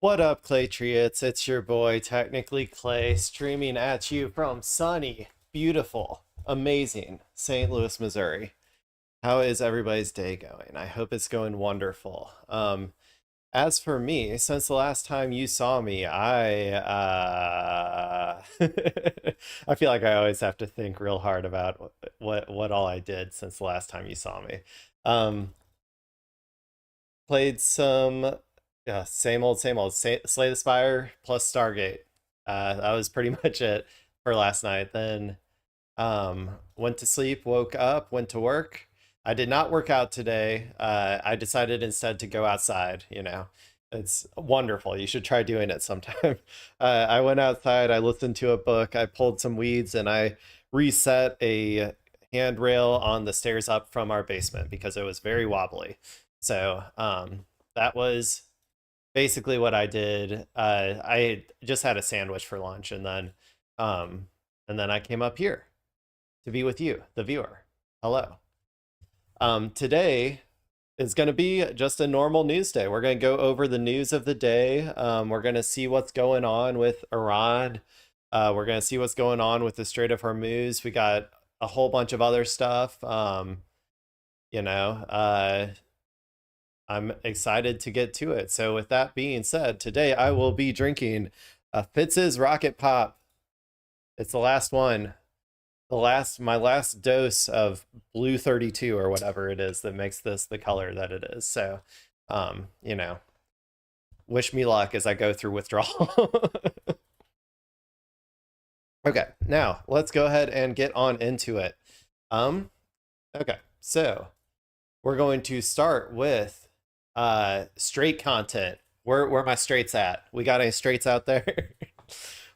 What up, Claytriots? It's your boy, Technically Clay, streaming at you from sunny, beautiful, amazing St. Louis, Missouri. How is everybody's day going? I hope it's going wonderful. As for me, since the last time you saw me, I feel like I always have to think real hard about what all I did since the last time you saw me. Um, Played some, yeah, same old. Slay the Spire plus Stargate. That was pretty much it for last night. Then went to sleep, woke up, went to work. I did not work out today. I decided instead to go outside. It's wonderful. You should try doing it sometime. I went outside, I listened to a book, I pulled some weeds, and I reset a handrail on the stairs up from our basement because it was very wobbly. So that was basically what I did. I just had a sandwich for lunch, and then I came up here to be with you, the viewer. Hello. Today is going to be just a normal news day. We're going to go over the news of the day. We're going to see what's going on with Iran. We're going to see what's going on with the Strait of Hormuz. We got a whole bunch of other stuff. You know, I'm excited to get to it. So with that being said, today I will be drinking a Fitz's Rocket Pop. It's the last one. My last dose of Blue 32 or whatever it is that makes this the color that it is. So, you know, wish me luck as I go through withdrawal. Okay, now let's go ahead and get on into it. Okay, so we're going to start with straight content. Where are my straights at? We got any straights out there?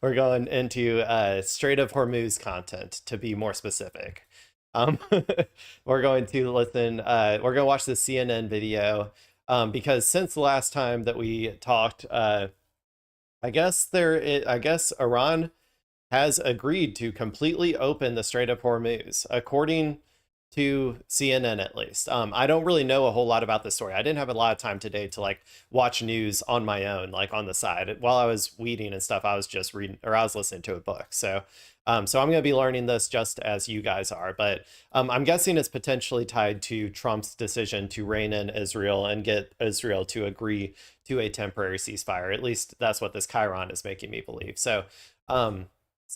We're going into Strait of Hormuz content, to be more specific. We're going to listen. We're going to watch the CNN video because since the last time that we talked, I guess Iran has agreed to completely open the Strait of Hormuz, according to CNN at least. I don't really know a whole lot about this story. I didn't have a lot of time today to like watch news on my own, like on the side. While I was weeding and stuff, I was just reading, or I was listening to a book. So I'm going to be learning this just as you guys are. But I'm guessing it's potentially tied to Trump's decision to rein in Israel and get Israel to agree to a temporary ceasefire. At least that's what this Chiron is making me believe. So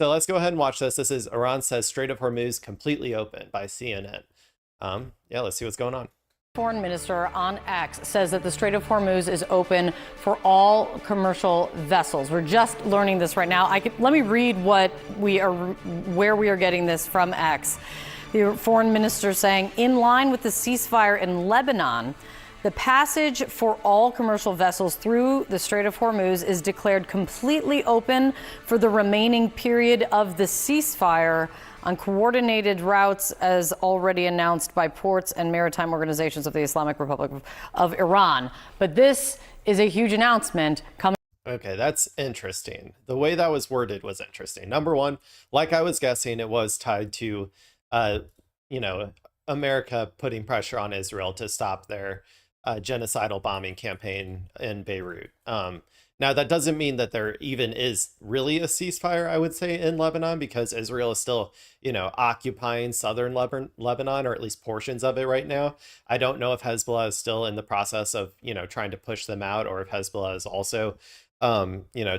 let's go ahead and watch this. This is Iran says Strait of Hormuz completely open by CNN. Yeah, let's see what's going on. Foreign Minister on X says that the Strait of Hormuz is open for all commercial vessels. We're just learning this right now. Let me read where we are getting this from X. The foreign minister saying, in line with the ceasefire in Lebanon, the passage for all commercial vessels through the Strait of Hormuz is declared completely open for the remaining period of the ceasefire on coordinated routes as already announced by ports and maritime organizations of the Islamic Republic of Iran. But this is a huge announcement coming. Okay, that's interesting. The way that was worded was interesting. Number one, like I was guessing, it was tied to, America putting pressure on Israel to stop their genocidal bombing campaign in Beirut. Now, that doesn't mean that there even is really a ceasefire, I would say, in Lebanon, because Israel is still, occupying southern Lebanon, or at least portions of it right now. I don't know if Hezbollah is still in the process of, trying to push them out, or if Hezbollah is also,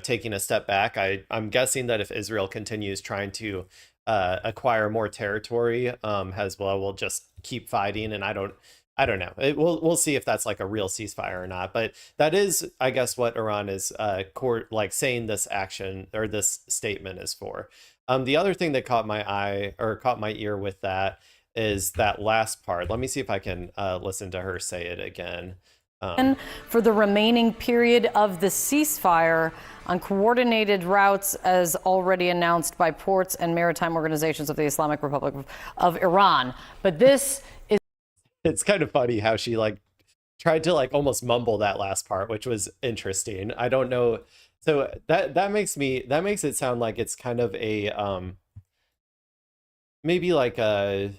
taking a step back. I'm guessing that if Israel continues trying to acquire more territory, Hezbollah will just keep fighting, and I don't know. We'll see if that's like a real ceasefire or not. But that is, I guess, what Iran is saying this action or this statement is for. The other thing that caught my eye or caught my ear with that is that last part. Let me see if I can listen to her say it again. For the remaining period of the ceasefire on coordinated routes as already announced by ports and maritime organizations of the Islamic Republic of Iran. But this is... It's kind of funny how she tried to almost mumble that last part, which was interesting. I don't know. So that makes it sound like it's kind of a maybe like a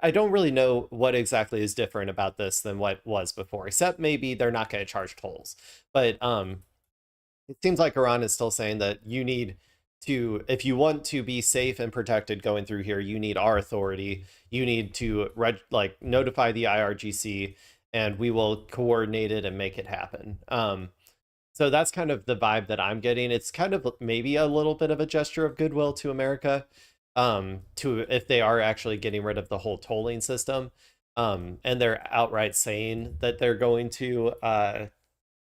I don't really know what exactly is different about this than what was before, except maybe they're not going to charge tolls. But it seems like Iran is still saying that you need to, if you want to be safe and protected going through here, you need our authority. You need to like notify the IRGC, and we will coordinate it and make it happen. So that's kind of the vibe that I'm getting. It's kind of maybe a little bit of a gesture of goodwill to America, to if they are actually getting rid of the whole tolling system, and they're outright saying that they're going to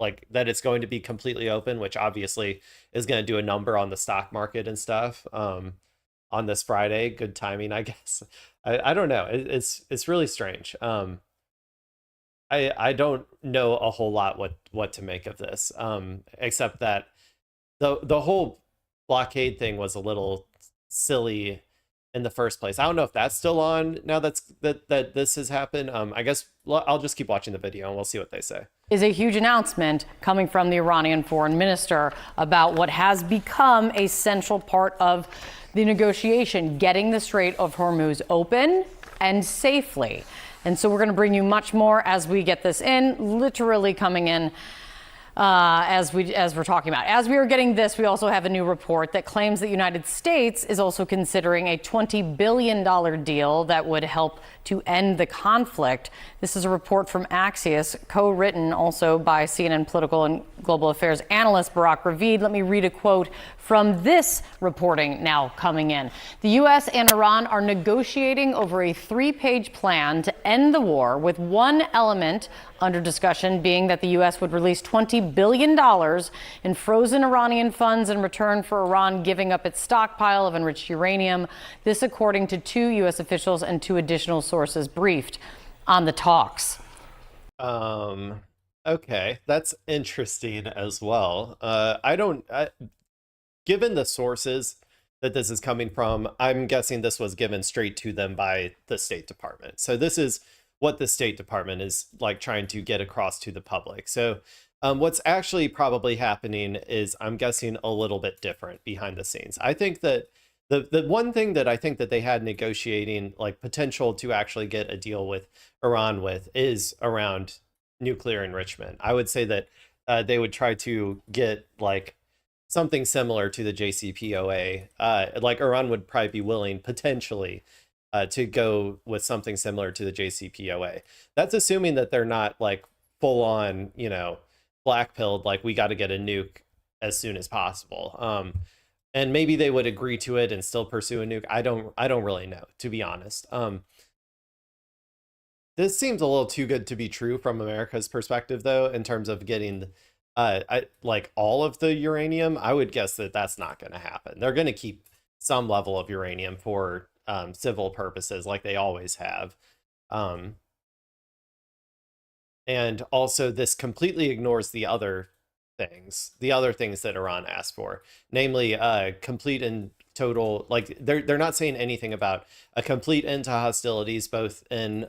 like that it's going to be completely open, which obviously is going to do a number on the stock market and stuff. On this Friday, good timing, I guess. I don't know. It's really strange. I don't know a whole lot what to make of this, except that the whole blockade thing was a little silly in the first place. I don't know if that's still on now that this has happened. I guess I'll just keep watching the video and we'll see what they say. Is a huge announcement coming from the Iranian foreign minister about what has become a central part of the negotiation, getting the Strait of Hormuz open and safely. And so we're going to bring you much more as we get this in, literally coming in as we're talking about. As we are getting this, we also have a new report that claims the United States is also considering a $20 billion deal that would help to end the conflict. This is a report from Axios, co-written also by CNN political and global affairs analyst Barak Ravid. Let me read a quote from this reporting now coming in. The U.S. and Iran are negotiating over a 3-page plan to end the war, with one element under discussion being that the U.S. would release $20 billion in frozen Iranian funds in return for Iran giving up its stockpile of enriched uranium. This according to 2 U.S. officials and 2 additional sources briefed on the talks. Okay, that's interesting as well. Given the sources that this is coming from, I'm guessing this was given straight to them by the State Department. So this is what the State Department is like trying to get across to the public. So what's actually probably happening is, I'm guessing, a little bit different behind the scenes. I think that the one thing that I think that they had negotiating like potential to actually get a deal with Iran with is around nuclear enrichment. I would say that they would try to get like something similar to the JCPOA. Like Iran would probably be willing potentially to go with something similar to the JCPOA. That's assuming that they're not like full on, black-pilled, like we got to get a nuke as soon as possible. And maybe they would agree to it and still pursue a nuke. I don't really know, to be honest. This seems a little too good to be true from America's perspective, though, in terms of getting like all of the uranium. I would guess that that's not going to happen. They're going to keep some level of uranium for civil purposes, like they always have. And also, this completely ignores the other things that Iran asked for, namely complete and total, like they're not saying anything about a complete end to hostilities both in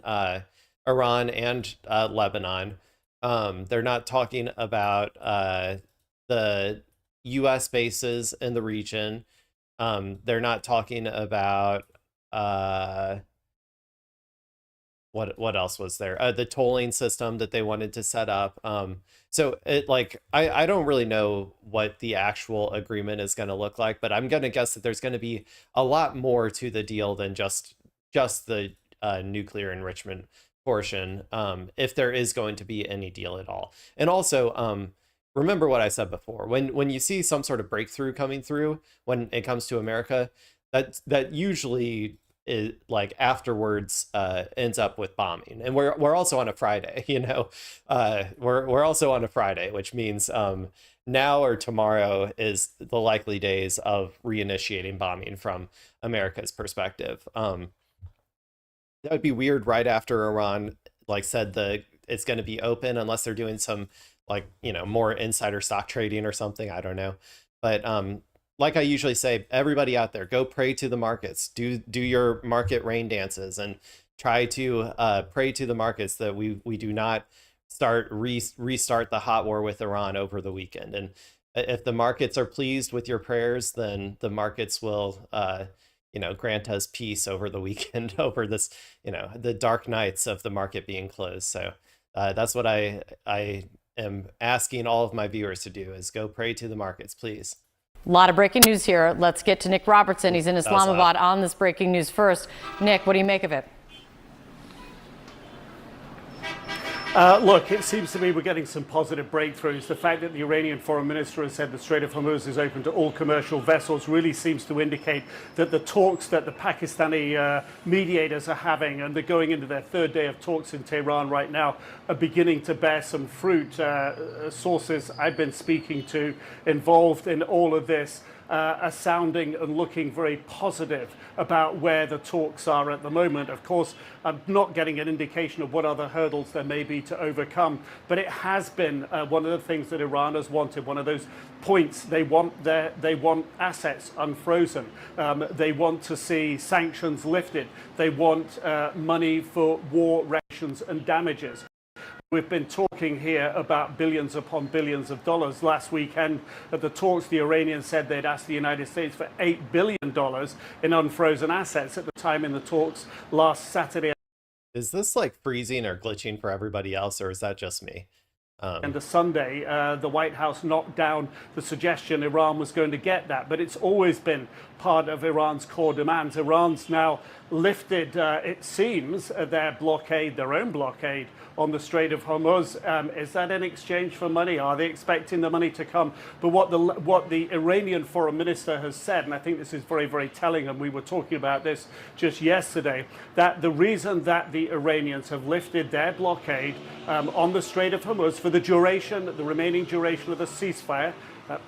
Iran and Lebanon. They're not talking about the US bases in the region. They're not talking about what else was there? The tolling system that they wanted to set up. So it like I don't really know what the actual agreement is going to look like, but I'm going to guess that there's going to be a lot more to the deal than just the nuclear enrichment portion, if there is going to be any deal at all. And also, remember what I said before, when you see some sort of breakthrough coming through when it comes to America, that usually is like afterwards ends up with bombing. And we're also on a Friday, we're also on a Friday, which means now or tomorrow is the likely days of reinitiating bombing from America's perspective. That would be weird right after Iran like said it's going to be open, unless they're doing some like more insider stock trading or something. I don't know, but like I usually say, everybody out there, go pray to the markets. Do your market rain dances and try to pray to the markets that we do not restart the hot war with Iran over the weekend. And if the markets are pleased with your prayers, then the markets will grant us peace over the weekend, over this the dark nights of the market being closed. So that's what I am asking all of my viewers to do is go pray to the markets, please. A lot of breaking news here. Let's get to Nick Robertson. He's in Islamabad on this breaking news first. Nick, what do you make of it? Look, it seems to me we're getting some positive breakthroughs. The fact that the Iranian foreign minister has said the Strait of Hormuz is open to all commercial vessels really seems to indicate that the talks that the Pakistani mediators are having, and they're going into their third day of talks in Tehran right now, are beginning to bear some fruit. Sources I've been speaking to involved in all of this are sounding and looking very positive about where the talks are at the moment. Of course, I'm not getting an indication of what other hurdles there may be to overcome, but it has been one of the things that Iran has wanted, one of those points. They want assets unfrozen. They want to see sanctions lifted. They want money for war rations and damages. We've been talking here about billions upon billions of dollars. Last weekend at the talks, the Iranians said they'd asked the United States for $8 billion in unfrozen assets at the time in the talks last Saturday. Is this like freezing or glitching for everybody else, or is that just me? And the Sunday, the White House knocked down the suggestion Iran was going to get that. But it's always been part of Iran's core demands. Iran's now lifted, it seems, their blockade, their own blockade on the Strait of Hormuz. Is that in exchange for money? Are they expecting the money to come? But what the Iranian foreign minister has said, and I think this is very, very telling, and we were talking about this just yesterday, that the reason that the Iranians have lifted their blockade on the Strait of Hormuz for the duration, the remaining duration of the ceasefire,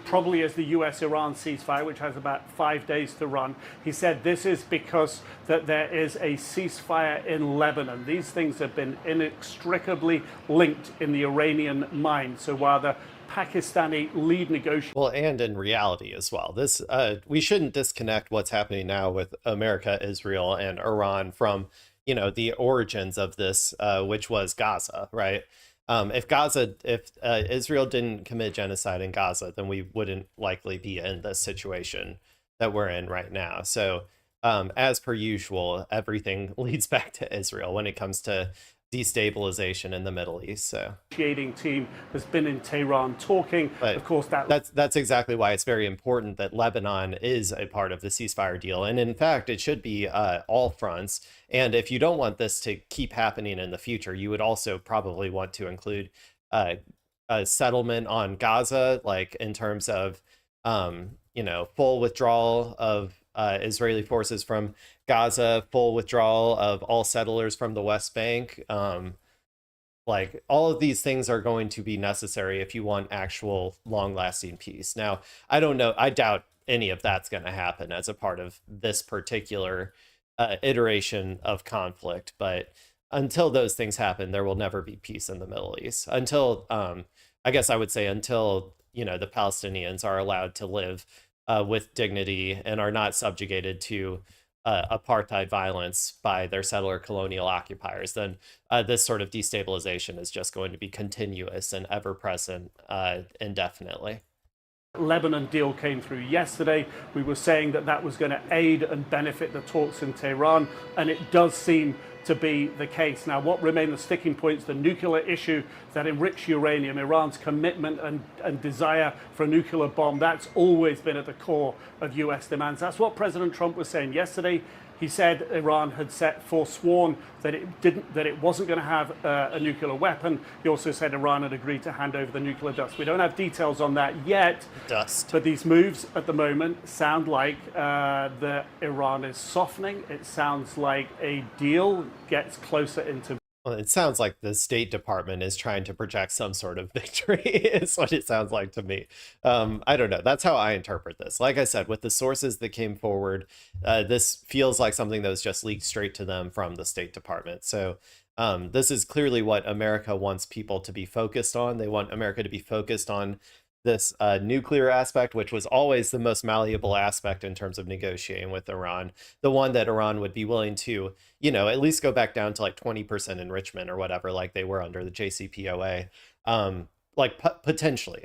probably as the US-Iran ceasefire, which has about 5 days to run. He said this is because that there is a ceasefire in Lebanon. These things have been inextricably linked in the Iranian mind. So while the Pakistani lead negotiator. Well, and in reality as well. This we shouldn't disconnect what's happening now with America, Israel, and Iran from, you know, the origins of this, which was Gaza, right? If Israel didn't commit genocide in Gaza, then we wouldn't likely be in this situation that we're in right now. So, as per usual, everything leads back to Israel when it comes to destabilization in the Middle East. So, negotiating team has been in Tehran talking. But of course, that's exactly why it's very important that Lebanon is a part of the ceasefire deal, and in fact, it should be all fronts. And if you don't want this to keep happening in the future, you would also probably want to include a settlement on Gaza, like in terms of full withdrawal of Israeli forces from Gaza, full withdrawal of all settlers from the West Bank. Like all of these things are going to be necessary if you want actual long-lasting peace. Now, I don't know. I doubt any of that's going to happen as a part of this particular iteration of conflict. But until those things happen, there will never be peace in the Middle East. Until, I guess I would say, until the Palestinians are allowed to live with dignity and are not subjugated to apartheid violence by their settler colonial occupiers, then this sort of destabilization is just going to be continuous and ever present indefinitely. Lebanon deal came through yesterday. We were saying that that was going to aid and benefit the talks in Tehran, and it does seem to be the case. Now, what remain the sticking points? The nuclear issue, that enriched uranium, Iran's commitment and desire for a nuclear bomb, that's always been at the core of US demands. That's what President Trump was saying yesterday. He said Iran had forsworn that it wasn't going to have a nuclear weapon. He also said Iran had agreed to hand over the nuclear dust. We don't have details on that yet. But these moves at the moment sound like that Iran is softening. It sounds like a deal gets closer into. Well, it sounds like the State Department is trying to project some sort of victory, is what it sounds like to me. I don't know. That's how I interpret this. Like I said, with the sources that came forward, this feels like something that was just leaked straight to them from the State Department. So this is clearly what America wants people to be focused on. They want America to be focused on this nuclear aspect, which was always the most malleable aspect in terms of negotiating with Iran, the one that Iran would be willing to, at least go back down to like 20% enrichment or whatever, like they were under the JCPOA, potentially.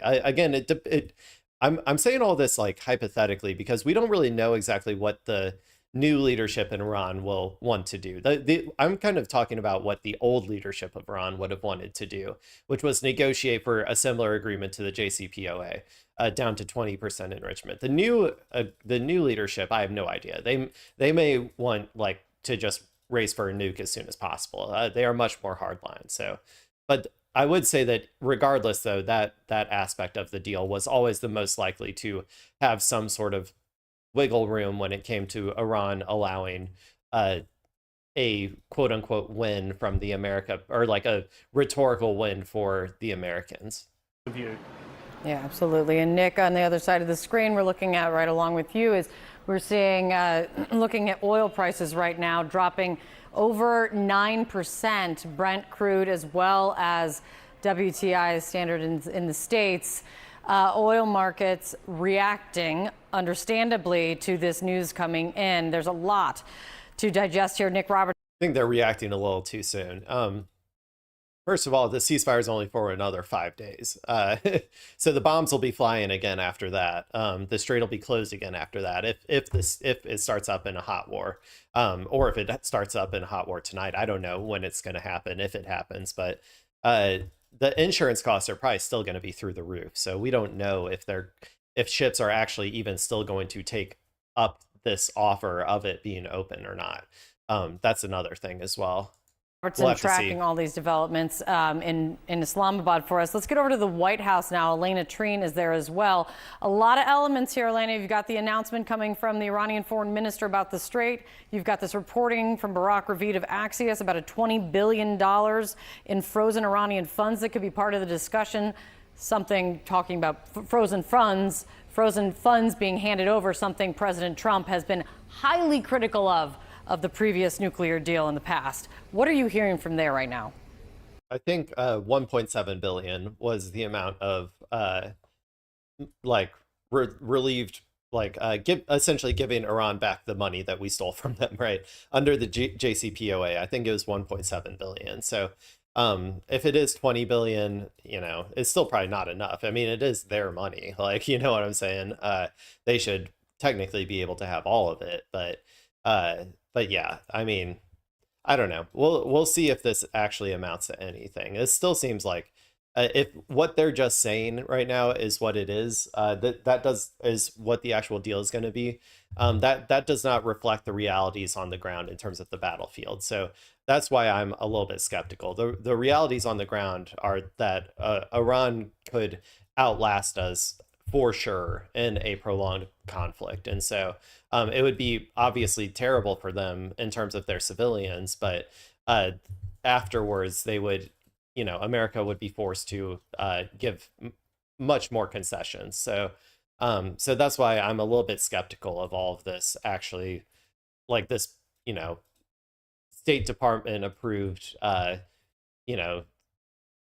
I'm saying all this like hypothetically because we don't really know exactly what the new leadership in Iran will want to do. I'm kind of talking about what the old leadership of Iran would have wanted to do, which was negotiate for a similar agreement to the JCPOA, down to 20% enrichment. The new leadership, I have no idea. They may want like to just race for a nuke as soon as possible. They are much more hardline. So, but I would say that regardless, though, that aspect of the deal was always the most likely to have some sort of wiggle room when it came to Iran allowing a quote unquote win from the America, or like a rhetorical win for the Americans. Yeah, absolutely. And Nick, on the other side of the screen, we're looking at right along with you is we're seeing, looking at oil prices right now dropping over 9%, Brent crude as well as WTI standard in the States. Oil markets reacting understandably to this news coming in. There's a lot to digest here. Nick Roberts. I think they're reacting a little too soon. First of all, the ceasefire is only for another 5 days. So the bombs will be flying again after that. The strait will be closed again after that. If it starts up in a hot war, or if it starts up in a hot war tonight, I don't know when it's going to happen, if it happens, but the insurance costs are probably still going to be through the roof. So we don't know if ships are actually even still going to take up this offer of it being open or not. That's another thing as well. We'll tracking all these developments in Islamabad for us. Let's get over to the White House now. Elena Treen is there as well. A lot of elements here, Elena. You've got the announcement coming from the Iranian foreign minister about the strait. You've got this reporting from Barak Ravid of Axios about a $20 billion in frozen Iranian funds that could be part of the discussion. Something talking about frozen funds being handed over, something President Trump has been highly critical of the previous nuclear deal in the past. What are you hearing from there right now? I think 1.7 billion was the amount of relieved, essentially giving Iran back the money that we stole from them, right? Under the JCPOA, I think it was 1.7 billion. So if it is 20 billion, it's still probably not enough. I mean, it is their money. Like, you know what I'm saying? They should technically be able to have all of it, but yeah, I mean, I don't know. We'll see if this actually amounts to anything. It still seems like if what they're just saying right now is what it is, is what the actual deal is going to be. That does not reflect the realities on the ground in terms of the battlefield. So that's why I'm a little bit skeptical. The realities on the ground are that Iran could outlast us for sure in a prolonged conflict. And so it would be obviously terrible for them in terms of their civilians, but afterwards they would, America would be forced to give much more concessions. So that's why I'm a little bit skeptical of all of this actually, like this, State Department approved,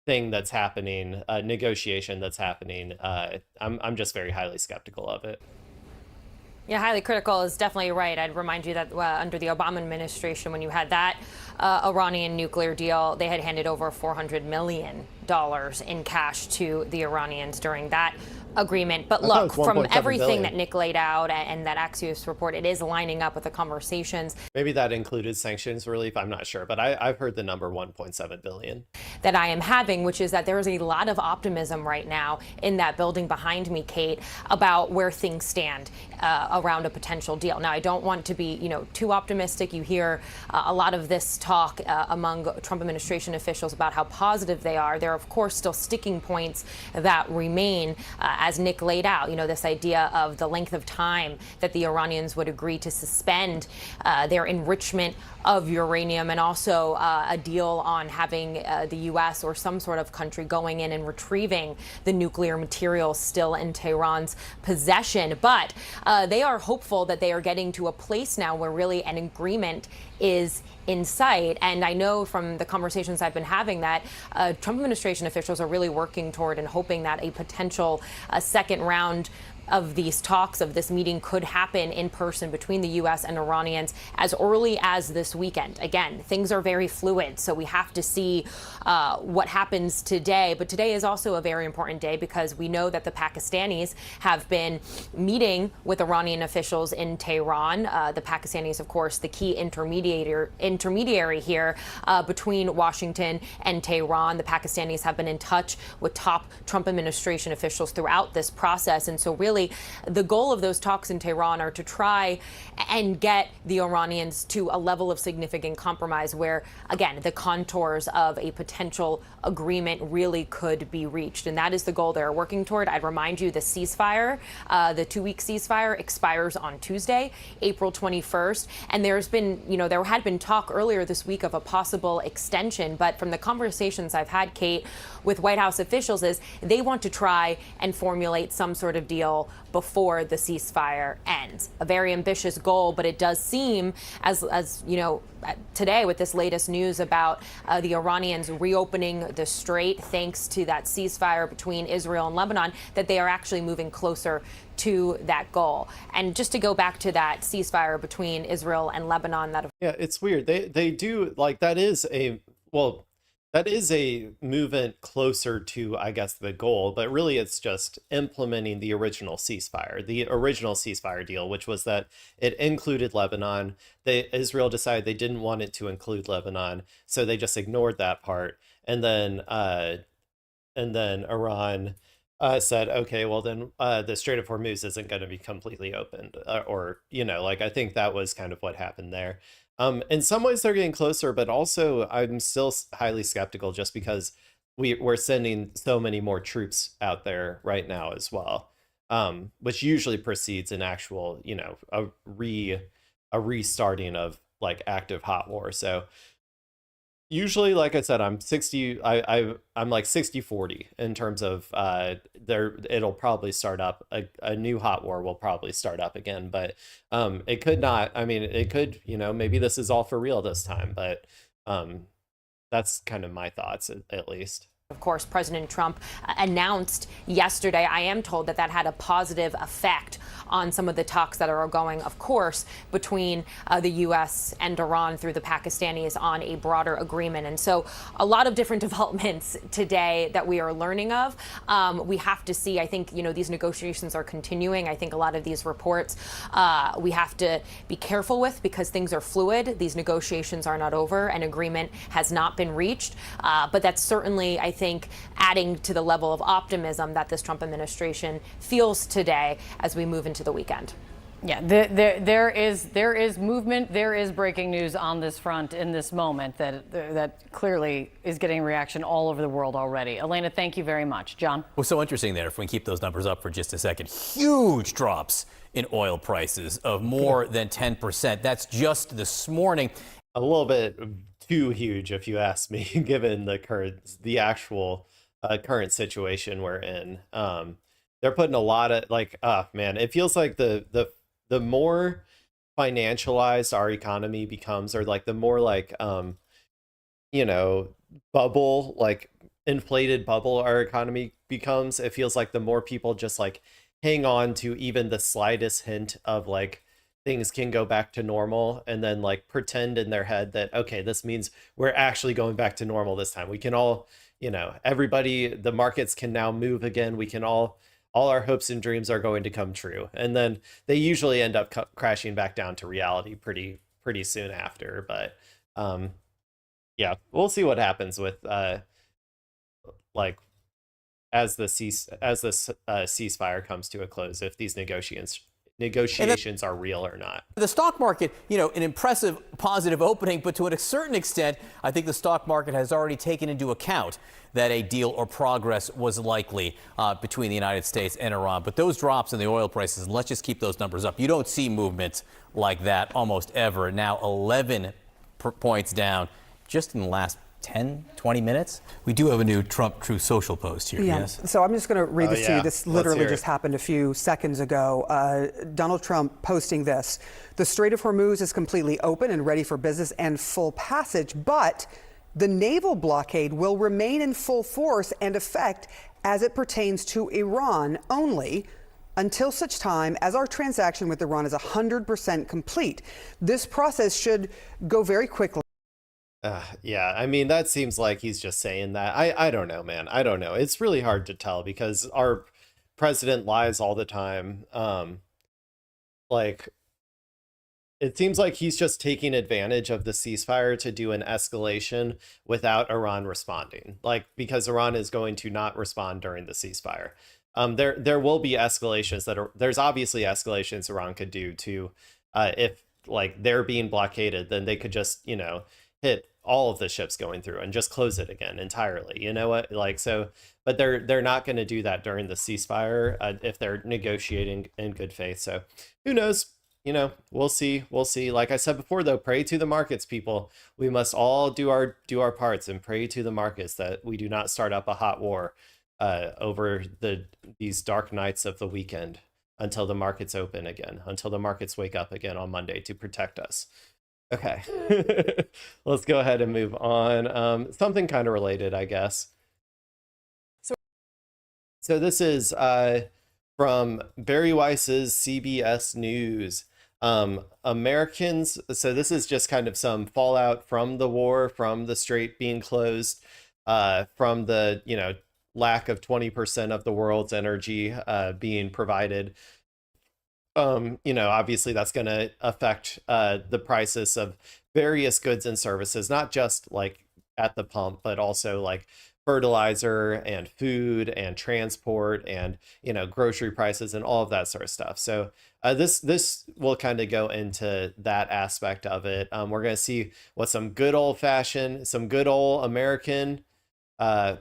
thing that's happening, negotiation that's happening. I'm just very highly skeptical of it. Yeah, highly critical is definitely right. I'd remind you that under the Obama administration, when you had that Iranian nuclear deal, they had handed over $400 million in cash to the Iranians during that agreement. But look, from everything that Nick laid out and that Axios report, it is lining up with the conversations. Maybe that included sanctions relief. I'm not sure, but I've heard the number 1.7 billion. That I am having, which is that there is a lot of optimism right now in that building behind me, Kate, about where things stand around a potential deal. Now, I don't want to be, too optimistic. You hear a lot of this talk among Trump administration officials about how positive they are. There are, of course, still sticking points that remain, as Nick laid out, this idea of the length of time that the Iranians would agree to suspend their enrichment of uranium, and also a deal on having the U.S. or some sort of country going in and retrieving the nuclear material still in Tehran's possession. But they are hopeful that they are getting to a place now where really an agreement is in sight. And I know from the conversations I've been having that Trump administration officials are really working toward and hoping that a potential second round of these talks, of this meeting, could happen in person between the U.S. and Iranians as early as this weekend. Again, things are very fluid, so we have to see what happens today. But today is also a very important day because we know that the Pakistanis have been meeting with Iranian officials in Tehran. The Pakistanis, of course, the key intermediary here between Washington and Tehran. The Pakistanis have been in touch with top Trump administration officials throughout this process. And so really the goal of those talks in Tehran are to try and get the Iranians to a level of significant compromise where, again, the contours of a potential agreement really could be reached. And that is the goal they're working toward. I'd remind you the ceasefire, the 2-week ceasefire expires on Tuesday, April 21st. And there's been, there had been talk earlier this week of a possible extension. But from the conversations I've had, Kate, with White House officials is they want to try and formulate some sort of deal before the ceasefire ends. A very ambitious goal, but it does seem, as today with this latest news about the Iranians reopening the strait thanks to that ceasefire between Israel and Lebanon, that they are actually moving closer to that goal. And just to go back to that ceasefire between Israel and Lebanon, yeah, it's weird. They do, like, that is a movement closer to, I guess, the goal, but really it's just implementing the original ceasefire deal, which was that it included Lebanon. Israel decided they didn't want it to include Lebanon, so they just ignored that part. And then Iran said, okay, well then the Strait of Hormuz isn't going to be completely opened, I think that was kind of what happened there. In some ways they're getting closer, but also I'm still highly skeptical just because we're sending so many more troops out there right now as well, which usually precedes an actual, a restarting of like active hot war. So usually, like I said, I'm like 60-40 in terms of it'll probably start up a new hot war will probably start up again, but it could not. I mean, it could, maybe this is all for real this time, but that's kind of my thoughts at least. of course, President Trump announced yesterday. I am told that that had a positive effect on some of the talks that are going, of course, between the U.S. and Iran through the Pakistanis on a broader agreement. And so a lot of different developments today that we are learning of. We have to see, I think, these negotiations are continuing. I think a lot of these reports we have to be careful with because things are fluid. These negotiations are not over. An agreement has not been reached. But that's certainly, I think, adding to the level of optimism that this Trump administration feels today as we move into the weekend. Yeah, there is movement. There is breaking news on this front in this moment that clearly is getting reaction all over the world already. Elena, thank you very much. John? Well, so interesting there, if we can keep those numbers up for just a second. Huge drops in oil prices of more than 10%. That's just this morning. A little bit too huge, if you ask me, given the actual current situation we're in. They're putting a lot of it feels like the more financialized our economy becomes, or the more inflated bubble our economy becomes, it feels like the more people just hang on to even the slightest hint of things can go back to normal, and then pretend in their head that, okay, this means we're actually going back to normal this time. We can all, everybody, the markets can now move again. We can all our hopes and dreams are going to come true. And then they usually end up crashing back down to reality pretty soon after. But yeah, we'll see what happens with as this ceasefire comes to a close, if these negotiations are real or not. The stock market, an impressive positive opening, but to a certain extent, I think the stock market has already taken into account that a deal or progress was likely between the United States and Iran. But those drops in the oil prices, and let's just keep those numbers up. You don't see movements like that almost ever. Now 11 points down just in the last 10, 20 minutes. We do have a new Trump Truth Social post here. Yeah. Yes. So I'm just going to read this to you. This literally just it. happened a few seconds ago. Donald Trump posting this. The Strait of Hormuz is completely open and ready for business and full passage, but the naval blockade will remain in full force and effect as it pertains to Iran only until such time as our transaction with Iran is 100% complete. This process should go very quickly. Yeah, I mean, that seems like he's just saying that. I don't know, man. I don't know. It's really hard to tell because our president lies all the time. Like, it seems like he's just taking advantage of the ceasefire to do an escalation without Iran responding. Like, because Iran is going to not respond during the ceasefire. There will be escalations there's obviously escalations Iran could do to, if like they're being blockaded, then they could just, hit all of the ships going through and just close it again entirely. You know what? Like, so, but they're not going to do that during the ceasefire if they're negotiating in good faith. So who knows? We'll see. We'll see. Like I said before, though, pray to the markets, people. We must all do our parts and pray to the markets that we do not start up a hot war over these dark nights of the weekend until the markets open again, until the markets wake up again on Monday to protect us. Okay, let's go ahead and move on. Something kind of related, I guess. So this is from Barry Weiss's CBS News. Americans, so this is just kind of some fallout from the war, from the strait being closed, from the, lack of 20% of the world's energy being provided. Obviously that's going to affect the prices of various goods and services, not just like at the pump, but also like fertilizer and food and transport and, grocery prices and all of that sort of stuff. So this will kind of go into that aspect of it. We're going to see what some good old American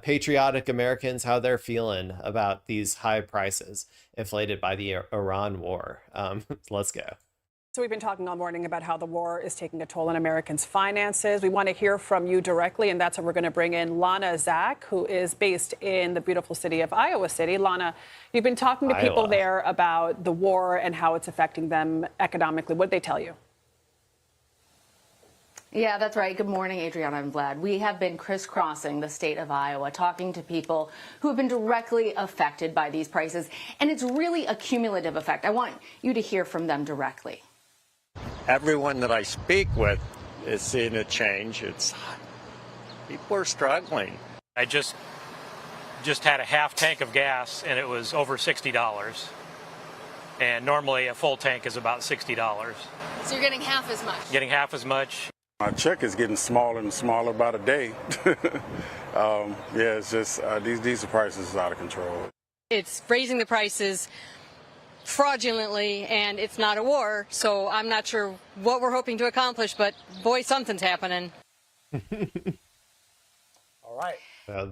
patriotic Americans, how they're feeling about these high prices inflated by the Iran war. Let's go. So we've been talking all morning about how the war is taking a toll on Americans' finances. We want to hear from you directly, and that's why we're going to bring in Lana Zach, who is based in the beautiful city of Iowa City. Lana, you've been talking to people there about the war and how it's affecting them economically. What did they tell you? Yeah, that's right. Good morning, Adriana and Vlad. We have been crisscrossing the state of Iowa, talking to people who have been directly affected by these prices. And it's really a cumulative effect. I want you to hear from them directly. Everyone that I speak with is seeing a change. People are struggling. I just had a half tank of gas, and it was over $60. And normally a full tank is about $60. So you're getting half as much? Getting half as much. My check is getting smaller and smaller by the day. It's just these diesel prices is out of control. It's raising the prices fraudulently, and it's not a war, so I'm not sure what we're hoping to accomplish, but boy, something's happening. All right.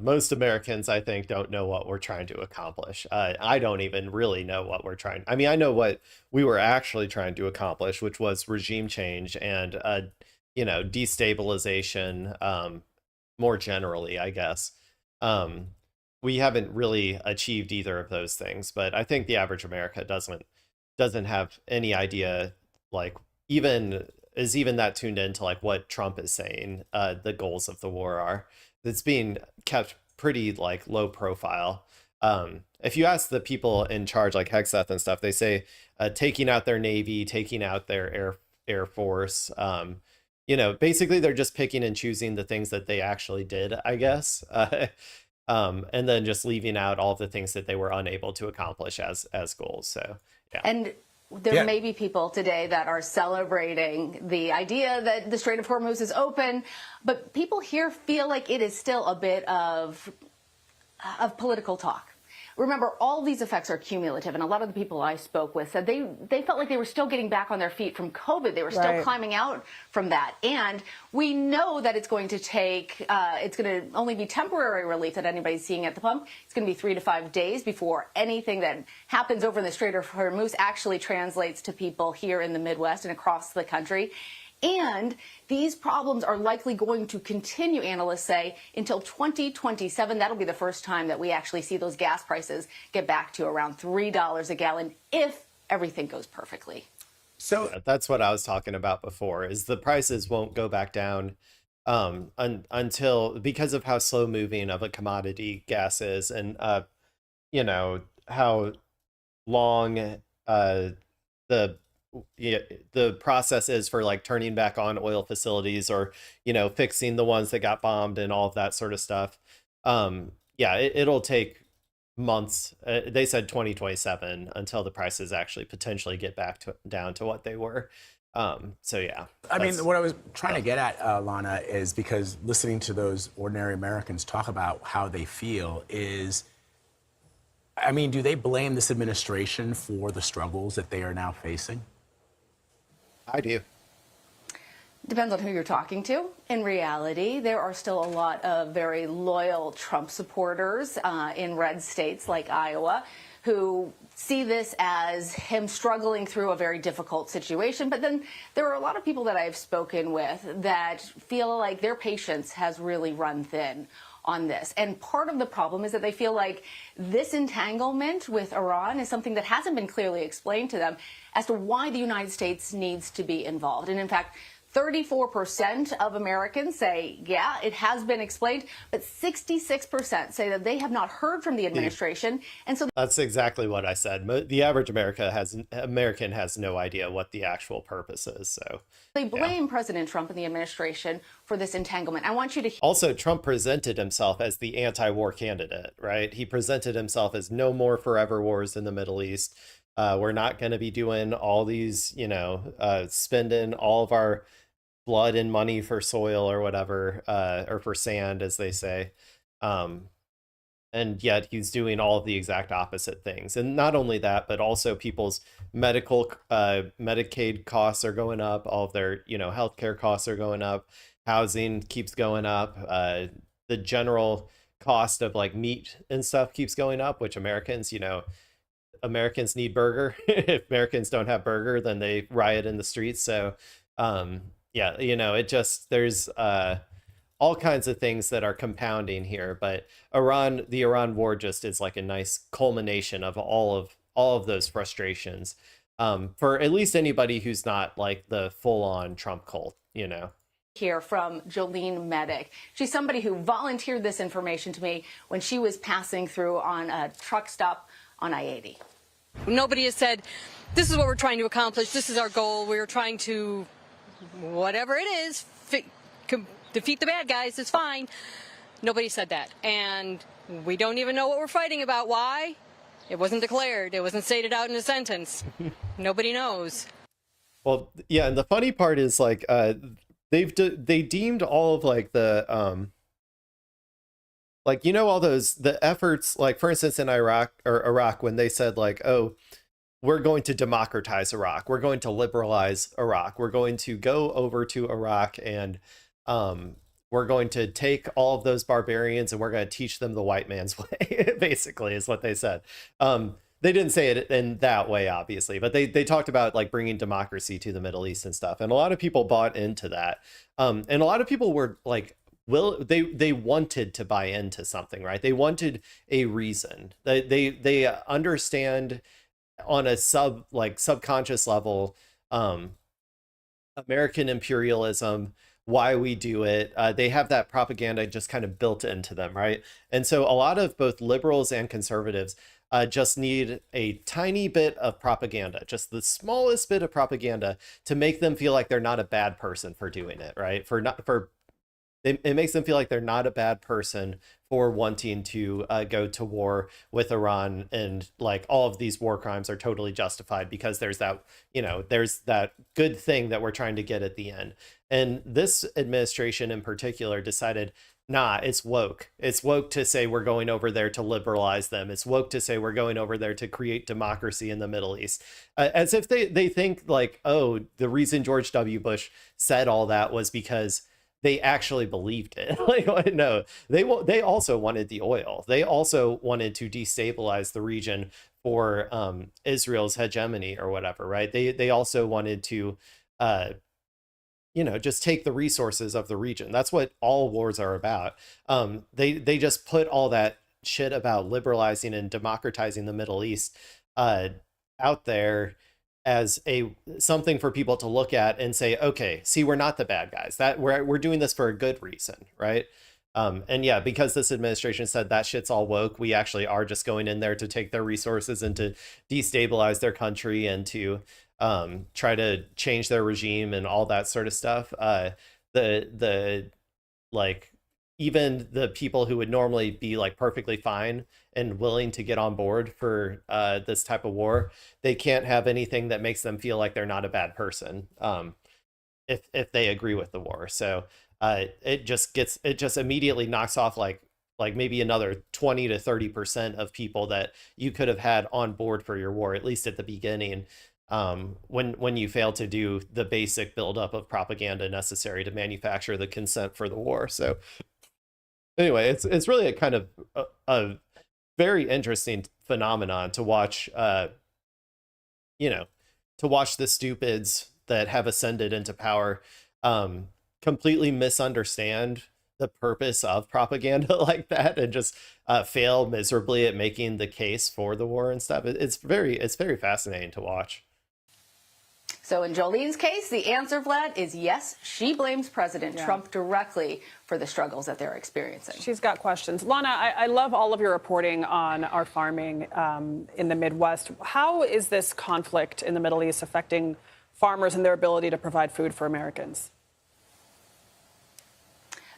Most Americans, I think, don't know what we're trying to accomplish. I don't even really know what we're trying. I mean, I know what we were actually trying to accomplish, which was regime change and destabilization, more generally, I guess. We haven't really achieved either of those things, but I think the average America doesn't have any idea, like even that tuned into like what Trump is saying the goals of the war are. It's being kept pretty like low profile. If you ask the people in charge, like Hegseth and stuff, they say taking out their Navy, taking out their Air Force. Basically they're just picking and choosing the things that they actually did, I guess. And then just leaving out all the things that they were unable to accomplish as goals. So, yeah. And there may be people today that are celebrating the idea that the Strait of Hormuz is open, but people here feel like it is still a bit of political talk. Remember, all these effects are cumulative, and a lot of the people I spoke with said they felt like they were still getting back on their feet from COVID. They were still climbing out from that. And we know that it's going to take, it's going to only be temporary relief that anybody's seeing at the pump. It's going to be 3 to 5 days before anything that happens over in the Strait of Hormuz actually translates to people here in the Midwest and across the country. And these problems are likely going to continue, analysts say, until 2027. That'll be the first time that we actually see those gas prices get back to around $3 a gallon if everything goes perfectly. So that's what I was talking about before, is the prices won't go back down until, because of how slow moving of a commodity gas is, and how long the yeah, the process is for like turning back on oil facilities, or fixing the ones that got bombed and all of that sort of stuff. Yeah, it'll take months. They said 2027 until the prices actually potentially get back down to what they were. So yeah. I mean, what I was trying to get at, Lana, is because listening to those ordinary Americans talk about how they feel is, I mean, do they blame this administration for the struggles that they are now facing? I do. Depends on who you're talking to. In reality, there are still a lot of very loyal Trump supporters in red states like Iowa who see this as him struggling through a very difficult situation. But then there are a lot of people that I've spoken with that feel like their patience has really run thin on this. And part of the problem is that they feel like this entanglement with Iran is something that hasn't been clearly explained to them as to why the United States needs to be involved. And in fact, 34% of Americans say, yeah, it has been explained, but 66% say that they have not heard from the administration. And so that's exactly what I said. The average American has no idea what the actual purpose is. So they blame President Trump and the administration for this entanglement. I want you to also, Trump presented himself as the anti-war candidate, right? He presented himself as no more forever wars in the Middle East. We're not going to be doing all these, spending all of our blood and money for soil or whatever, or for sand, as they say. And yet he's doing all of the exact opposite things. And not only that, but also people's Medicaid costs are going up. All of their, healthcare costs are going up. Housing keeps going up. The general cost of like meat and stuff keeps going up, which Americans need burger. If Americans don't have burger, then they riot in the streets. So, yeah, it just, there's all kinds of things that are compounding here. But the Iran war just is like a nice culmination of all of those frustrations, for at least anybody who's not like the full-on Trump cult, Hear from Jolene Medic. She's somebody who volunteered this information to me when she was passing through on a truck stop on I-80. Nobody has said, this is what we're trying to accomplish, this is our goal, we're trying to, whatever it is, defeat the bad guys, it's fine. Nobody said that. And we don't even know what we're fighting about. Why? It wasn't declared. It wasn't stated out in a sentence. Nobody knows. Well, yeah, and the funny part is like they deemed all of like the all those the efforts, like for instance in Iraq when they said like, oh, we're going to democratize Iraq, we're going to liberalize Iraq, we're going to go over to Iraq and we're going to take all of those barbarians and we're going to teach them the white man's way, basically is what they said. They didn't say it in that way, obviously, but they talked about like bringing democracy to the Middle East and stuff. And a lot of people bought into that. And a lot of people were like, they wanted to buy into something, right? They wanted a reason. They understand on a subconscious level, American imperialism, why we do it. They have that propaganda just kind of built into them, right? And so a lot of both liberals and conservatives just need a tiny bit of propaganda, just the smallest bit of propaganda to make them feel like they're not a bad person for doing it, right? It makes them feel like they're not a bad person for wanting to go to war with Iran, and like all of these war crimes are totally justified because there's that, there's that good thing that we're trying to get at the end. And this administration in particular decided, nah, it's woke. It's woke to say we're going over there to liberalize them. It's woke to say we're going over there to create democracy in the Middle East. As if they think like, oh, the reason George W. Bush said all that was because they actually believed it. Like, no, they also wanted the oil. They also wanted to destabilize the region for Israel's hegemony or whatever, right? They also wanted to, just take the resources of the region. That's what all wars are about. They just put all that shit about liberalizing and democratizing the Middle East out there as something for people to look at and say, okay, see, we're not the bad guys. That we're doing this for a good reason, right? And yeah, because this administration said that shit's all woke, we actually are just going in there to take their resources and to destabilize their country and to try to change their regime and all that sort of stuff. The like, even the people who would normally be like perfectly fine and willing to get on board for this type of war, they can't have anything that makes them feel like they're not a bad person if they agree with the war. So it just immediately knocks off like maybe another 20 to 30% of people that you could have had on board for your war, at least at the beginning, when you fail to do the basic buildup of propaganda necessary to manufacture the consent for the war. So anyway, it's really a kind of a very interesting phenomenon to watch, to watch the stupids that have ascended into power completely misunderstand the purpose of propaganda like that and just fail miserably at making the case for the war and stuff. It's very fascinating to watch. So in Jolene's case, the answer, Vlad, is yes. She blames President Trump directly for the struggles that they're experiencing. She's got questions. Lana, I love all of your reporting on our farming in the Midwest. How is this conflict in the Middle East affecting farmers and their ability to provide food for Americans?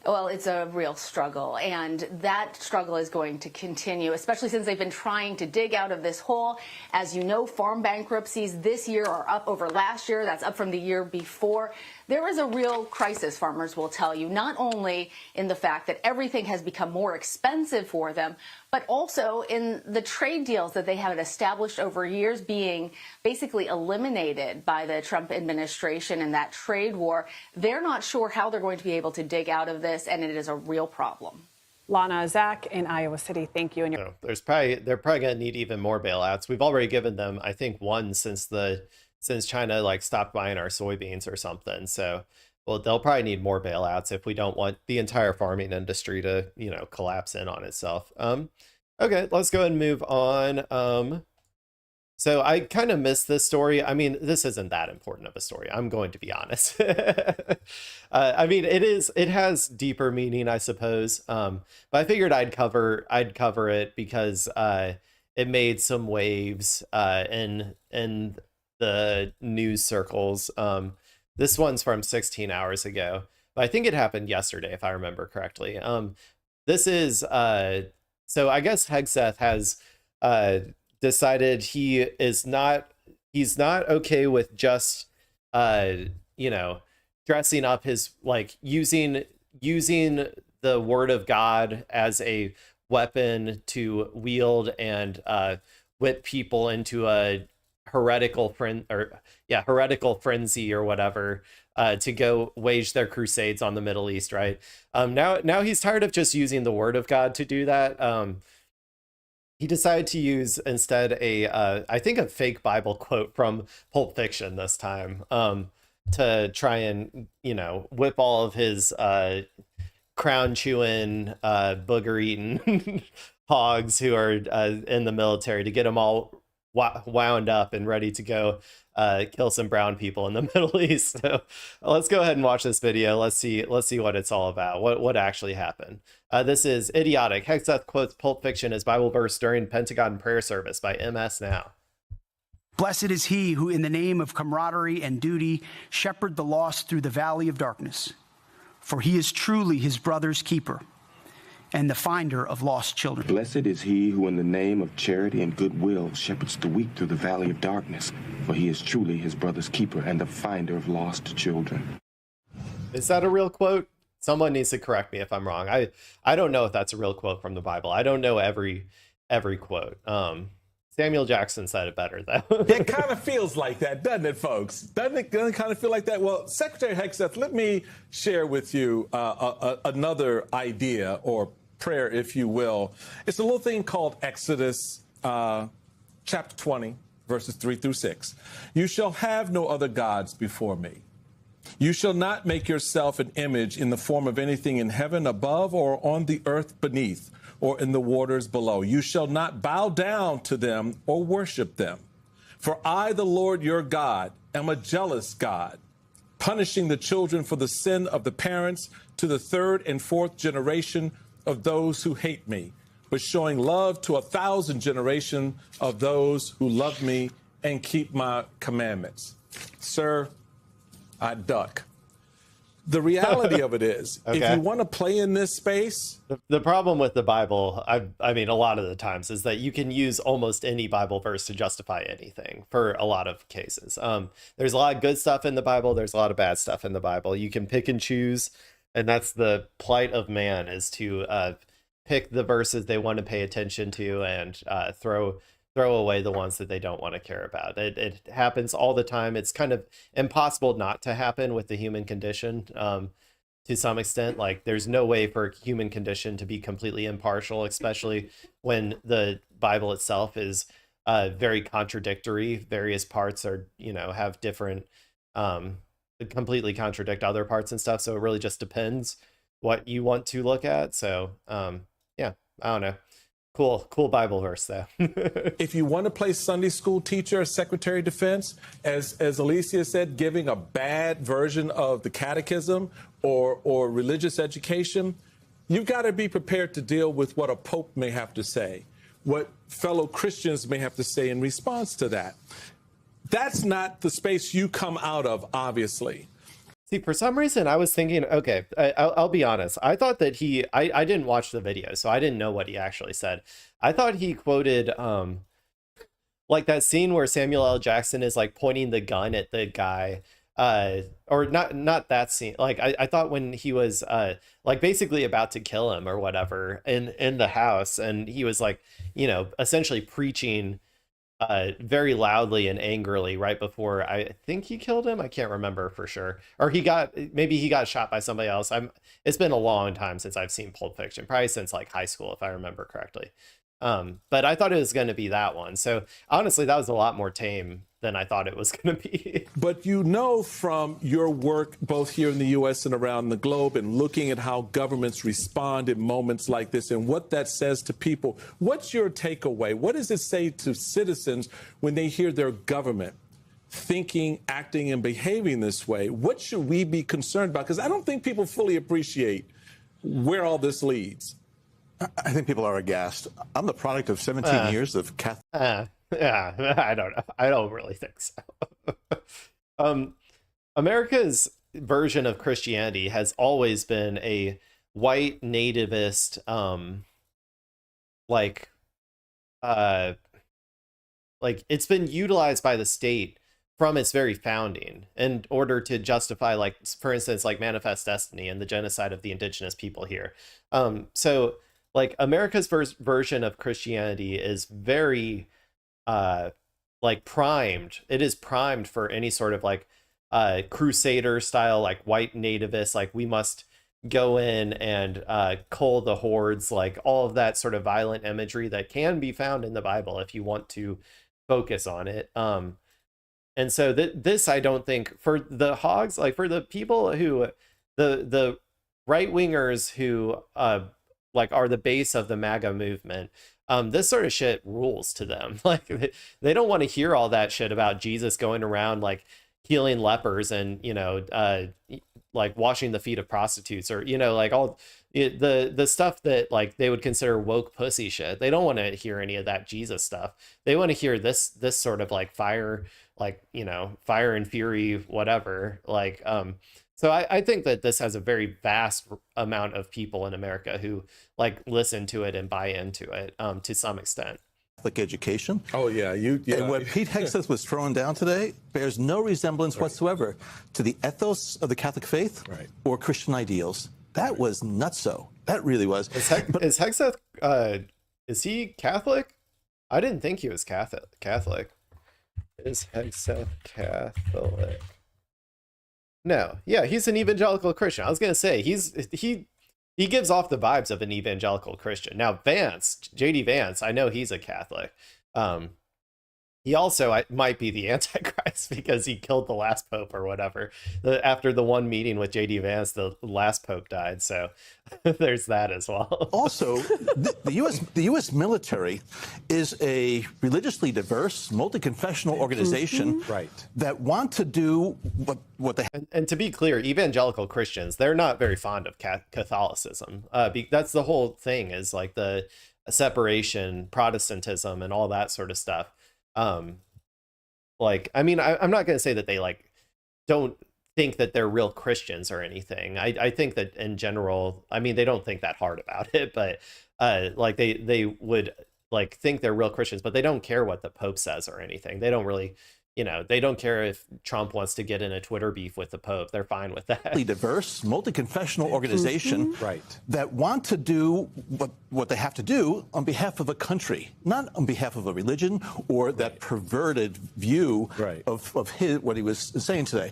Well, it's a real struggle, and that struggle is going to continue, especially since they've been trying to dig out of this hole. As you know, farm bankruptcies this year are up over last year. That's up from the year before. There is a real crisis, farmers will tell you, not only in the fact that everything has become more expensive for them, but also in the trade deals that they have established over years being basically eliminated by the Trump administration and that trade war. They're not sure how they're going to be able to dig out of this, and it is a real problem. Lana, Zach in Iowa City, thank you. And they're probably going to need even more bailouts. We've already given them, I think, one since China like stopped buying our soybeans or something. So, well, they'll probably need more bailouts if we don't want the entire farming industry to, collapse in on itself. Okay, let's go ahead and move on. So I kind of missed this story. I mean, this isn't that important of a story, I'm going to be honest. I mean, it has deeper meaning, I suppose. But I figured I'd cover it because it made some waves in the news circles. This one's from 16 hours ago, but I think it happened yesterday, if I remember correctly. This is so I guess Hegseth has decided he's not okay with just dressing up his, like, using the word of God as a weapon to wield and whip people into a heretical frenzy or whatever, to go wage their crusades on the Middle East, right? Now he's tired of just using the word of God to do that. He decided to use instead I think a fake Bible quote from Pulp Fiction this time, to try and, whip all of his crown chewing, booger eating hogs who are in the military, to get them all wound up and ready to go kill some brown people in the Middle East. So let's go ahead and watch this video. Let's see what it's all about. What actually happened. This is idiotic. Hegseth quotes Pulp Fiction as Bible verse during Pentagon prayer service by MS Now. Blessed is he who, in the name of camaraderie and duty, shepherd the lost through the valley of darkness, for he is truly his brother's keeper and the finder of lost children. Blessed is he who in the name of charity and goodwill shepherds the weak through the valley of darkness, for he is truly his brother's keeper and the finder of lost children. Is that a real quote? Someone needs to correct me if I'm wrong. I don't know if that's a real quote from the Bible. I don't know every quote. Samuel Jackson said it better, though. It kind of feels like that, doesn't it, folks? Doesn't it kind of feel like that? Well, Secretary Hegseth, let me share with you another idea or prayer, if you will. It's a little thing called Exodus chapter 20, verses 3 through 6. You shall have no other gods before me. You shall not make yourself an image in the form of anything in heaven above or on the earth beneath or in the waters below. You shall not bow down to them or worship them. For I, the Lord your God, am a jealous God, punishing the children for the sin of the parents to the third and fourth generation of those who hate me, but showing love to 1,000 generations of those who love me and keep my commandments. Sir, I duck. The reality of it is, Okay. if you want to play in this space, The problem with the Bible, I mean, a lot of the times, is that you can use almost any Bible verse to justify anything for a lot of cases. There's a lot of good stuff in the Bible. There's a lot of bad stuff in the Bible. You can pick and choose, and that's the plight of man, is to pick the verses they want to pay attention to and throw away the ones that they don't want to care about. It happens all the time. It's kind of impossible not to happen with the human condition. To some extent, like there's no way for human condition to be completely impartial, especially when the Bible itself is very contradictory. Various parts are, have different, completely contradict other parts and stuff. So it really just depends what you want to look at. So yeah, I don't know. Cool Bible verse though. if you want to play Sunday school teacher or Secretary of Defense, as Alicia said, giving a bad version of the catechism or religious education, you've got to be prepared to deal with what a pope may have to say, what fellow Christians may have to say in response to that. That's not the space you come out of, obviously. See, for some reason, I was thinking, okay, I'll be honest. I thought that I didn't watch the video, so I didn't know what he actually said. I thought he quoted, like that scene where Samuel L. Jackson is like pointing the gun at the guy, or not that scene. Like I thought when he was like basically about to kill him or whatever in the house, and he was like, essentially preaching very loudly and angrily right before I think he killed him. I can't remember for sure. Or maybe he got shot by somebody else. It's been a long time since I've seen Pulp Fiction, probably since like high school, if I remember correctly. But I thought it was going to be that one. So honestly, that was a lot more tame than I thought it was going to be. But from your work, both here in the U.S. and around the globe, and looking at how governments respond in moments like this and what that says to people, what's your takeaway? What does it say to citizens when they hear their government thinking, acting, and behaving this way? What should we be concerned about? Because I don't think people fully appreciate where all this leads. I think people are aghast. I'm the product of 17 years of Catholic. Yeah, I don't know. I don't really think so. America's version of Christianity has always been a white nativist, like it's been utilized by the state from its very founding in order to justify, like, for instance, like Manifest Destiny and the genocide of the indigenous people here. So like America's version of Christianity is very like primed. It is primed for any sort of like crusader style, like white nativist, like we must go in and cull the hordes, like all of that sort of violent imagery that can be found in the Bible if you want to focus on it. And so this, I don't think, for the hogs, like for the people who, the right wingers who like are the base of the MAGA movement, this sort of shit rules to them. Like they don't want to hear all that shit about Jesus going around like healing lepers and, like washing the feet of prostitutes, or, like all the stuff that like they would consider woke pussy shit. They don't want to hear any of that Jesus stuff. They want to hear this sort of like fire, like, fire and fury, whatever. Like, so I think that this has a very vast amount of people in America who like listen to it and buy into it to some extent. Catholic education. Oh, yeah. And what Pete Hegseth was throwing down today bears no resemblance whatsoever to the ethos of the Catholic faith or Christian ideals. That was nutso. That really was. Is Hegseth, is he Catholic? I didn't think he was Catholic. Is Hegseth Catholic? No. Yeah, he's an evangelical Christian. I was going to say, he gives off the vibes of an evangelical Christian. Now, JD Vance, I know he's a Catholic. he also might be the Antichrist because he killed the last pope or whatever. After the one meeting with J.D. Vance, the last pope died. So there's that as well. Also, the U.S. military is a religiously diverse, multi-confessional organization that want to do what they have. And to be clear, evangelical Christians, they're not very fond of Catholicism. That's the whole thing, is like the separation, Protestantism, and all that sort of stuff. Like, I mean, I'm not going to say that they like don't think that they're real Christians or anything. I think that in general, I mean, they don't think that hard about it, but like they would like think they're real Christians, but they don't care what the Pope says or anything. They don't really, you know, they don't care if Trump wants to get in a Twitter beef with the Pope. They're fine with that. Diverse, multi-confessional organization that want to do what they have to do on behalf of a country, not on behalf of a religion or that perverted view of what he was saying today.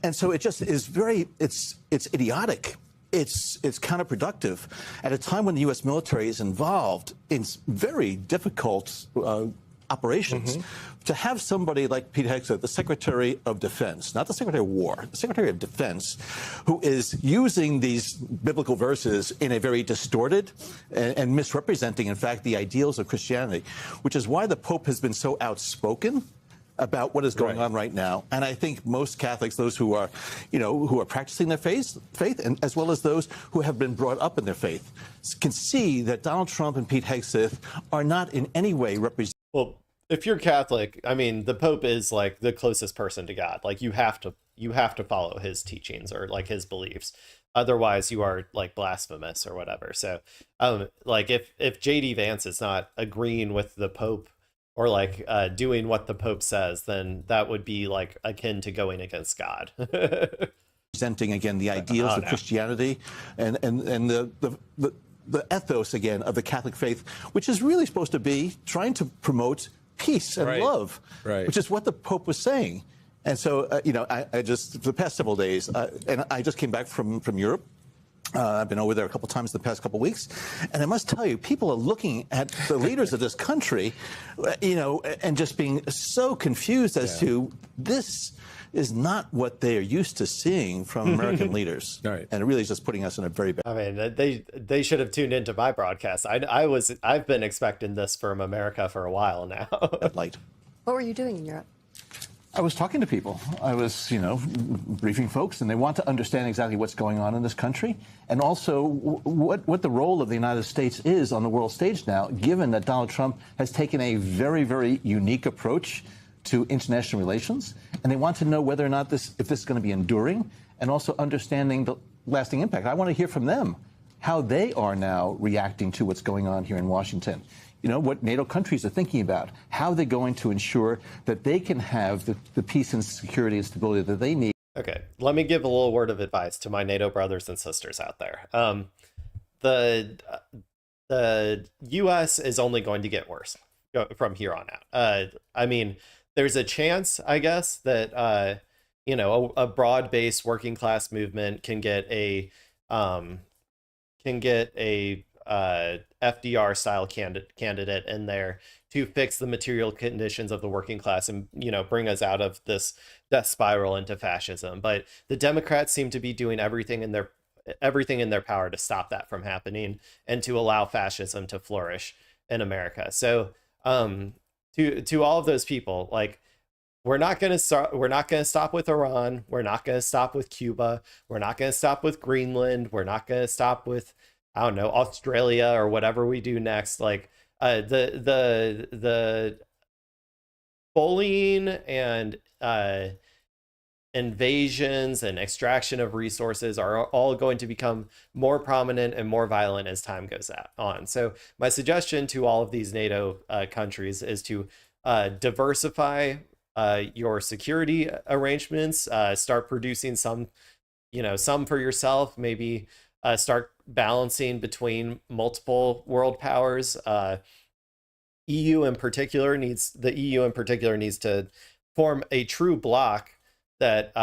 And so it just is it's idiotic. It's counterproductive at a time when the U.S. military is involved in very difficult operations. To have somebody like Pete Hegseth, the Secretary of Defense, not the Secretary of War, the Secretary of Defense, who is using these biblical verses in a very distorted and misrepresenting, in fact, the ideals of Christianity, which is why the Pope has been so outspoken about what is going on right now. And I think most Catholics, those who are, you know, who are practicing their faith, and as well as those who have been brought up in their faith, can see that Donald Trump and Pete Hegseth are not in any way representing. Well, if you're Catholic, I mean, the Pope is like the closest person to God. Like you have to follow his teachings or like his beliefs. Otherwise you are like blasphemous or whatever. So like if JD Vance is not agreeing with the Pope or like doing what the Pope says, then that would be like akin to going against God. Presenting again the ideals of Christianity and the ethos again of the Catholic faith, which is really supposed to be trying to promote peace and love, which is what the Pope was saying. And so, you know, I just, for the past several days, and I just came back from Europe. I've been over there a couple times in the past couple weeks, and I must tell you, people are looking at the leaders of this country, you know, and just being so confused as to this is not what they are used to seeing from American leaders. And it really is just putting us in a very bad. I mean, they should have tuned into my broadcast. I've been expecting this from America for a while now. Light. What were you doing in Europe? I was talking to people. I was, you know, briefing folks, and they want to understand exactly what's going on in this country, and also what the role of the United States is on the world stage now, given that Donald Trump has taken a very, very unique approach to international relations, and they want to know whether or not if this is going to be enduring, and also understanding the lasting impact. I want to hear from them how they are now reacting to what's going on here in Washington. You know, what NATO countries are thinking about, how they're going to ensure that they can have the peace and security and stability that they need. Okay, let me give a little word of advice to my NATO brothers and sisters out there. The U.S. is only going to get worse from here on out. I mean, there's a chance, I guess, that you know, a broad-based working class movement can get a FDR style candidate in there to fix the material conditions of the working class and, you know, bring us out of this death spiral into fascism. But the Democrats seem to be doing everything in their power to stop that from happening and to allow fascism to flourish in America. So to all of those people, like, we're not going to stop with Iran. We're not going to stop with Cuba. We're not going to stop with Greenland. We're not going to stop with, I don't know, Australia or whatever we do next. Like the bullying and invasions and extraction of resources are all going to become more prominent and more violent as time goes on. So my suggestion to all of these NATO countries is to diversify your security arrangements, start producing some for yourself, maybe start balancing between multiple world powers. The EU in particular needs to form a true bloc that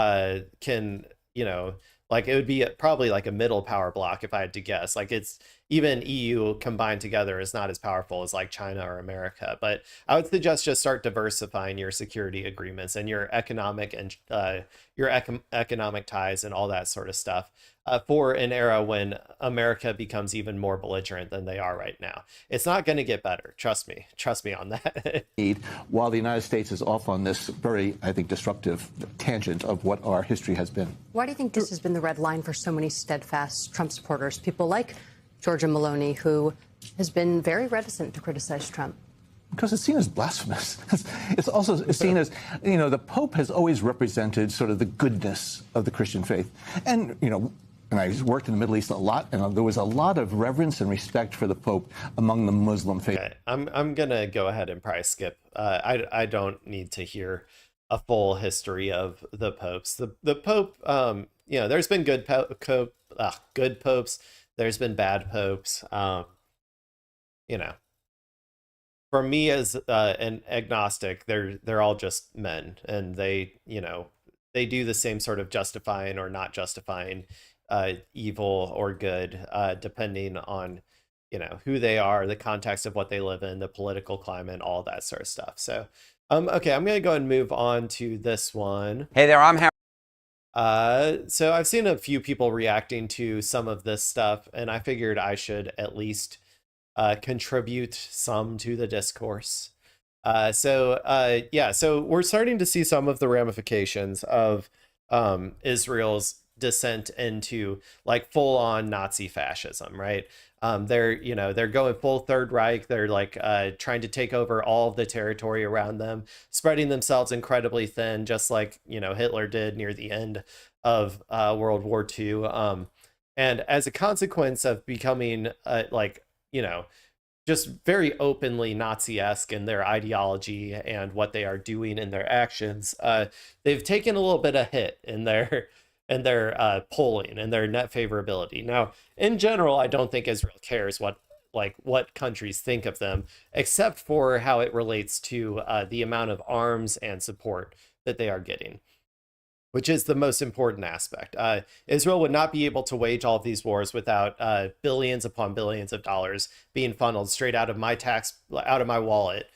can, you know, Like it would be probably like a middle power block if I had to guess. Like it's even EU combined together is not as powerful as like China or America. But I would suggest just start diversifying your security agreements and your economic and economic ties and all that sort of stuff for an era when America becomes even more belligerent than they are right now. It's not going to get better. Trust me on that. While the United States is off on this very, I think, disruptive tangent of what our history has been. Why do you think this has been the red line for so many steadfast Trump supporters? People like Georgia Maloney, who has been very reticent to criticize Trump. Because it's seen as blasphemous. It's also seen as, the Pope has always represented sort of the goodness of the Christian faith. And, and I worked in the Middle East a lot, and there was a lot of reverence and respect for the Pope among the Muslim faith. Okay, I'm going to go ahead and probably skip. I don't need to hear a full history of the popes. The Pope, there's been good popes. There's been bad popes. For me as an agnostic, they're all just men, and they do the same sort of justifying or not justifying evil or good, depending on who they are, the context of what they live in, the political climate, all that sort of stuff. So okay, I'm gonna go and move on to this one. Hey there, I'm Harry. So I've seen a few people reacting to some of this stuff, and I figured I should at least contribute some to the discourse. So we're starting to see some of the ramifications of Israel's descent into like full-on Nazi fascism, right? They're going full Third Reich. They're like trying to take over all of the territory around them, spreading themselves incredibly thin, just like Hitler did near the end of World War II. And as a consequence of becoming just very openly Nazi-esque in their ideology and what they are doing in their actions, they've taken a little bit of hit in their polling and their net favorability. Now, in general, I don't think Israel cares what countries think of them, except for how it relates to the amount of arms and support that they are getting, which is the most important aspect. Israel would not be able to wage all of these wars without billions upon billions of dollars being funneled straight out of my wallet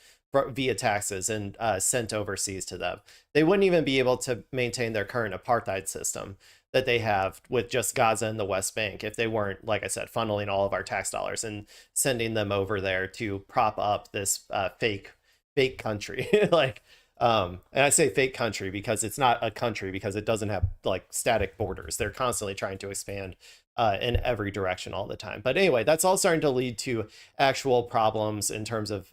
via taxes and sent overseas to them. They wouldn't even be able to maintain their current apartheid system that they have with just Gaza and the West Bank if they weren't, like I said, funneling all of our tax dollars and sending them over there to prop up this fake country. And I say fake country because it's not a country, because it doesn't have like static borders. They're constantly trying to expand in every direction all the time. But anyway, that's all starting to lead to actual problems in terms of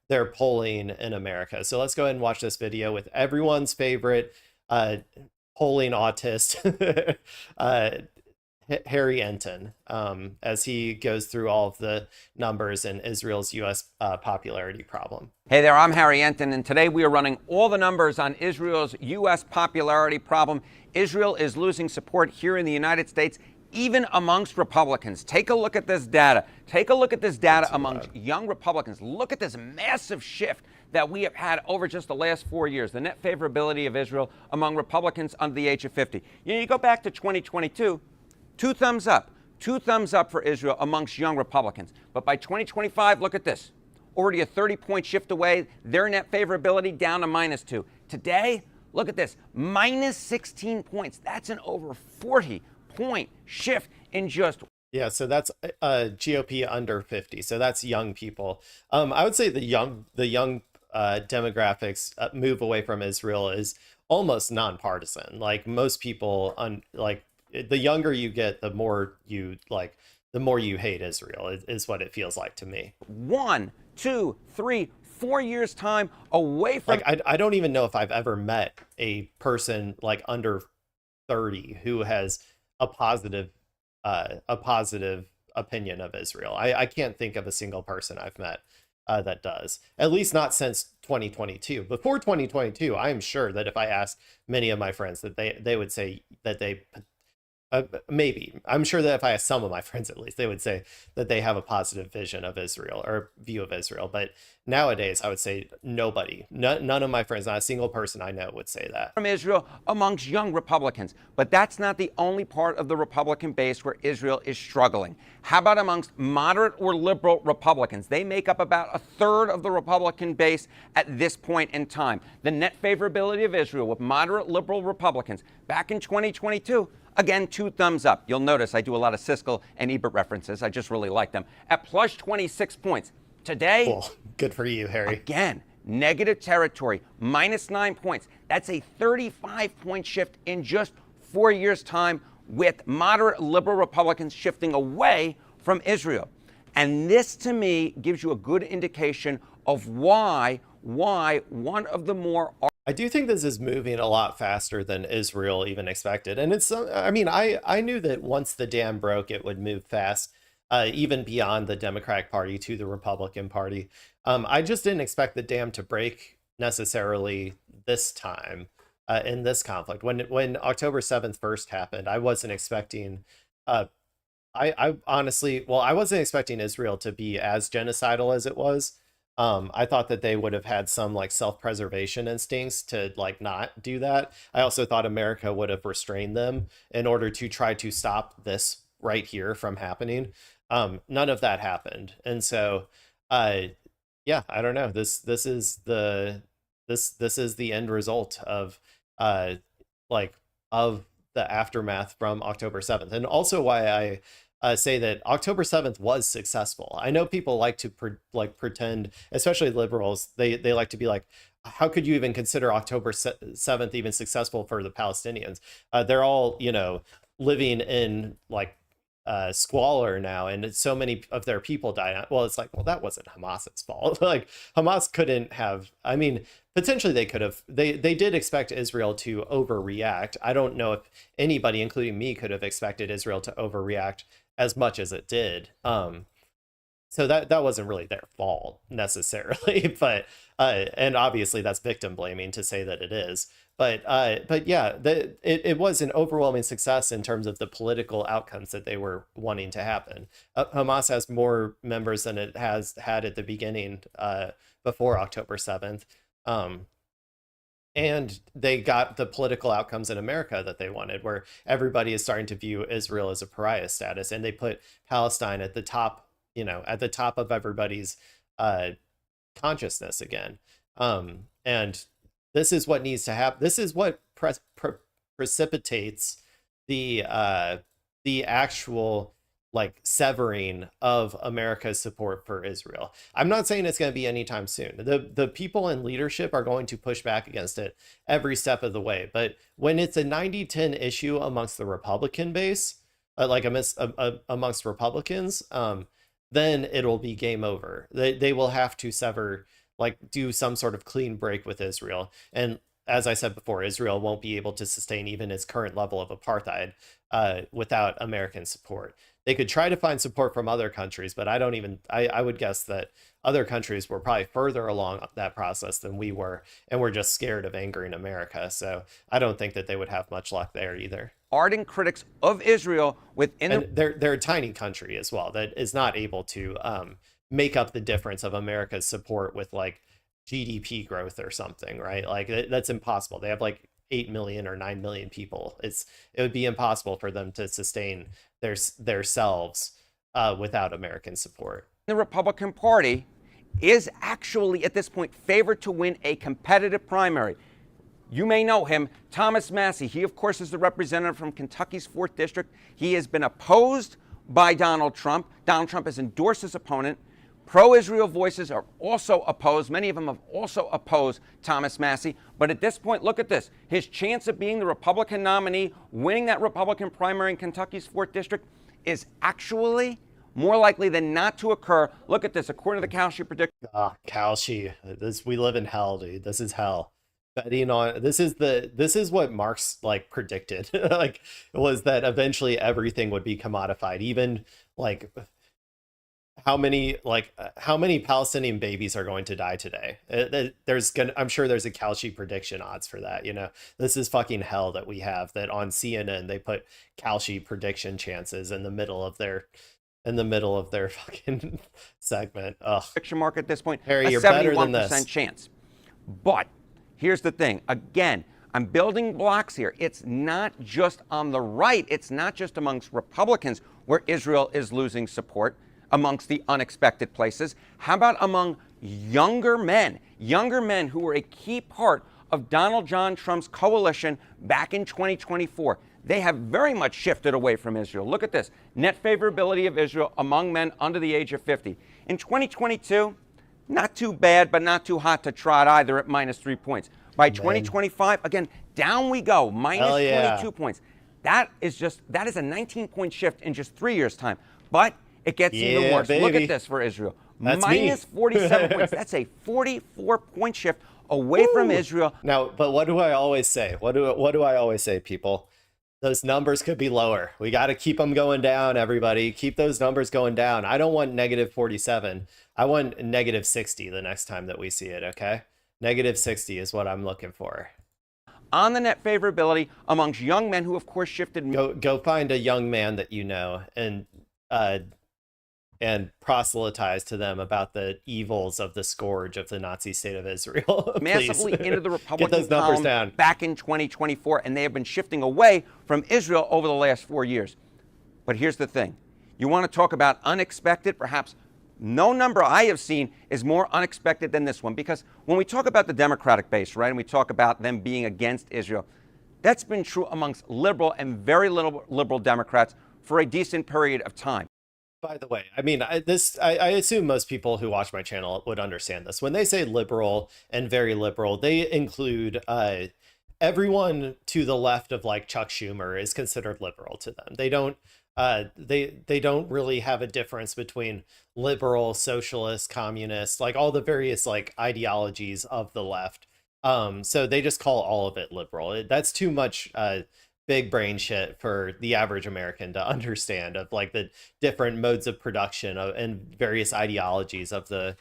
their polling in America. So let's go ahead and watch this video with everyone's favorite polling autist, Harry Enton, as he goes through all of the numbers in Israel's U.S. Popularity problem. Hey there, I'm Harry Enton, and today we are running all the numbers on Israel's U.S. popularity problem. Israel is losing support here in the United States, even amongst Republicans. Take a look at this data. Take a look at this data amongst young Republicans. Look at this massive shift that we have had over just the last 4 years, the net favorability of Israel among Republicans under the age of 50. You go back to 2022, two thumbs up for Israel amongst young Republicans. But by 2025, look at this. Already a 30-point shift away, their net favorability down to -2. Today, look at this, minus 16 points. That's an over 40-point shift in just. Yeah, so that's GOP under 50. So that's young people. I would say the young demographics move away from Israel is almost nonpartisan. Like most people, the younger you get, the more you hate Israel is what it feels like to me. 1, 2, 3, 4 years time away from. I don't even know if I've ever met a person like under 30 who has a positive opinion of Israel. I can't think of a single person I've met that does, at least not since 2022. Before 2022, I am sure that if I asked many of my friends, that they would say that they maybe. I'm sure that if I asked some of my friends, at least, they would say that they have a positive vision of Israel or view of Israel. But nowadays, I would say nobody, none of my friends, not a single person I know would say that. From Israel amongst young Republicans. But that's not the only part of the Republican base where Israel is struggling. How about amongst moderate or liberal Republicans? They make up about a third of the Republican base at this point in time. The net favorability of Israel with moderate liberal Republicans back in 2022. Again, 2 thumbs up. You'll notice I do a lot of Siskel and Ebert references. I just really like them. At plus 26 points. Today, cool. Good for you, Harry. Again, negative territory, minus 9 points. That's a 35-point shift in just 4 years' time, with moderate liberal Republicans shifting away from Israel. And this, to me, gives you a good indication of why one of the more... I do think this is moving a lot faster than Israel even expected. And it's, I mean, I knew that once the dam broke, it would move fast, even beyond the Democratic Party to the Republican Party. I just didn't expect the dam to break necessarily this time in this conflict. When October 7th first happened, I wasn't expecting, I honestly, well, I wasn't expecting Israel to be as genocidal as it was. I thought that they would have had some like self-preservation instincts to like not do that. I also thought America would have restrained them in order to try to stop this right here from happening. None of that happened. And so, yeah, I don't know. This is the end result of of the aftermath from October 7th. And also why I say that October 7th was successful. I know people like to pretend, especially liberals, they like to be like, how could you even consider October 7th even successful for the Palestinians? They're all, living in like squalor now, and so many of their people died. Well, it's like, well, that wasn't Hamas's fault. Like Hamas couldn't have, I mean, potentially they could have, they did expect Israel to overreact. I don't know if anybody, including me, could have expected Israel to overreact as much as it did. So that wasn't really their fault necessarily, but and obviously that's victim blaming to say that it is. But yeah, it was an overwhelming success in terms of the political outcomes that they were wanting to happen. Hamas has more members than it has had at the beginning before October 7th. And they got the political outcomes in America that they wanted, where everybody is starting to view Israel as a pariah status, and they put Palestine at the top, at the top of everybody's consciousness again. And this is what needs to happen. This is what precipitates the actual like severing of America's support for Israel. I'm not saying it's going to be anytime soon. The people in leadership are going to push back against it every step of the way. But when it's a 90-10 issue amongst the Republican base, amongst Republicans, then it'll be game over. They will have to sever, like do some sort of clean break with Israel. And as I said before, Israel won't be able to sustain even its current level of apartheid without American support. They could try to find support from other countries, but I would guess that other countries were probably further along that process than we were, and we're just scared of angering America. So I don't think that they would have much luck there either. Ardent critics of Israel within they're a tiny country as well that is not able to make up the difference of America's support with like GDP growth or something, right? Like that's impossible. They have like 8 million or 9 million people. It would be impossible for them to sustain their selves without American support. The Republican Party is actually at this point favored to win a competitive primary. You may know him, Thomas Massie. He, of course, is the representative from Kentucky's 4th District. He has been opposed by Donald Trump. Donald Trump has endorsed his opponent. Pro-Israel voices are also opposed. Many of them have also opposed Thomas Massie. But at this point, look at this. His chance of being the Republican nominee, winning that Republican primary in Kentucky's 4th District, is actually more likely than not to occur. Look at this. According to the Kalshi prediction. Kalshi. We live in hell, dude. This is hell. Betting on this is what Marx like predicted. Like was that eventually everything would be commodified, even like how many Palestinian babies are going to die today? I'm sure there's a Kalshi prediction odds for that. This is fucking hell that we have that on CNN they put Kalshi prediction chances in the middle of their fucking segment. Ugh. Fiction mark at this point. Harry, a you're better than 71% this. chance. But here's the thing. Again, I'm building blocks here. It's not just on the right. It's not just amongst Republicans where Israel is losing support amongst the unexpected places. How about among younger men who were a key part of Donald John Trump's coalition back in 2024? They have very much shifted away from Israel. Look at this. Net favorability of Israel among men under the age of 50. In 2022, not too bad, but not too hot to trot either at -3 points. By 2025, again, down we go, -22 points. That is a 19-point shift in just 3 years' time. But it gets even worse. Baby. Look at this for Israel. That's -47 points. That's a 44-point shift away from Israel. Now, but what do I always say? What do I always say, people? Those numbers could be lower. We got to keep them going down, everybody. Keep those numbers going down. I don't want -47. I want -60 the next time that we see it, okay? -60 is what I'm looking for. On the net favorability amongst young men who, of course, shifted. Go find a young man that you know and proselytize to them about the evils of the scourge of the Nazi state of Israel. Massively into the Republican Get those numbers column down. back in 2024, and they have been shifting away from Israel over the last 4 years. But here's the thing. You want to talk about unexpected? Perhaps no number I have seen is more unexpected than this one, because when we talk about the Democratic base, right, and we talk about them being against Israel, that's been true amongst liberal and very liberal Democrats for a decent period of time. By the way, I mean, I assume most people who watch my channel would understand this. When they say liberal and very liberal, they include everyone to the left of like Chuck Schumer is considered liberal to them. They don't they don't really have a difference between liberal, socialist, communist, like all the various like ideologies of the left. So they just call all of it liberal. That's too much big brain shit for the average American to understand, of like the different modes of production and various ideologies of the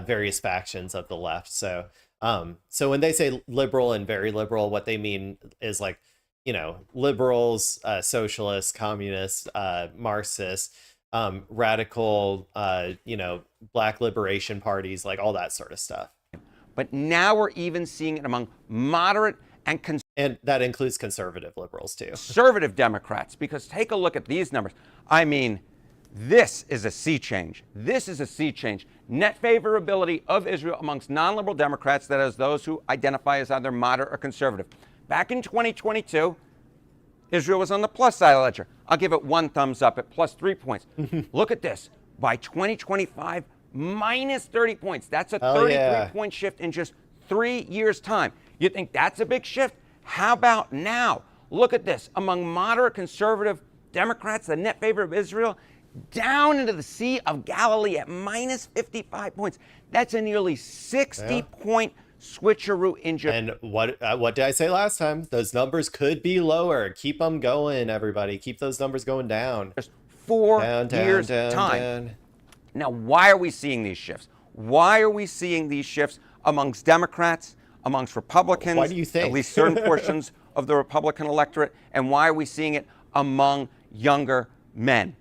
various factions of the left. So so when they say liberal and very liberal, what they mean is like, liberals, socialists, communists, Marxists, radical, black liberation parties, like all that sort of stuff. But now we're even seeing it among moderate and that includes conservative liberals too. Conservative Democrats, because take a look at these numbers. I mean, this is a sea change. This is a sea change. Net favorability of Israel amongst non-liberal Democrats, that is those who identify as either moderate or conservative. Back in 2022, Israel was on the plus side of the ledger. I'll give it 1 thumbs up at +3 points. Look at this. By 2025, -30 points. That's a 33-point shift in just 3 years' time. You think that's a big shift? How about now? Look at this. Among moderate conservative Democrats, the net favor of Israel down into the Sea of Galilee at -55 points. That's a nearly 60-point switcheroo in just. And what did I say last time? Those numbers could be lower. Keep them going, everybody. Keep those numbers going down. Just 4 years' time. Now, why are we seeing these shifts? Why are we seeing these shifts amongst Democrats, amongst Republicans, why do you think? at least certain portions of the Republican electorate, and why are we seeing it among younger men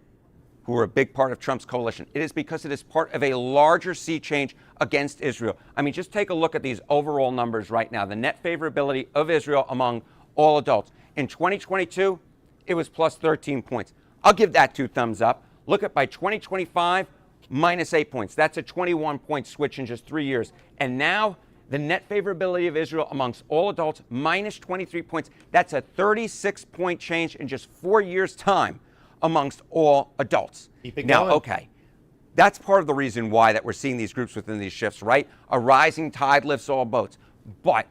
who are a big part of Trump's coalition? It is because it is part of a larger sea change against Israel. I mean, just take a look at these overall numbers right now. The net favorability of Israel among all adults. In 2022, it was +13 points. I'll give that 2 thumbs up. Look at by 2025, -8 points. That's a 21-point switch in just 3 years. And now, the net favorability of Israel amongst all adults, -23 points. That's a 36-point change in just 4 years' time amongst all adults. Keep it now, going. okay, that's part of the reason why that we're seeing these groups within these shifts, right? A rising tide lifts all boats. But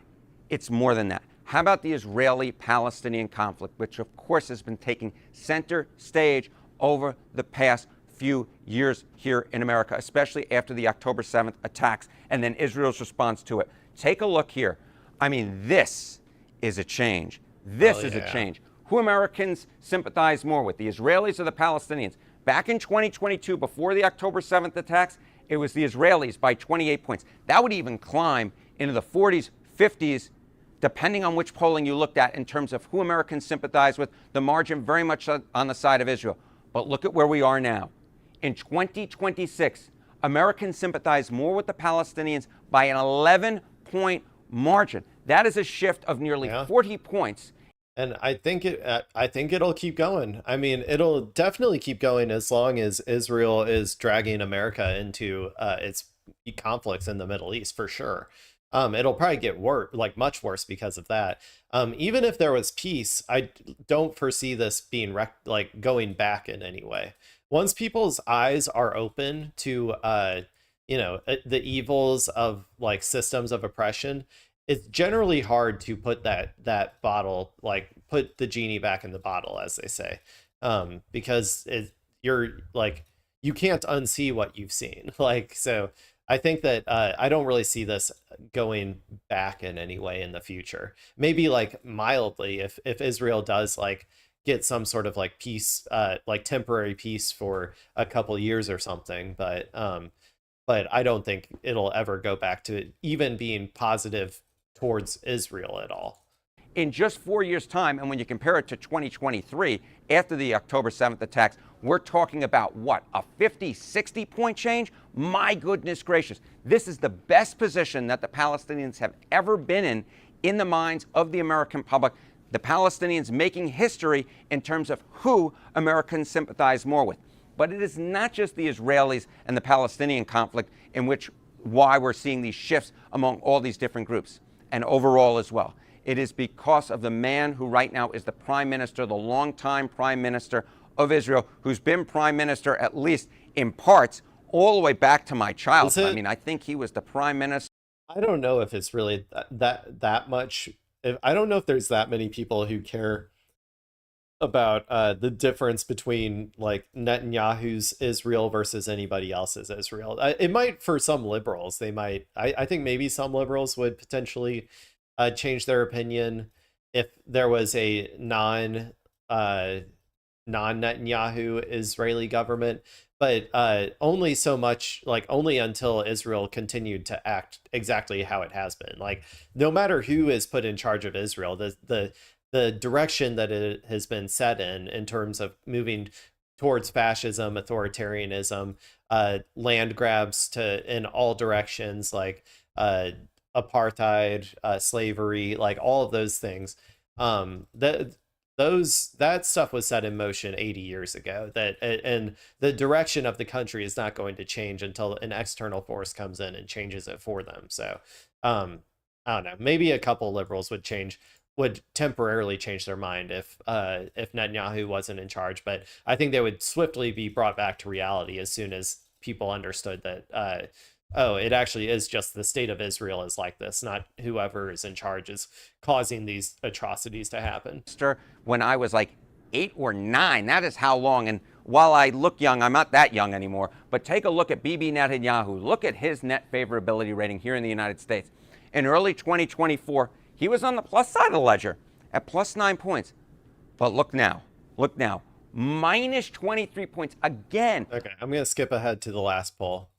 it's more than that. How about the Israeli-Palestinian conflict, which of course has been taking center stage over the past few years here in America, especially after the October 7th attacks and then Israel's response to it. Take a look here. I mean, this is a change. This is a change. Who Americans sympathize more with, the Israelis or the Palestinians? Back in 2022, before the October 7th attacks, it was the Israelis by 28 points. That would even climb into the 40s, 50s, depending on which polling you looked at in terms of who Americans sympathize with, the margin very much on the side of Israel. But look at where we are now. In 2026, Americans sympathize more with the Palestinians by an 11-point margin. That is a shift of nearly 40 points. And I think it'll keep going. I mean, it'll definitely keep going as long as Israel is dragging America into its conflicts in the Middle East, for sure. It'll probably get worse, like much worse because of that. Even if there was peace, I don't foresee this being like going back in any way. Once people's eyes are open to the evils of like systems of oppression, it's generally hard to put that bottle, like put the genie back in the bottle, as they say, because you're like, you can't unsee what you've seen. Like, so I think that I don't really see this going back in any way in the future. Maybe like mildly, if Israel does like get some sort of like peace, like temporary peace for a couple years or something, but I don't think it'll ever go back to even being positive towards Israel at all. In just 4 years' time, and when you compare it to 2023, after the October 7th attacks, we're talking about what, a 50, 60 point change? My goodness gracious. This is the best position that the Palestinians have ever been in the minds of the American public. The Palestinians making history in terms of who Americans sympathize more with. But it is not just the Israelis and the Palestinian conflict why we're seeing these shifts among all these different groups, and overall as well. It is because of the man who right now is the prime minister, the longtime prime minister of Israel, who's been prime minister, at least in parts, all the way back to my childhood. I mean, I think he was the prime minister. I don't know if it's really that much. I don't know if there's that many people who care about the difference between like Netanyahu's Israel versus anybody else's Israel. It might, for some liberals, they might. I think maybe some liberals would potentially change their opinion if there was a non-Netanyahu Israeli government, but only so much, like only until Israel continued to act exactly how it has been. Like no matter who is put in charge of Israel, the direction that it has been set in terms of moving towards fascism, authoritarianism, land grabs in all directions, like apartheid, slavery, like all of those things. That stuff was set in motion 80 years ago. And the direction of the country is not going to change until an external force comes in and changes it for them. So I don't know. Maybe a couple liberals would temporarily change their mind if Netanyahu wasn't in charge, but I think they would swiftly be brought back to reality as soon as people understood that it actually is just the state of Israel is like this, not whoever is in charge is causing these atrocities to happen. When I was like 8 or 9, that is how long. And while I look young, I'm not that young anymore, but take a look at Bibi Netanyahu. Look at his net favorability rating here in the United States. In early 2024, he was on the plus side of the ledger at plus 9 points. But look now, minus 23 points again. Okay, I'm going to skip ahead to the last poll.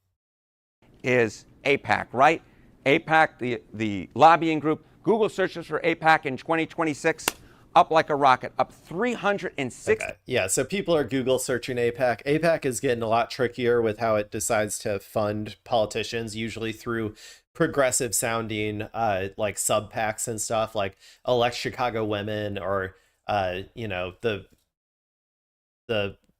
Is AIPAC, right? AIPAC, the lobbying group. Google searches for AIPAC in 2026, up like a rocket, up 306. Okay. Yeah, so people are Google searching AIPAC. AIPAC is getting a lot trickier with how it decides to fund politicians, usually through progressive sounding like sub PACs and stuff, like Elect Chicago Women, or the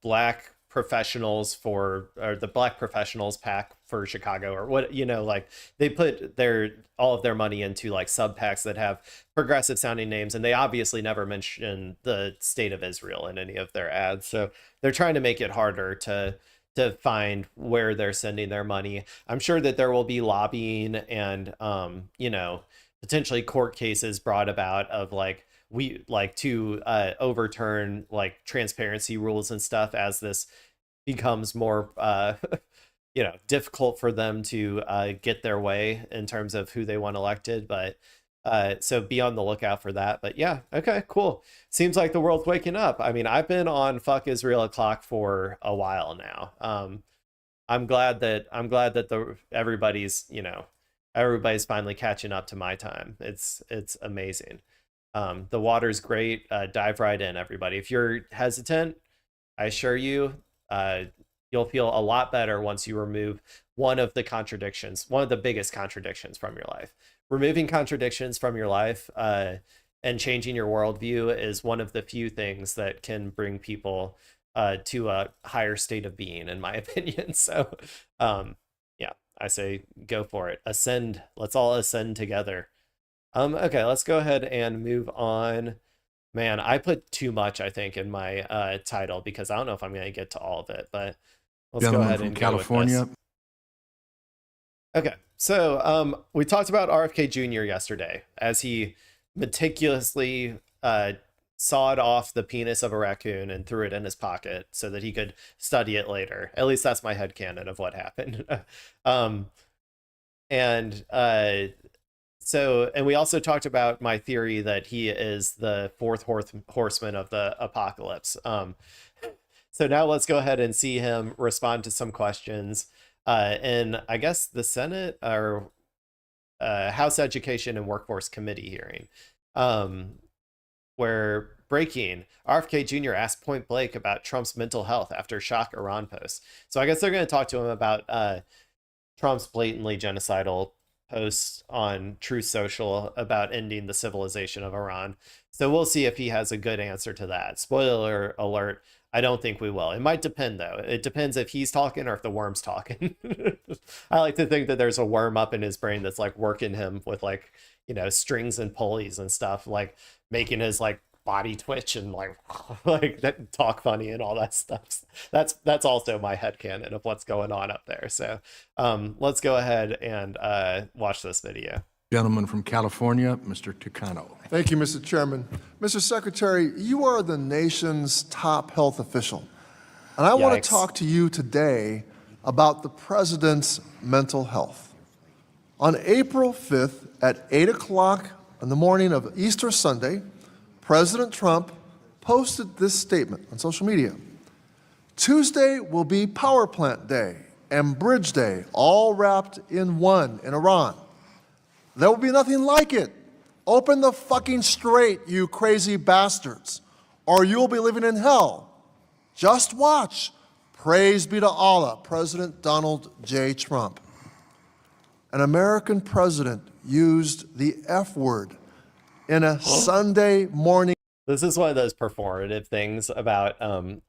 Black Professionals or the Black Professionals PAC for Chicago, or what, like they put all of their money into like sub PACs that have progressive sounding names, and they obviously never mention the state of Israel in any of their ads. So they're trying to make it harder to find where they're sending their money. I'm sure that there will be lobbying and potentially court cases brought about of to overturn like transparency rules and stuff as this becomes more difficult for them to get their way in terms of who they want elected. But So be on the lookout for that. But yeah, okay, cool. Seems like the world's waking up. I mean, I've been on Fuck Israel o'clock for a while now. I'm glad that everybody's finally catching up to my time. It's amazing. The water's great. Dive right in, everybody. If you're hesitant, I assure you, you'll feel a lot better once you remove one of the biggest contradictions from your life. Removing contradictions from your life and changing your worldview is one of the few things that can bring people to a higher state of being, in my opinion. So, yeah, I say go for it. Ascend. Let's all ascend together. Okay, let's go ahead and move on. Man, I put too much, I think, in my title because I don't know if I'm going to get to all of it, but let's go ahead and go with this. Okay, so we talked about RFK Jr. yesterday as he meticulously sawed off the penis of a raccoon and threw it in his pocket so that he could study it later. At least that's my headcanon of what happened. And we also talked about my theory that he is the fourth horseman of the apocalypse. So now let's go ahead and see him respond to some questions in, I guess, the Senate or House Education and Workforce Committee hearing, where breaking, RFK Jr. asked point blank about Trump's mental health after shock Iran post. So I guess they're going to talk to him about Trump's blatantly genocidal posts on Truth Social about ending the civilization of Iran. So we'll see if he has a good answer to that. Spoiler alert, I don't think we will. It might depend, though. It depends if he's talking or if the worm's talking. I like to think that there's a worm up in his brain that's like working him with like, strings and pulleys and stuff, like making his like body twitch and like that talk funny and all that stuff. That's also my headcanon of what's going on up there. So let's go ahead and watch this video. Gentleman from California, Mr. Tucano. Thank you, Mr. Chairman. Mr. Secretary, you are the nation's top health official. And I want to talk to you today about the president's mental health. On April 5th at 8 o'clock on the morning of Easter Sunday, President Trump posted this statement on social media. Tuesday will be Power Plant Day and Bridge Day, all wrapped in one in Iran. There will be nothing like it. Open the fucking strait, you crazy bastards, or you'll be living in hell. Just watch. Praise be to Allah, President Donald J. Trump. An American president used the F word in a Sunday morning. This is one of those performative things about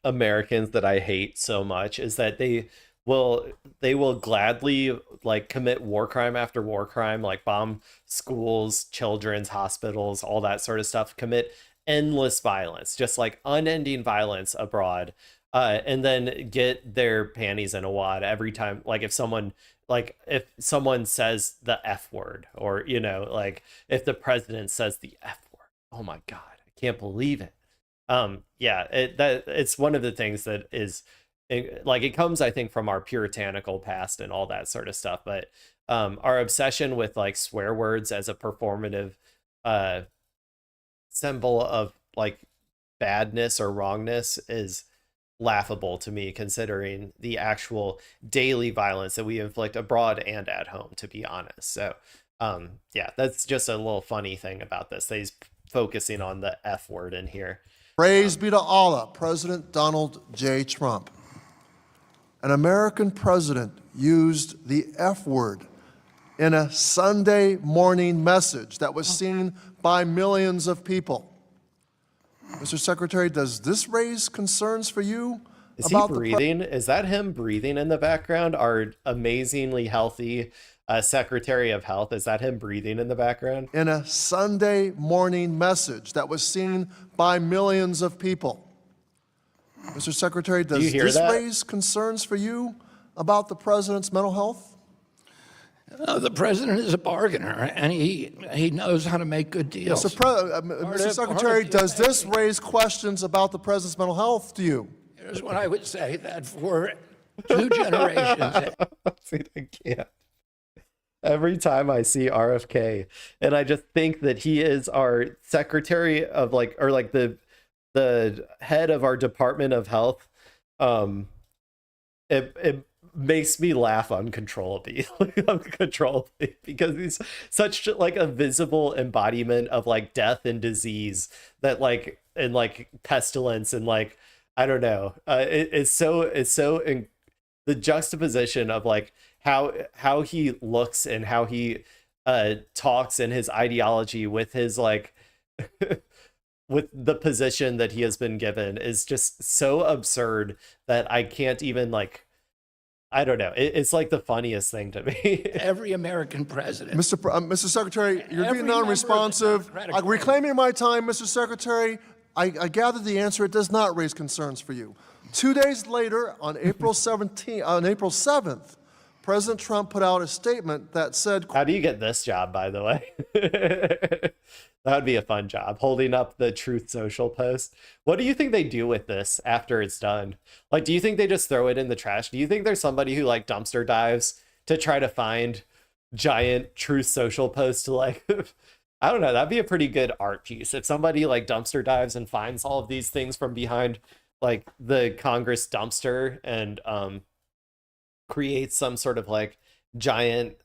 Americans that I hate so much, is that they will gladly like commit war crime after war crime, like bomb schools, children's hospitals, all that sort of stuff, commit endless violence, just like unending violence abroad, and then get their panties in a wad every time. Like if someone says the F word, or, like if the president says the F word, oh my God, I can't believe it. It's one of the things that is, it comes, I think, from our puritanical past and all that sort of stuff. But our obsession with like swear words as a performative symbol of like badness or wrongness is laughable to me, considering the actual daily violence that we inflict abroad and at home, to be honest. So that's just a little funny thing about this. He's focusing on the F word in here. Praise be to Allah, President Donald J. Trump. An American president used the F word in a Sunday morning message that was seen by millions of people. Mr. Secretary, does this raise concerns for you? Is he breathing? Is that him breathing in the background? Our amazingly healthy Secretary of Health, is that him breathing in the background? In a Sunday morning message that was seen by millions of people. Mr. Secretary, does this raise concerns for you about the president's mental health? The president is a bargainer, and he knows how to make good deals. Mr. Secretary, does this raise questions about the president's mental health to you? Here's what I would say, that for 2 generations... See, I can't. every time I see RFK, and I just think that he is our secretary of like, or like the head of our Department of Health. It makes me laugh uncontrollably, uncontrollably, because he's such like a visible embodiment of like death and disease that like, and like pestilence and like, I don't know. It's so the juxtaposition of like how he looks and how he talks and his ideology with his like with the position that he has been given is just so absurd that I can't even like, I don't know. It's like the funniest thing to me. Every American president. Mr. Secretary, you're Every being non-responsive. member of the Reclaiming my time, Mr. Secretary, I gather the answer. It does not raise concerns for you. 2 days later, on April 7th, President Trump put out a statement that said, how do you get this job, by the way? That would be a fun job, holding up the Truth Social post. What do you think they do with this after it's done? Like, do you think they just throw it in the trash? Do you think there's somebody who like dumpster dives to try to find giant Truth Social posts to like, I don't know, that'd be a pretty good art piece. If somebody like dumpster dives and finds all of these things from behind like the Congress dumpster and creates some sort of like giant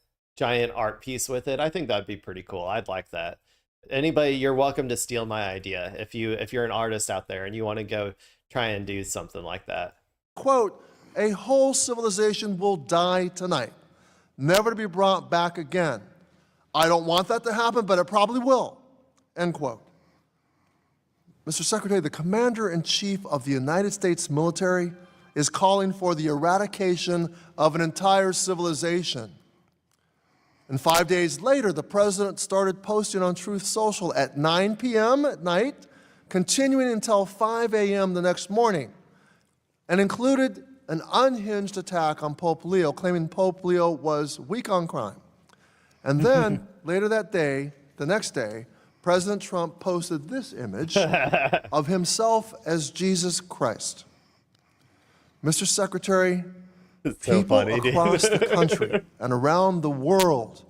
art piece with it, I think that'd be pretty cool. I'd like that. Anybody, you're welcome to steal my idea if you're an artist out there and you want to go try and do something like that. quote, a whole civilization will die tonight, never to be brought back again. I don't want that to happen, but it probably will, end quote. Mr. Secretary, the Commander-in-Chief of the United States military is calling for the eradication of an entire civilization. And 5 days later, the president started posting on Truth Social at 9 p.m. at night, continuing until 5 a.m. the next morning, and included an unhinged attack on Pope Leo, claiming Pope Leo was weak on crime. And then, later that day, the next day, President Trump posted this image of himself as Jesus Christ. Mr. Secretary, people across the country and around the world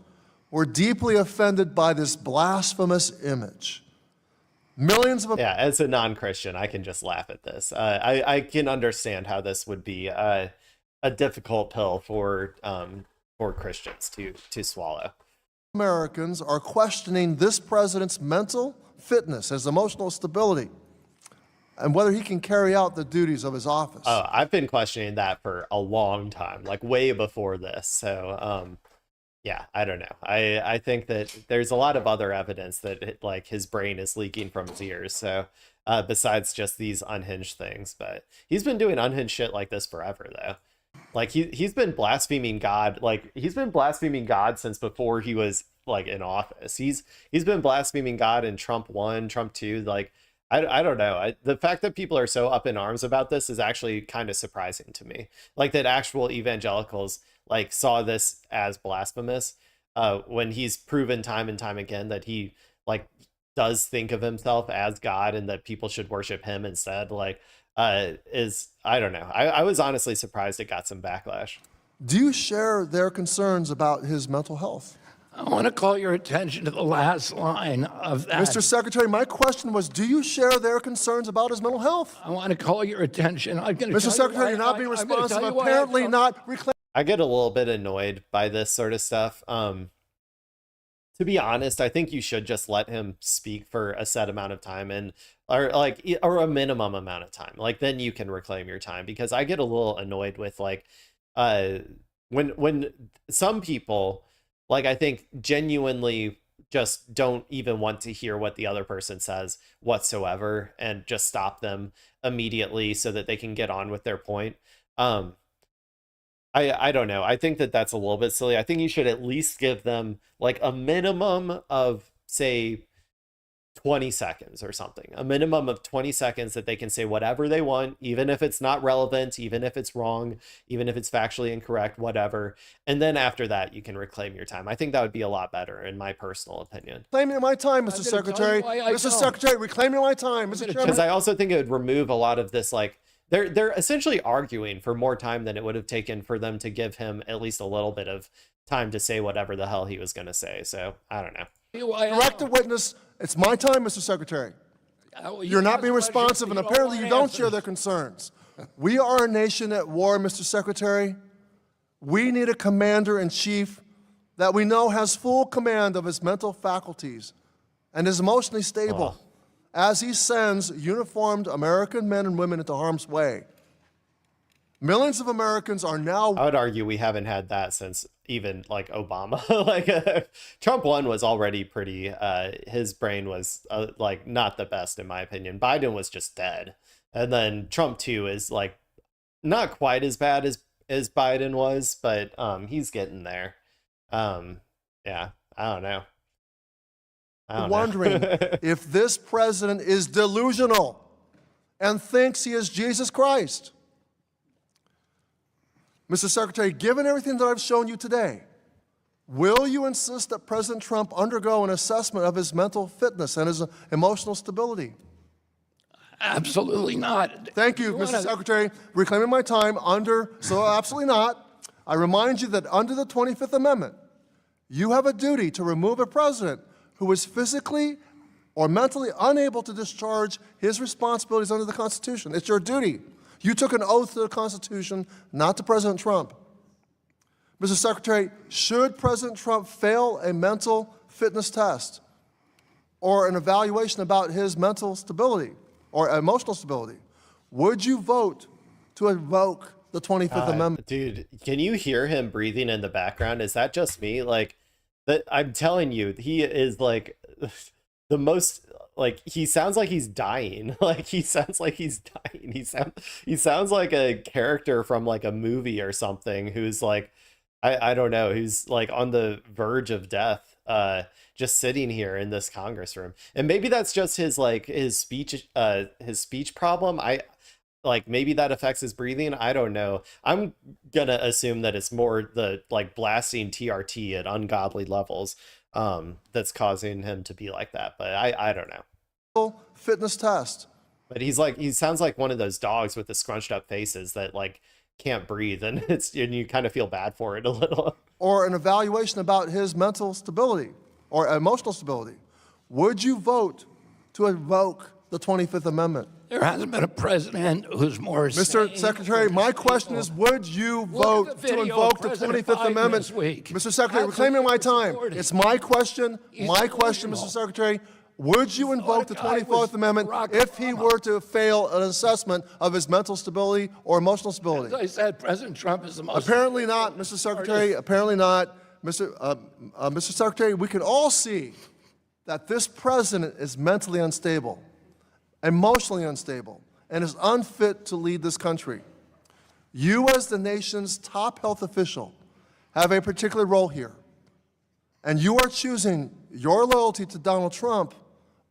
were deeply offended by this blasphemous image. Millions of... Yeah, as a non-Christian, I can just laugh at this. I can understand how this would be a difficult pill for Christians to swallow. Americans are questioning this president's mental fitness, his emotional stability, and whether he can carry out the duties of his office. Oh, I've been questioning that for a long time, like way before this. So, yeah, I don't know. I think that there's a lot of other evidence that like his brain is leaking from his ears. So, besides just these unhinged things, but he's been doing unhinged shit like this forever, though. Like he's been blaspheming God. Like he's been blaspheming God since before he was like in office. He's been blaspheming God in Trump 1, Trump 2. Like I don't know. The fact that people are so up in arms about this is actually kind of surprising to me. Like that actual evangelicals like saw this as blasphemous when he's proven time and time again that he like does think of himself as God and that people should worship him instead. Like I don't know. I was honestly surprised it got some backlash. Do you share their concerns about his mental health? I want to call your attention to the last line of that. Mr. Secretary, my question was, do you share their concerns about his mental health? I want to call your attention. Mr. Secretary, you're not being responsive. Apparently not reclaiming. I get a little bit annoyed by this sort of stuff. To be honest, I think you should just let him speak for a set amount of time or a minimum amount of time. Like then you can reclaim your time, because I get a little annoyed with like when some people, like I think genuinely just don't even want to hear what the other person says whatsoever and just stop them immediately so that they can get on with their point. I don't know. I think that that's a little bit silly. I think you should at least give them like a minimum of, say, 20 seconds or something. A minimum of 20 seconds that they can say whatever they want, even if it's not relevant, even if it's wrong, even if it's factually incorrect, whatever. And then after that, you can reclaim your time. I think that would be a lot better, in my personal opinion. Reclaiming my time, Mr. Secretary. Mr. Secretary, reclaiming my time, Mr. Chairman. Because I also think it would remove a lot of this, like, they're essentially arguing for more time than it would have taken for them to give him at least a little bit of time to say whatever the hell he was going to say. So I don't know. Direct the witness. It's my time, Mr. Secretary. You're not being responsive, and apparently you don't share their concerns. We are a nation at war, Mr. Secretary. We need a commander-in-chief that we know has full command of his mental faculties and is emotionally stable as he sends uniformed American men and women into harm's way. Millions of Americans are now... I would argue we haven't had that since even like Obama. Trump 1 was already pretty, his brain was like not the best in my opinion. Biden was just dead. And then Trump 2 is like not quite as bad as Biden was, but he's getting there. Yeah, I don't know. Wondering if this president is delusional and thinks he is Jesus Christ. Mr. Secretary, given everything that I've shown you today, will you insist that President Trump undergo an assessment of his mental fitness and his emotional stability? Absolutely not. Thank you, Mr. Secretary. Reclaiming my time absolutely not. I remind you that under the 25th Amendment, you have a duty to remove a president who is physically or mentally unable to discharge his responsibilities under the Constitution. It's your duty. You took an oath to the Constitution, not to President Trump. Mr. Secretary, should President Trump fail a mental fitness test or an evaluation about his mental stability or emotional stability, would you vote to invoke the 25th Amendment? Dude, can you hear him breathing in the background? Is that just me? Like, that I'm telling you, he is like the most... Like, he sounds like he's dying. Like, he sounds like he's dying. He sounds like a character from like a movie or something who's like, I don't know, who's like on the verge of death, just sitting here in this Congress room. And maybe that's just his speech problem. Like, maybe that affects his breathing. I don't know. I'm gonna assume that it's more the like blasting TRT at ungodly levels that's causing him to be like that, but I don't know. Fitness test. But he sounds like one of those dogs with the scrunched up faces that like can't breathe, and you kind of feel bad for it a little. Or an evaluation about his mental stability or emotional stability. Would you vote to invoke the 25th Amendment? There hasn't been a president who's more... Mr. Secretary, my question is, would you vote to invoke the 25th Amendment? Mr. Secretary, reclaiming my time. It's my question, Mr. Secretary. Would you invoke the 24th Amendment if he were to fail an assessment of his mental stability or emotional stability? As I said, President Trump is the most... Apparently not, Mr. Secretary. Apparently not. Mr. Secretary, we can all see that this president is mentally unstable, emotionally unstable, and is unfit to lead this country. You, as the nation's top health official, have a particular role here. And you are choosing your loyalty to Donald Trump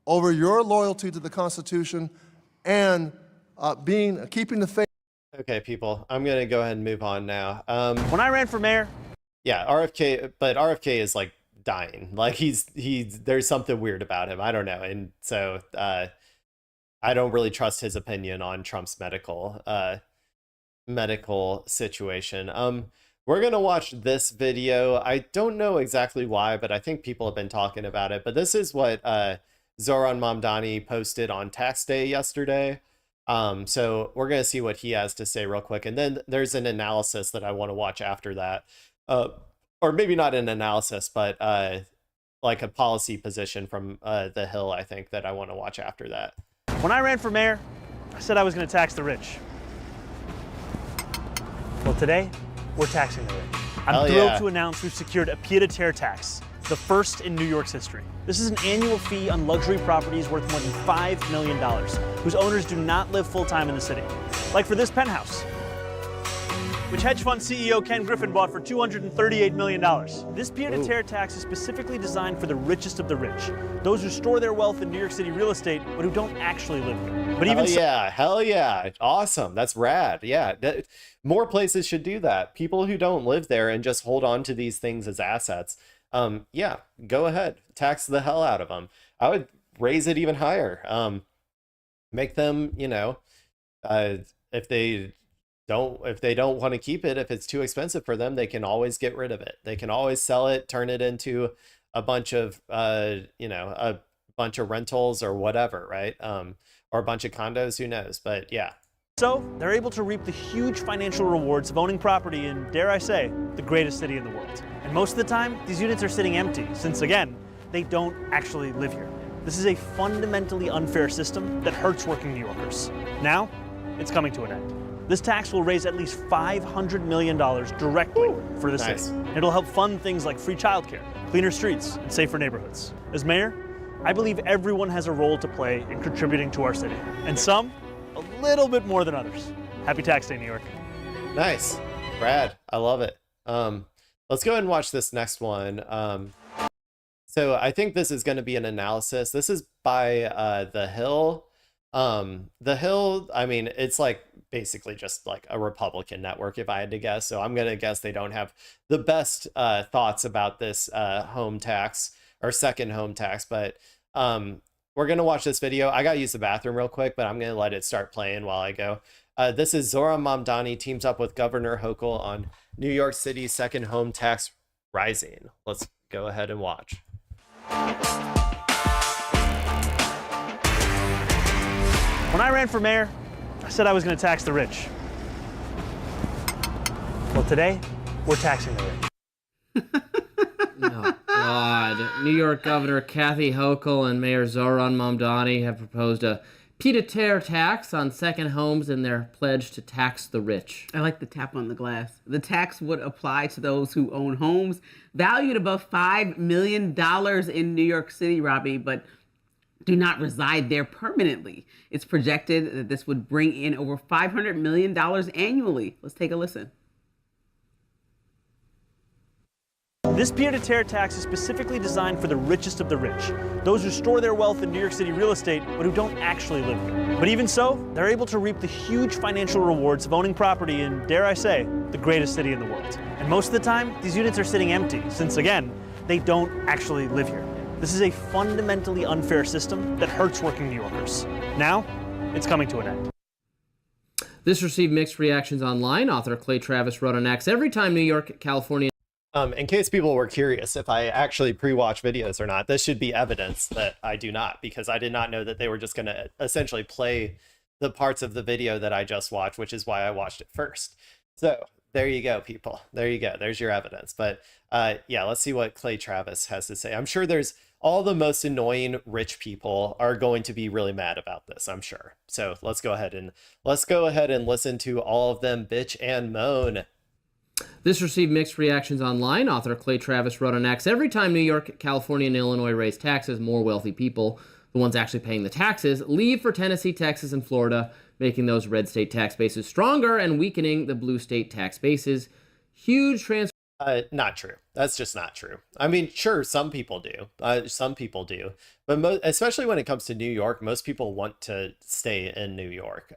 over your loyalty to the Constitution and keeping the faith. Okay, people, I'm going to go ahead and move on now. When I ran for mayor... Yeah, RFK is like dying. Like there's something weird about him. I don't know. And so I don't really trust his opinion on Trump's medical situation. We're going to watch this video. I don't know exactly why, but I think people have been talking about it. But this is what Zohran Mamdani posted on tax day yesterday. So we're going to see what he has to say real quick. And then there's an analysis that I want to watch after that. Or maybe not an analysis, but like a policy position from the Hill, I think, that I want to watch after that. When I ran for mayor, I said I was going to tax the rich. Well, today, we're taxing the rich. I'm thrilled to announce we've secured a pied-à-terre tax, the first in New York's history. This is an annual fee on luxury properties worth more than $5 million, whose owners do not live full-time in the city. Like for this penthouse, which hedge fund CEO Ken Griffin bought for $238 million. This pied-à-terre tax is specifically designed for the richest of the rich, those who store their wealth in New York City real estate, but who don't actually live there. But even hell yeah, awesome, that's rad. Yeah, more places should do that. People who don't live there and just hold on to these things as assets. Yeah, go ahead, tax the hell out of them. I would raise it even higher. Make them, if they don't want to keep it, if it's too expensive for them, they can always get rid of it. They can always sell it, turn it into a bunch of a bunch of rentals or whatever, right? Or a bunch of condos, who knows? But yeah. So they're able to reap the huge financial rewards of owning property in, dare I say, the greatest city in the world. And most of the time, these units are sitting empty, since again, they don't actually live here. This is a fundamentally unfair system that hurts working New Yorkers. Now, it's coming to an end. This tax will raise at least $500 million directly for the Nice. city. It'll help fund things like free childcare, cleaner streets, and safer neighborhoods. As mayor, I believe everyone has a role to play in contributing to our city, and some a little bit more than others. Happy Tax Day, New York. Nice. Brad, I love it. Let's go ahead and watch this next one. So I think this is going to be an analysis. This is by The Hill. The Hill, I mean, it's like basically just like a Republican network, if I had to guess. So I'm going to guess they don't have the best thoughts about this home tax or second home tax. But we're going to watch this video. I got to use the bathroom real quick, but I'm going to let it start playing while I go. This is Zohran Mamdani teams up with Governor Hochul on New York City's second home tax rising. Let's go ahead and watch. When I ran for mayor, I said I was going to tax the rich. Well, today, we're taxing the rich. Oh, God. New York Governor Kathy Hochul and Mayor Zohran Mamdani have proposed a pied-à-terre tax on second homes in their pledge to tax the rich. I like the tap on the glass. The tax would apply to those who own homes valued above $5 million in New York City, Robbie, but do not reside there permanently. It's projected that this would bring in over $500 million annually. Let's take a listen. This pied-à-terre tax is specifically designed for the richest of the rich, those who store their wealth in New York City real estate but who don't actually live here. But even so, they're able to reap the huge financial rewards of owning property in, dare I say, the greatest city in the world. And most of the time, these units are sitting empty, since again, they don't actually live here. This is a fundamentally unfair system that hurts working New Yorkers. Now, it's coming to an end. This received mixed reactions online. Author Clay Travis wrote on X, every time New York, California... In case people were curious if I actually pre-watch videos or not, this should be evidence that I do not, because I did not know that they were just going to essentially play the parts of the video that I just watched, which is why I watched it first. So there you go, people. There you go. There's your evidence. But yeah, let's see what Clay Travis has to say. I'm sure there's all the most annoying rich people are going to be really mad about this, I'm sure. So let's go ahead and listen to all of them bitch and moan. This received mixed reactions online. Author Clay Travis wrote on X, every time New York, California, and Illinois raise taxes, more wealthy people, the ones actually paying the taxes, leave for Tennessee, Texas, and Florida, making those red state tax bases stronger and weakening the blue state tax bases. Huge transfer. Not true. That's just not true. I mean, sure, some people do. Some people do. But especially when it comes to New York, most people want to stay in New York.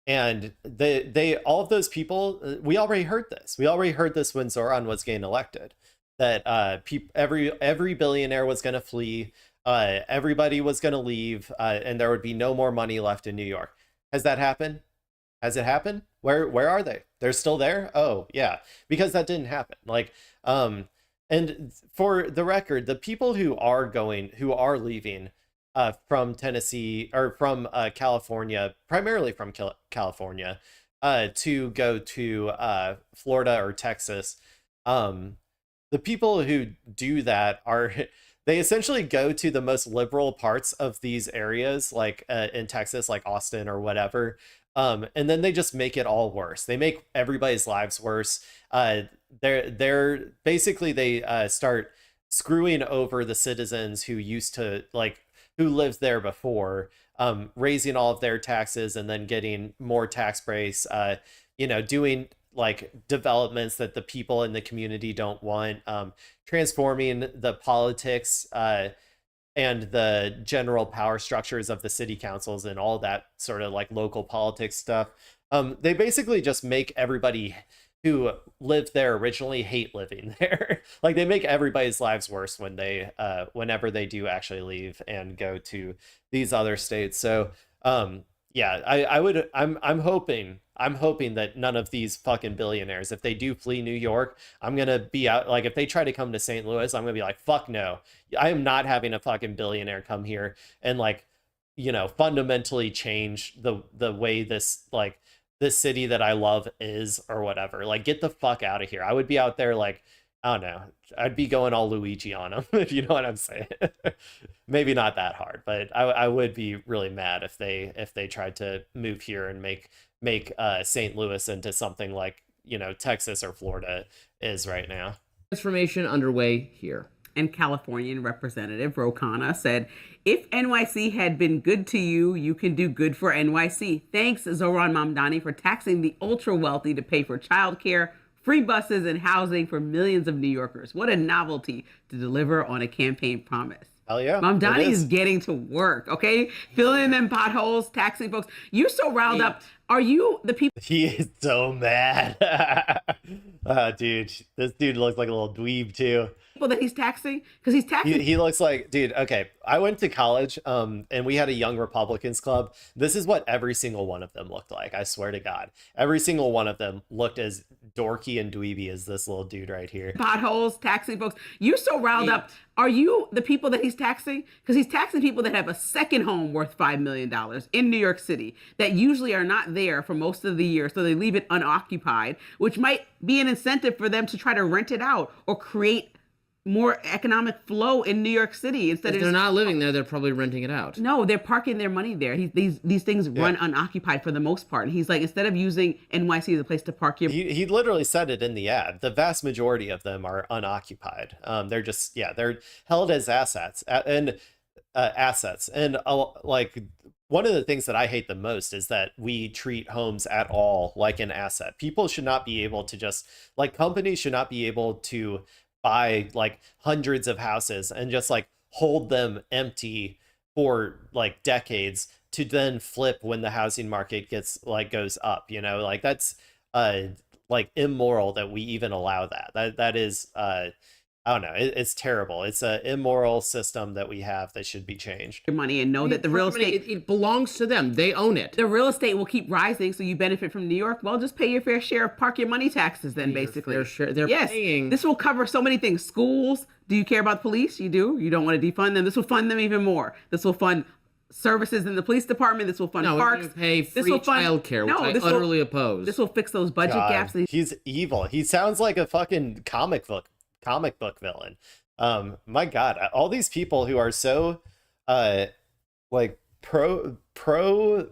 And they all of those people, we already heard this. We already heard this when Zohran was getting elected, that every billionaire was going to flee, everybody was going to leave, and there would be no more money left in New York. Has that happened? Has it happened? Where are they? They're still there? Oh, yeah, because that didn't happen. Like, and for the record, the people who are leaving from Tennessee or from California, primarily from California, to go to Florida or Texas, the people who do that they essentially go to the most liberal parts of these areas, like in Texas, like Austin or whatever, and then they just make it all worse. They make everybody's lives worse. They're basically they start screwing over the citizens who used to who lived there before, raising all of their taxes and then getting more tax breaks, doing like developments that the people in the community don't want, transforming the politics and the general power structures of the city councils and all that sort of like local politics stuff. They basically just make everybody who lived there originally hate living there. Like they make everybody's lives worse when whenever they do actually leave and go to these other states. So Yeah, I'm hoping that none of these fucking billionaires, if they do flee New York, I'm gonna be out, like, if they try to come to St. Louis, I'm gonna be like, fuck no. I am not having a fucking billionaire come here and, like, fundamentally change the way this, like, this city that I love is, or whatever. Like, get the fuck out of here. I would be out there, like, I don't know. I'd be going all Luigi on them, if you know what I'm saying. Maybe not that hard, but I would be really mad if they tried to move here and make St. Louis into something like, Texas or Florida is right now. Transformation underway here. And Californian Representative Ro Khanna said, if NYC had been good to you, you can do good for NYC. Thanks, Zohran Mamdani, for taxing the ultra wealthy to pay for childcare, free buses, and housing for millions of New Yorkers. What a novelty to deliver on a campaign promise. Hell yeah. Mamdani is getting to work, okay? Filling in them potholes, taxing folks. You're so riled up. Are you the people? He is so mad. Dude, this dude looks like a little dweeb too. People that he's taxing? Because he's taxing. He looks like, dude, okay. I went to college and we had a Young Republicans club. This is what every single one of them looked like. I swear to God. Every single one of them looked as dorky and dweeby as this little dude right here. Potholes, taxing folks. You're so riled up. Are you the people that he's taxing? Because he's taxing people that have a second home worth $5 million in New York City that usually are not there for most of the year. So they leave it unoccupied, which might be an incentive for them to try to rent it out or create more economic flow in New York City. Instead If they're not living there, they're probably renting it out. No, they're parking their money there. These things run unoccupied for the most part. And he's like, instead of using NYC as a place to park your... He literally said it in the ad. The vast majority of them are unoccupied. They're just, they're held as assets. And like, one of the things that I hate the most is that we treat homes at all like an asset. People should not be able to just, like, companies should not be able to buy like hundreds of houses and just like hold them empty for like decades to then flip when the housing market goes up, like that's like immoral that we even allow that. That is I don't know. It's terrible. It's an immoral system that we have that should be changed. Your money and know that the real estate... It belongs to them. They own it. The real estate will keep rising, so you benefit from New York. Well, just pay your fair share of park your money taxes then, basically. They're paying. This will cover so many things. Schools. Do you care about police? You do. You don't want to defund them. This will fund them even more. This will fund services in the police department. This will fund parks. Pay free childcare, which I utterly oppose. This will fix those budget gaps. He's evil. He sounds like a fucking comic book villain. My God, all these people who are so like pro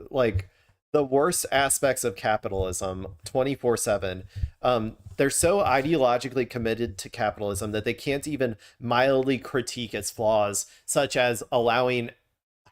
like the worst aspects of capitalism 24/7. They're so ideologically committed to capitalism that they can't even mildly critique its flaws, such as allowing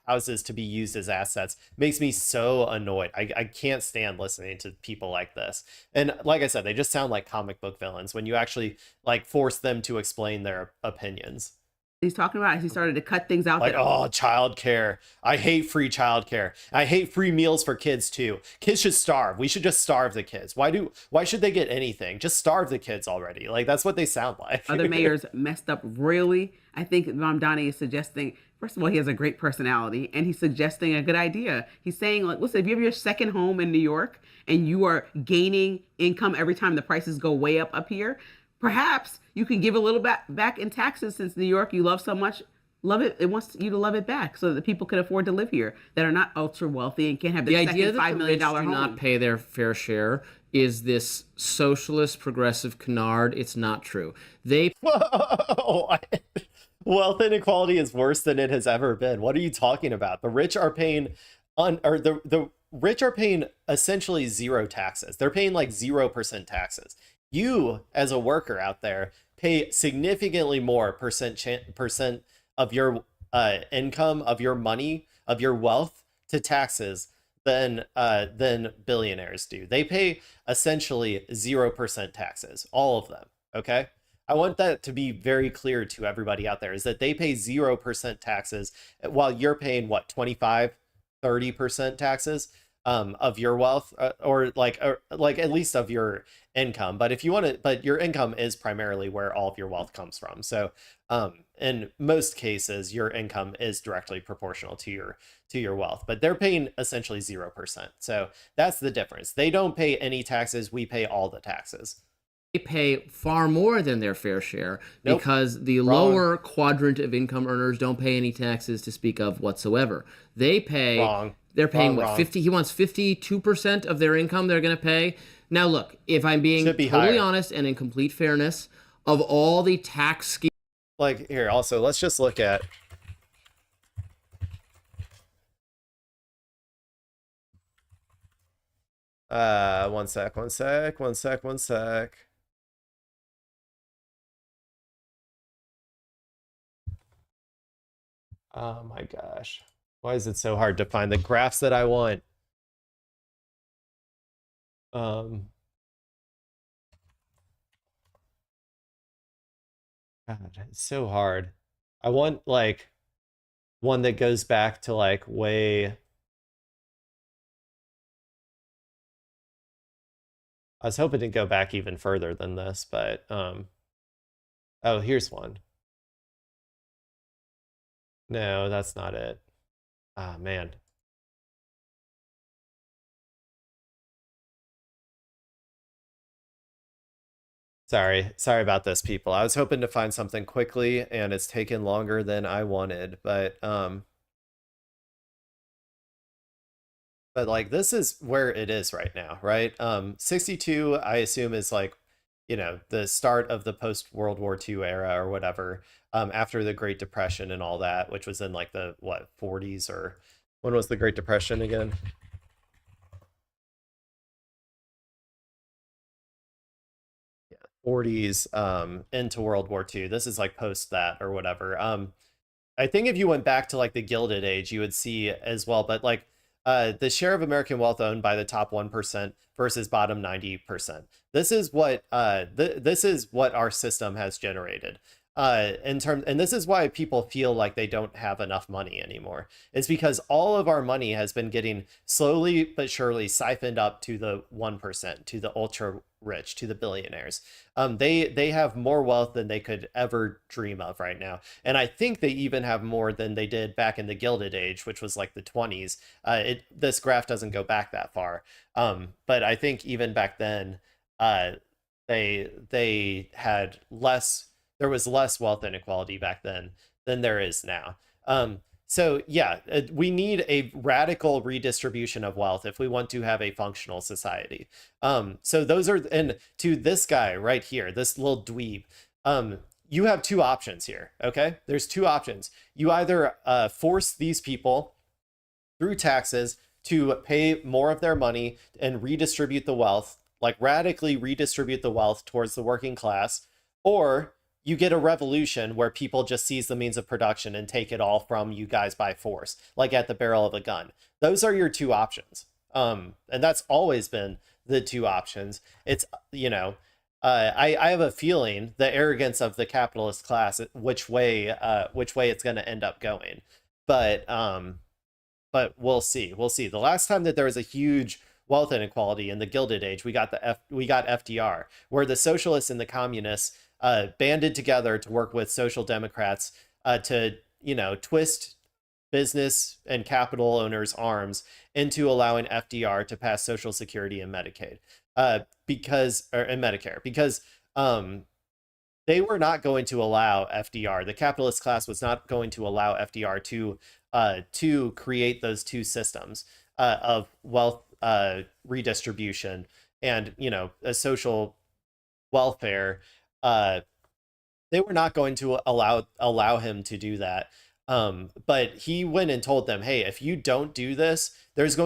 houses to be used as assets. Makes me so annoyed. I can't stand listening to people like this. And like I said, they just sound like comic book villains when you actually like force them to explain their opinions. He's talking about, he started to cut things out. Like, childcare. I hate free childcare. I hate free meals for kids too. Kids should starve. We should just starve the kids. Why should they get anything? Just starve the kids already. Like, that's what they sound like. Other mayors messed up royally. I think Mamdani is suggesting, first of all, he has a great personality and he's suggesting a good idea. He's saying, like, listen, if you have your second home in New York and you are gaining income every time the prices go way up here, perhaps you can give a little back in taxes, since New York you love so much. Love it. It wants you to love it back so that people can afford to live here that are not ultra wealthy and can't have the idea that $5 million home. Do not pay their fair share is this socialist progressive canard. It's not true. Wealth inequality is worse than it has ever been. What are you talking about? The rich are paying the rich are paying essentially zero taxes. They're paying like 0% taxes. You, as a worker out there, pay significantly more percent of your income, of your money, of your wealth to taxes than billionaires do. They pay essentially 0% taxes, all of them. Okay, I want that to be very clear to everybody out there, is that they pay 0% taxes while you're paying what, 25, 30% taxes. of your wealth, or like at least of your income. But if you want to, but your income is primarily where all of your wealth comes from. So in most cases, your income is directly proportional to your wealth, but they're paying essentially 0%. So that's the difference. They don't pay any taxes. We pay all the taxes. They pay far more than their fair share because the Wrong. lower quadrant of income earners don't pay any taxes to speak of whatsoever. They pay. Wrong. They're paying Wrong, what, wrong. 50? He wants 52% of their income they're going to pay. Now, look, if I'm being Should be totally higher. honest and in complete fairness, of all the tax schemes, Like here, also, let's just look at. One sec. Oh my gosh. Why is it so hard to find the graphs that I want? God, it's so hard. I want like one that goes back to like way. I was hoping to go back even further than this, but oh, here's one. No, that's not it. Ah, man. Sorry about this, people. I was hoping to find something quickly, and it's taken longer than I wanted, but like this is where it is right now, right? 62, I assume, is like, you know, the start of the post World War II era or whatever, after the Great Depression and all that, which was in like the what 40s, or when was the Great Depression again? Yeah, 40s into World War II. This is like post that or whatever. I think if you went back to like the Gilded Age, you would see as well, but like the share of American wealth owned by the top 1% versus bottom 90%. This is what this is what our system has generated. And this is why people feel like they don't have enough money anymore. It's because all of our money has been getting slowly but surely siphoned up to the 1%, to the ultra rich, to the billionaires. They have more wealth than they could ever dream of right now. And I think they even have more than they did back in the Gilded Age, which was like the 20s. This graph doesn't go back that far. But I think even back then, they had less. There was less wealth inequality back then than there is now. So yeah, we need a radical redistribution of wealth if we want to have a functional society. So those are, and to this guy right here, this little dweeb, you have two options here, okay? There's two options. You either force these people through taxes to pay more of their money and redistribute the wealth, like radically redistribute the wealth towards the working class, or you get a revolution where people just seize the means of production and take it all from you guys by force, like at the barrel of a gun. Those are your two options. And that's always been the two options. It's, you know, I have a feeling the arrogance of the capitalist class, which way it's going to end up going. But we'll see. We'll see. The last time that there was a huge wealth inequality in the Gilded Age, we got FDR, where the socialists and the communists banded together to work with social democrats to, you know, twist business and capital owners' arms into allowing FDR to pass Social Security and Medicaid, and Medicare, because they were not going to allow FDR. The capitalist class was not going to allow FDR to create those two systems of wealth redistribution and, you know, a social welfare. They were not going to allow him to do that. But he went and told them, hey, if you don't do this, there's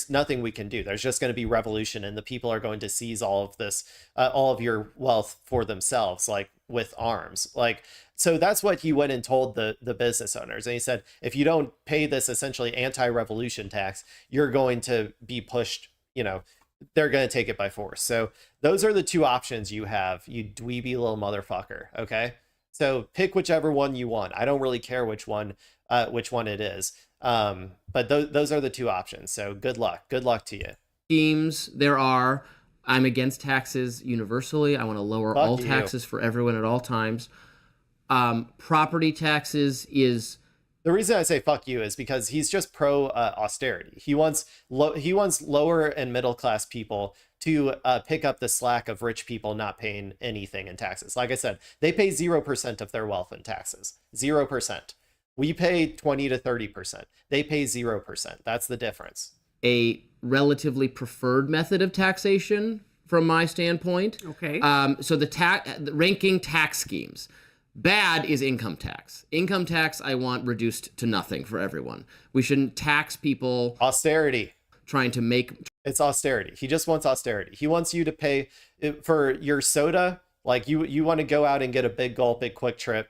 nothing we can do. There's just going to be revolution, and the people are going to seize all of this, all of your wealth for themselves, like with arms. Like, so that's what he went and told the business owners. And he said, if you don't pay this essentially anti-revolution tax, you're going to be pushed, you know, they're going to take it by force. So those are the two options you have, you dweeby little motherfucker. Okay. So pick whichever one you want. I don't really care which one which one it is. But those are the two options. So good luck. Good luck to you. Schemes there are. I'm against taxes universally. I want to lower Fuck all you. taxes for everyone at all times. Property taxes is... The reason I say fuck you is because he's just pro austerity. He wants lower and middle class people to pick up the slack of rich people not paying anything in taxes. Like I said, they pay 0% of their wealth in taxes. 0%. We pay 20 to 30%. They pay 0%. That's the difference. A relatively preferred method of taxation from my standpoint. Okay. So the ranking tax schemes. Bad is income tax. Income tax I want reduced to nothing for everyone. We shouldn't tax people. Austerity. Trying to make... It's austerity. He just wants austerity. He wants you to pay for your soda. Like you want to go out and get a big gulp at Quick Trip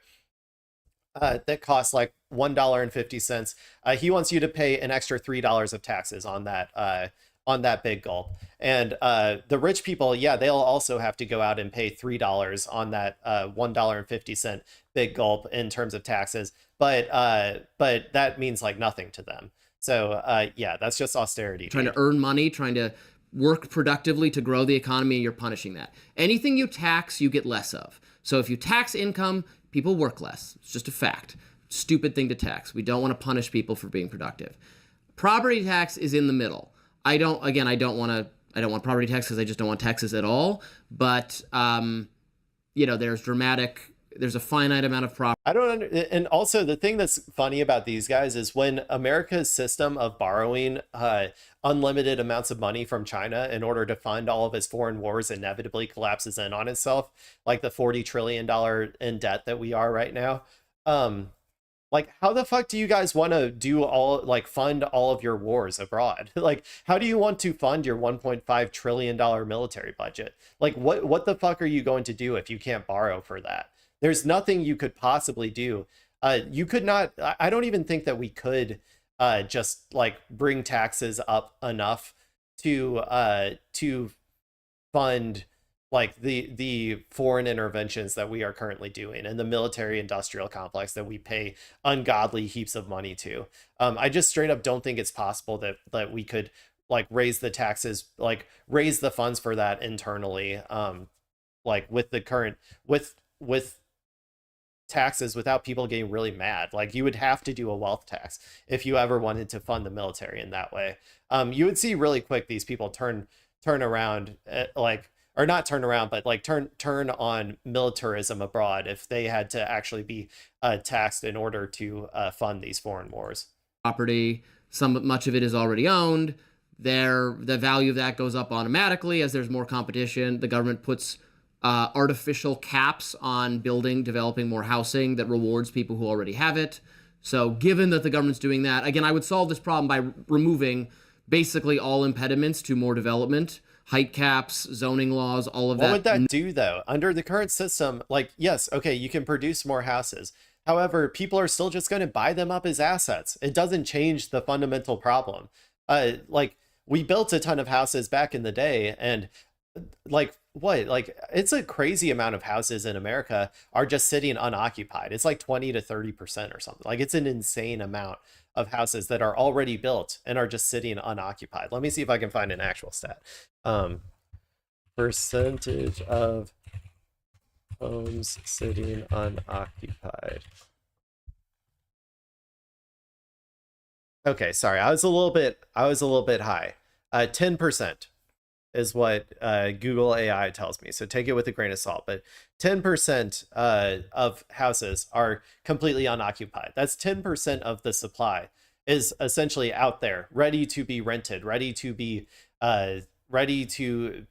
that costs like $1.50. He wants you to pay an extra $3 of taxes on that big gulp. And the rich people, yeah, they'll also have to go out and pay $3 on that $1.50 big gulp in terms of taxes. But that means like nothing to them. So yeah, that's just austerity. Trying to earn money, trying to work productively to grow the economy, and you're punishing that. Anything you tax, you get less of. So if you tax income, people work less. It's just a fact. Stupid thing to tax. We don't want to punish people for being productive. Property tax is in the middle. I don't want property tax because I just don't want taxes at all. But there's a finite amount of property. And also the thing that's funny about these guys is when America's system of borrowing unlimited amounts of money from China in order to fund all of its foreign wars inevitably collapses in on itself, like the $40 trillion in debt that we are right now. Like, how the fuck do you guys want to fund all of your wars abroad? Like, how do you want to fund your $1.5 trillion military budget? Like, what the fuck are you going to do if you can't borrow for that? There's nothing you could possibly do. You could not, I don't even think that we could just like bring taxes up enough to fund like the foreign interventions that we are currently doing and the military industrial complex that we pay ungodly heaps of money to. I just straight up don't think it's possible that we could like raise the taxes, like raise the funds for that internally, like with the current, with taxes without people getting really mad. Like you would have to do a wealth tax if you ever wanted to fund the military in that way. You would see really quick these people turn around or not turn around, but like turn on militarism abroad if they had to actually be taxed in order to fund these foreign wars. Property, much of it is already owned. The value of that goes up automatically as there's more competition. The government puts artificial caps on developing more housing that rewards people who already have it. So given that the government's doing that, again, I would solve this problem by removing basically all impediments to more development. Height caps, zoning laws, all of that. What would that do though? Under the current system, like, yes, okay, you can produce more houses. However, people are still just going to buy them up as assets. It doesn't change the fundamental problem. Like we built a ton of houses back in the day, and like it's a crazy amount of houses in America are just sitting unoccupied. It's like 20 to 30% or something. Like it's an insane amount of houses that are already built and are just sitting unoccupied. Let me see if I can find an actual stat. Percentage of homes sitting unoccupied. Okay, sorry, I was a little bit high. 10% is what Google AI tells me. So take it with a grain of salt, but 10% of houses are completely unoccupied. That's 10% of the supply is essentially out there, ready to be rented, ready to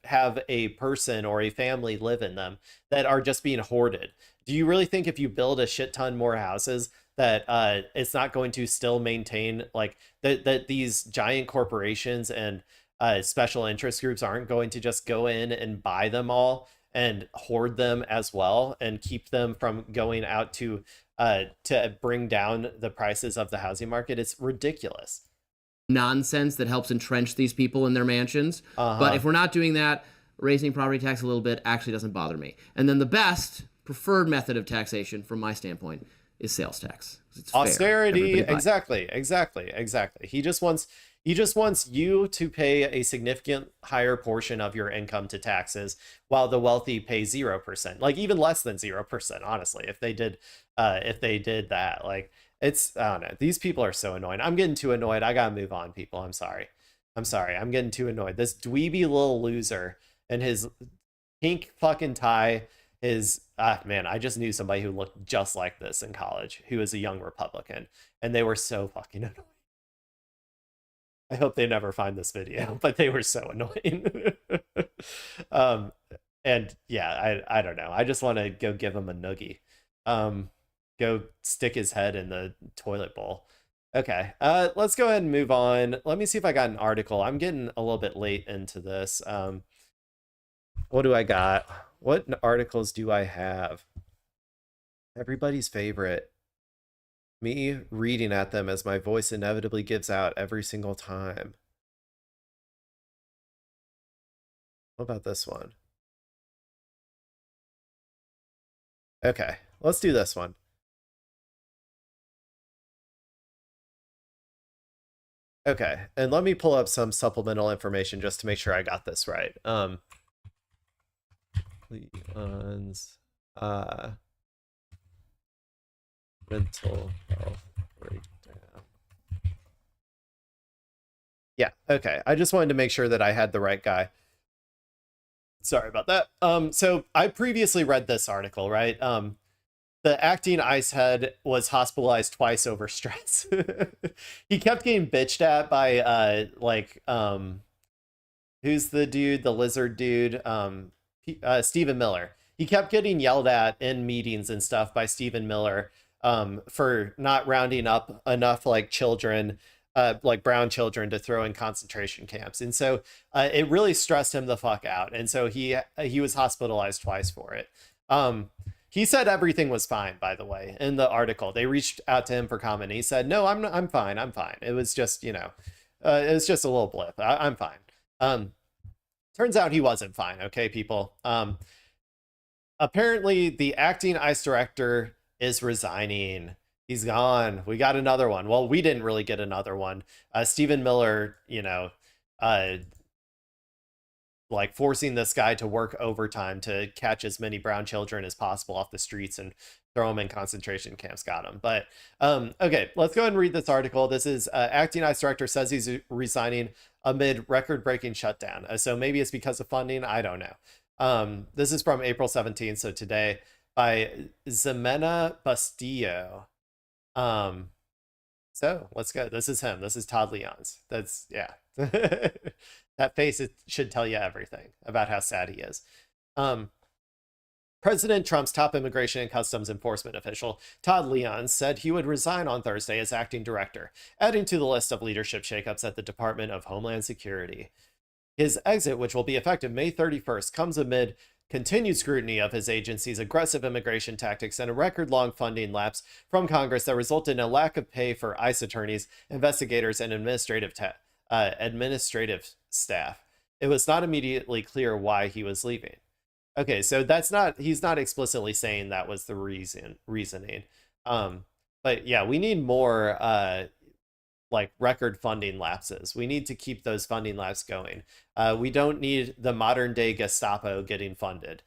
have a person or a family live in them, that are just being hoarded. Do you really think if you build a shit ton more houses that it's not going to still maintain like that these giant corporations and special interest groups aren't going to just go in and buy them all and hoard them as well and keep them from going out to bring down the prices of the housing market? It's ridiculous. Nonsense that helps entrench these people in their mansions. But if we're not doing that, raising property tax a little bit actually doesn't bother me. And then the best preferred method of taxation from my standpoint is sales tax. It's Austerity, fair. exactly. He just wants you to pay a significant higher portion of your income to taxes, while the wealthy pay 0%, like even less than 0%. Honestly, if they did that, like it's, I don't know. These people are so annoying. I'm getting too annoyed. I gotta move on, people. I'm sorry. I'm getting too annoyed. This dweeby little loser and his pink fucking tie. Man, I just knew somebody who looked just like this in college, who was a young Republican, and they were so fucking annoying. I hope they never find this video, but they were so annoying. And yeah, I don't know. I just want to go give him a noogie. Go stick his head in the toilet bowl. Okay, let's go ahead and move on. Let me see if I got an article. I'm getting a little bit late into this. What do I got? What articles do I have? Everybody's favorite. Me reading at them as my voice inevitably gives out every single time. What about this one? Okay, let's do this one. Okay, and let me pull up some supplemental information just to make sure I got this right. Leon's mental health breakdown. Yeah, okay. I just wanted to make sure that I had the right guy. Sorry about that. So I previously read this article, right? The acting ICE head was hospitalized twice over stress. He kept getting bitched at by who's the dude, the lizard dude? Stephen Miller. He kept getting yelled at in meetings and stuff by Stephen Miller for not rounding up enough like children, like brown children, to throw in concentration camps. And so it really stressed him the fuck out. And so he was hospitalized twice for it. He said everything was fine, by the way, in the article. They reached out to him for comment. He said, no, I'm fine. It was just, it was just a little blip. I'm fine. Turns out he wasn't fine. Okay, people. Apparently the acting ICE director is resigning. He's gone. We got another one. Well, we didn't really get another one. Stephen Miller, like forcing this guy to work overtime to catch as many brown children as possible off the streets and throw them in concentration camps, got him. But okay, let's go ahead and read this article. This is acting ICE director says he's resigning amid record-breaking shutdown. So maybe it's because of funding. I don't know. This is from April 17th, so today, by Ximena Bastillo. So let's go. This is him. This is Todd Leon's. That's, yeah. That face, it should tell you everything about how sad he is. President Trump's top immigration and customs enforcement official, Todd Leon, said he would resign on Thursday as acting director, adding to the list of leadership shakeups at the Department of Homeland Security. His exit, which will be effective May 31st, comes amid continued scrutiny of his agency's aggressive immigration tactics and a record-long funding lapse from Congress that resulted in a lack of pay for ICE attorneys, investigators, and administrative staff. It was not immediately clear why he was leaving. Okay, so he's not explicitly saying that was the reasoning. But yeah, we need more like record funding lapses. We need to keep those funding lapses going. We don't need the modern day Gestapo getting funded.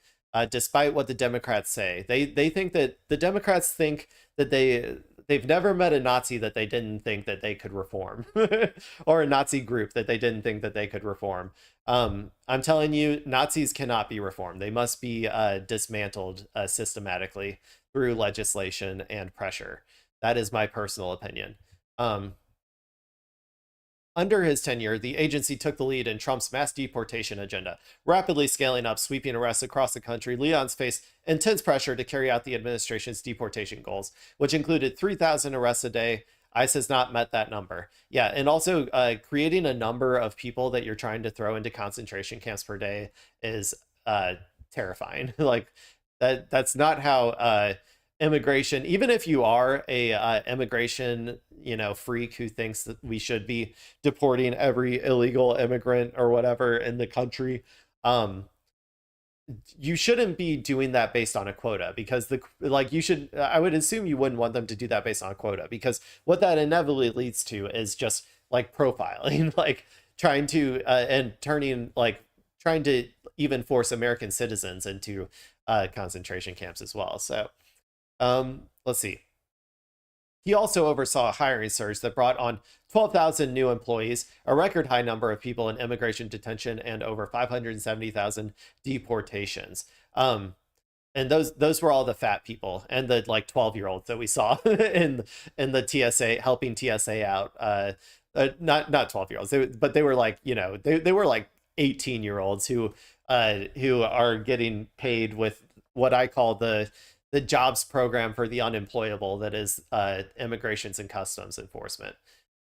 Despite what the Democrats say, they think that the Democrats think that they've never met a Nazi that they didn't think that they could reform, or a Nazi group that they didn't think that they could reform. I'm telling you, Nazis cannot be reformed. They must be dismantled systematically through legislation and pressure. That is my personal opinion. Under his tenure, the agency took the lead in Trump's mass deportation agenda, rapidly scaling up sweeping arrests across the country. Leon's faced intense pressure to carry out the administration's deportation goals, which included 3,000 arrests a day. ICE has not met that number. Yeah, and also creating a number of people that you're trying to throw into concentration camps per day is terrifying. Like that's not how immigration, even if you are a immigration freak who thinks that we should be deporting every illegal immigrant or whatever in the country, you shouldn't be doing that based on a quota, because I would assume you wouldn't want them to do that based on a quota, because what that inevitably leads to is just like profiling, like trying to trying to even force American citizens into concentration camps as well. So let's see. He also oversaw a hiring surge that brought on 12,000 new employees, a record high number of people in immigration detention, and over 570,000 deportations. And those were all the fat people and the like 12-year-olds that we saw in the TSA, helping TSA out. Not 12-year-olds, but they were like, they were like 18-year-olds who are getting paid with what I call the jobs program for the unemployable, that is immigrations and customs enforcement.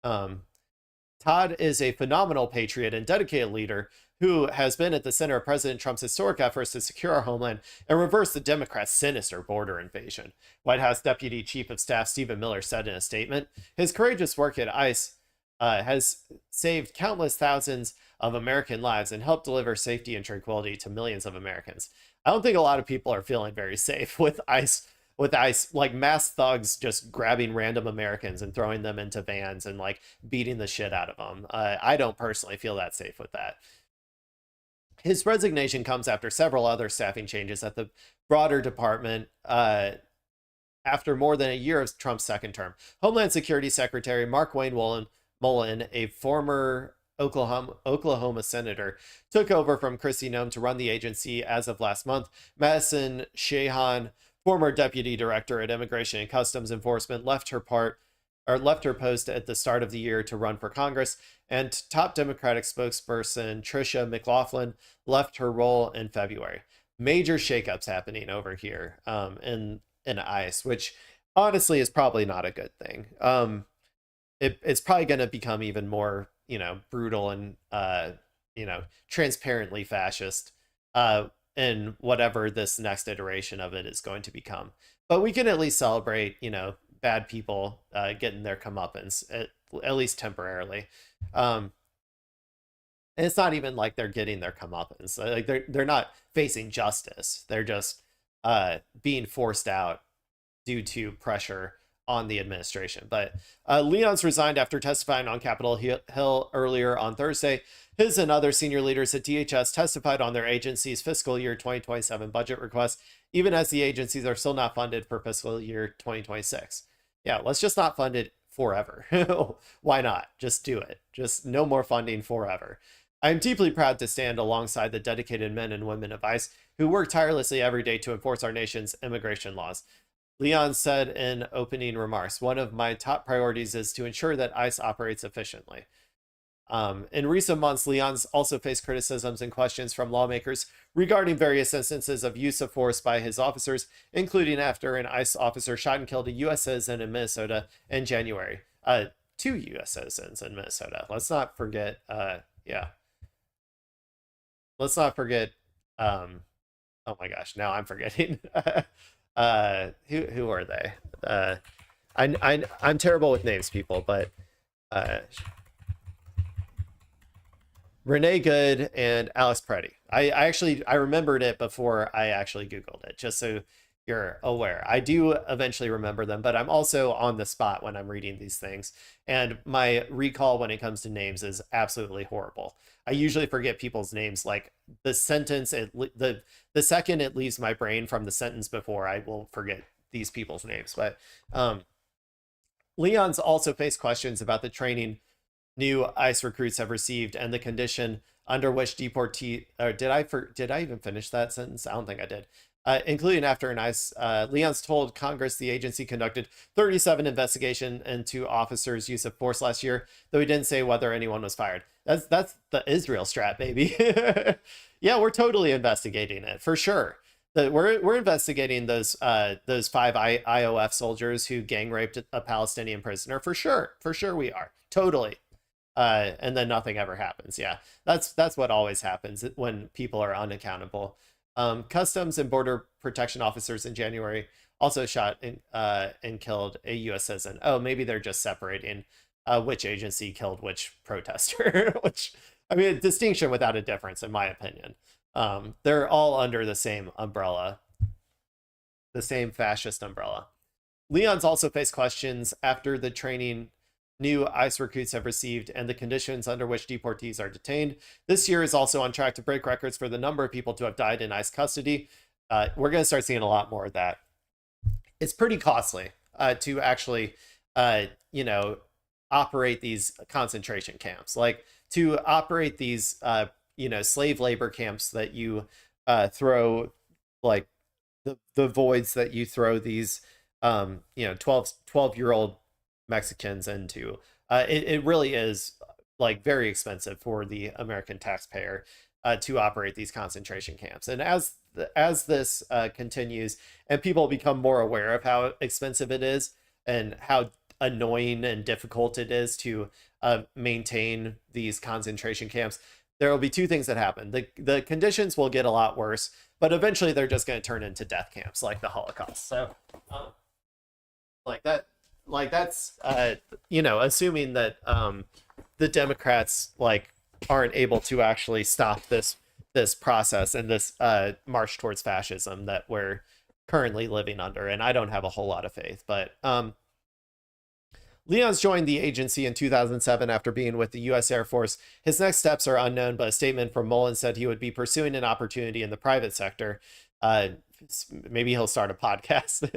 Todd is a phenomenal patriot and dedicated leader who has been at the center of President Trump's historic efforts to secure our homeland and reverse the Democrats' sinister border invasion. White House Deputy Chief of Staff Stephen Miller said in a statement, his courageous work at ICE has saved countless thousands of American lives and helped deliver safety and tranquility to millions of Americans. I don't think a lot of people are feeling very safe with ICE, like mass thugs just grabbing random Americans and throwing them into vans and like beating the shit out of them. I don't personally feel that safe with that. His resignation comes after several other staffing changes at the broader department after more than a year of Trump's second term. Homeland Security Secretary Mark-Wayne Mullen, a former Oklahoma senator, took over from Kristi Noem to run the agency as of last month. Madison Shahan, former deputy director at Immigration and Customs Enforcement, left her post at the start of the year to run for Congress, and top Democratic spokesperson Tricia McLaughlin left her role in February. Major shakeups happening over here in ICE, which honestly is probably not a good thing. It's probably going to become even more brutal and transparently fascist in whatever this next iteration of it is going to become. But we can at least celebrate bad people getting their comeuppance, at least temporarily. And it's not even like they're getting their comeuppance, like they're not facing justice, they're just being forced out due to pressure on the administration. But Leon's resigned after testifying on Capitol Hill earlier on Thursday. His and other senior leaders at DHS testified on their agency's fiscal year 2027 budget request, even as the agencies are still not funded for fiscal year 2026. Yeah, let's just not fund it forever. Why not? Just do it. Just no more funding forever. I'm deeply proud to stand alongside the dedicated men and women of ICE who work tirelessly every day to enforce our nation's immigration laws. Leon said in opening remarks, one of my top priorities is to ensure that ICE operates efficiently. In recent months, Leon's also faced criticisms and questions from lawmakers regarding various instances of use of force by his officers, including after an ICE officer shot and killed a U.S. citizen in Minnesota in January. 2 U.S. citizens in Minnesota. Let's not forget, Let's not forget, oh my gosh, now I'm forgetting. Who are they? I'm terrible with names, people, but Renee Good and Alex Preddy. I remembered it before I actually Googled it, just so you're aware. I do eventually remember them, but I'm also on the spot when I'm reading these things, and my recall when it comes to names is absolutely horrible. I usually forget people's names, like the sentence, the second it leaves my brain from the sentence before, I will forget these people's names. But Leon's also faced questions about the training new ICE recruits have received and the condition under which did I even finish that sentence? I don't think I did. Including after an ICE, Leon's told Congress the agency conducted 37 investigations into officers' use of force last year, though he didn't say whether anyone was fired. That's the Israel strat, baby. Yeah, we're totally investigating it for sure. We're investigating those 5 IOF soldiers who gang raped a Palestinian prisoner for sure. For sure we are. Totally. And then nothing ever happens. Yeah, that's what always happens when people are unaccountable. Customs and Border Protection officers in January also shot and killed a U.S. citizen. Oh, maybe they're just separating which agency killed which protester, which, I mean, a distinction without a difference, in my opinion. They're all under the same umbrella, the same fascist umbrella. Leon's also faced questions after the training new ICE recruits have received and the conditions under which deportees are detained. This year is also on track to break records for the number of people to have died in ICE custody. We're going to start seeing a lot more of that. It's pretty costly to actually, operate these concentration camps. Like, to operate these, slave labor camps that you throw, like the voids that you throw these, 12-year-old Mexicans into. It really is like very expensive for the American taxpayer to operate these concentration camps. And as this continues and people become more aware of how expensive it is and how annoying and difficult it is to maintain these concentration camps, there will be two things that happen. The conditions will get a lot worse, but eventually they're just going to turn into death camps like the Holocaust. So that's assuming that the Democrats aren't able to actually stop this process and this march towards fascism that we're currently living under. And I don't have a whole lot of faith, but Leon's joined the agency in 2007 after being with the U.S. Air Force. His next steps are unknown, but a statement from Mullen said he would be pursuing an opportunity in the private sector. Maybe he'll start a podcast.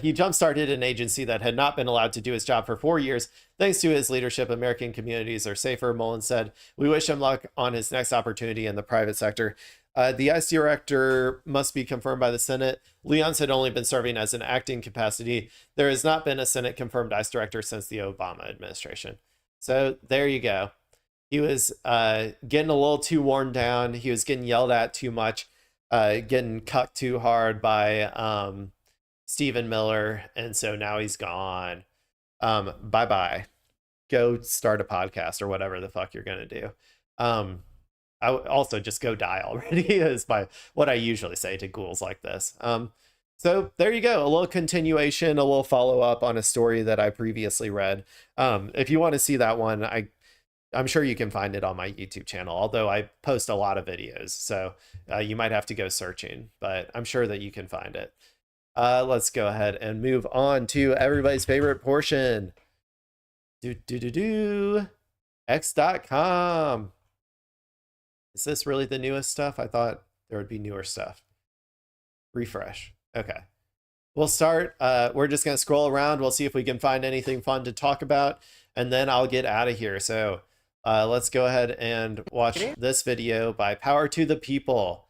He jump-started an agency that had not been allowed to do his job for 4 years. Thanks to his leadership, American communities are safer, Mullen said. We wish him luck on his next opportunity in the private sector. The ICE director must be confirmed by the Senate. Leon's had only been serving as an acting capacity. There has not been a Senate-confirmed ICE director since the Obama administration. So there you go. He was getting a little too worn down. He was getting yelled at too much, getting cucked too hard by Stephen Miller, and so now he's gone. Bye-bye. Go start a podcast or whatever the fuck you're gonna do. I would also just go die already is what I usually say to ghouls like this. So there you go, a little continuation, a little follow-up on a story that I previously read. If you want to see that one, I'm sure you can find it on my YouTube channel, although I post a lot of videos, so you might have to go searching, but I'm sure that you can find it. Let's go ahead and move on to everybody's favorite portion. X.com. Is this really the newest stuff? I thought there would be newer stuff. Refresh. Okay. We'll start. We're just going to scroll around. We'll see if we can find anything fun to talk about, and then I'll get out of here. So let's go ahead and watch this video by Power to the People.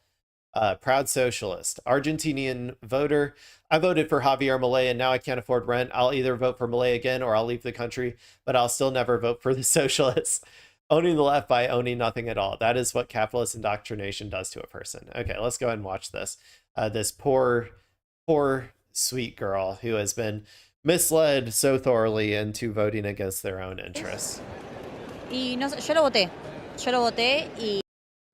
Proud socialist, Argentinian voter. I voted for Javier Milei and now I can't afford rent. I'll either vote for Milei again or I'll leave the country, but I'll still never vote for the socialists. Owning the left by owning nothing at all. That is what capitalist indoctrination does to a person. Okay, let's go ahead and watch this. This poor, sweet girl who has been misled so thoroughly into voting against their own interests. Y no, yo lo voté. Yo lo voté y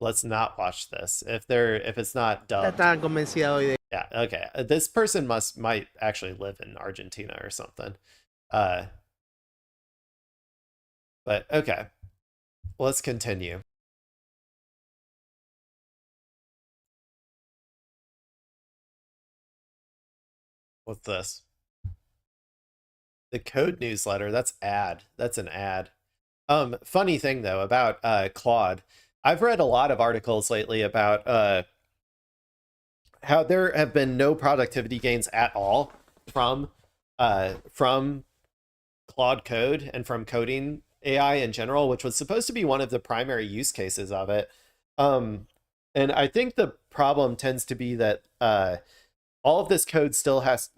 let's not watch this if it's not dubbed. Yeah, okay. This person might actually live in Argentina or something. But okay. Let's continue. What's this? The code newsletter. That's ad. That's an ad. Funny thing though about Claude. I've read a lot of articles lately about how there have been no productivity gains at all from Claude Code and from coding AI in general, which was supposed to be one of the primary use cases of it. And I think the problem tends to be that all of this code still has,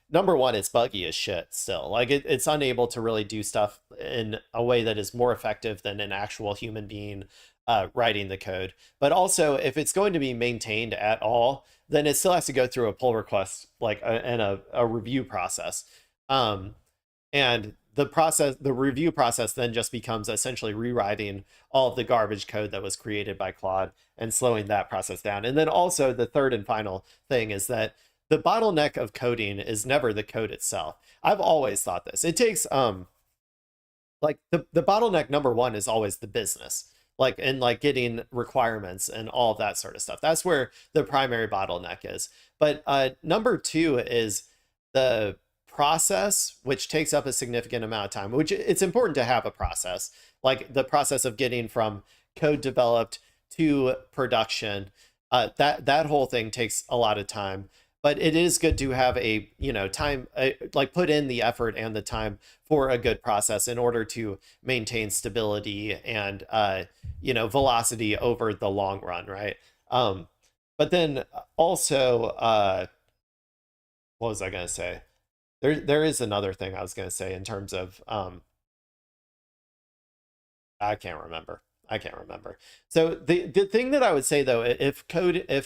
number one, it's buggy as shit still. It's unable to really do stuff in a way that is more effective than an actual human being writing the code. But also, if it's going to be maintained at all, then it still has to go through a pull request, and a review process. And the review process then just becomes essentially rewriting all of the garbage code that was created by Claude and slowing that process down. And then also the third and final thing is that the bottleneck of coding is never the code itself. I've always thought this. It takes the bottleneck number one is always the business. like and like getting requirements and all of that sort of stuff. That's where the primary bottleneck is. But number two is the process, which takes up a significant amount of time, which it's important to have a process, like the process of getting from code developed to production. That whole thing takes a lot of time. But it is good to have a, time, like put in the effort and the time for a good process in order to maintain stability and, velocity over the long run, right? But then also, what was I going to say? There is another thing I was going to say in terms of, I can't remember. So the thing that I would say though, if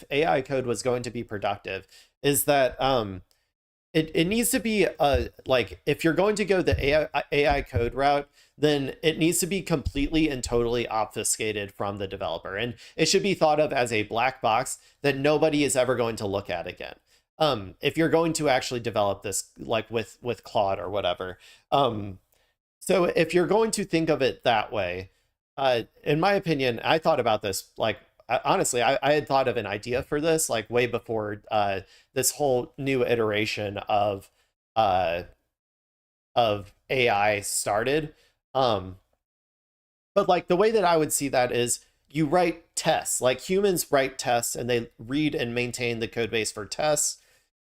AI code was going to be productive, is that it needs to be like if you're going to go the AI code route, then it needs to be completely and totally obfuscated from the developer, and it should be thought of as a black box that nobody is ever going to look at again. If you're going to actually develop this like with Claude or whatever. So if you're going to think of it that way, in my opinion, I thought about this, like, honestly, I had thought of an idea for this, like way before this whole new iteration of AI started. But like the way that I would see that is you write tests, like humans write tests and they read and maintain the code base for tests.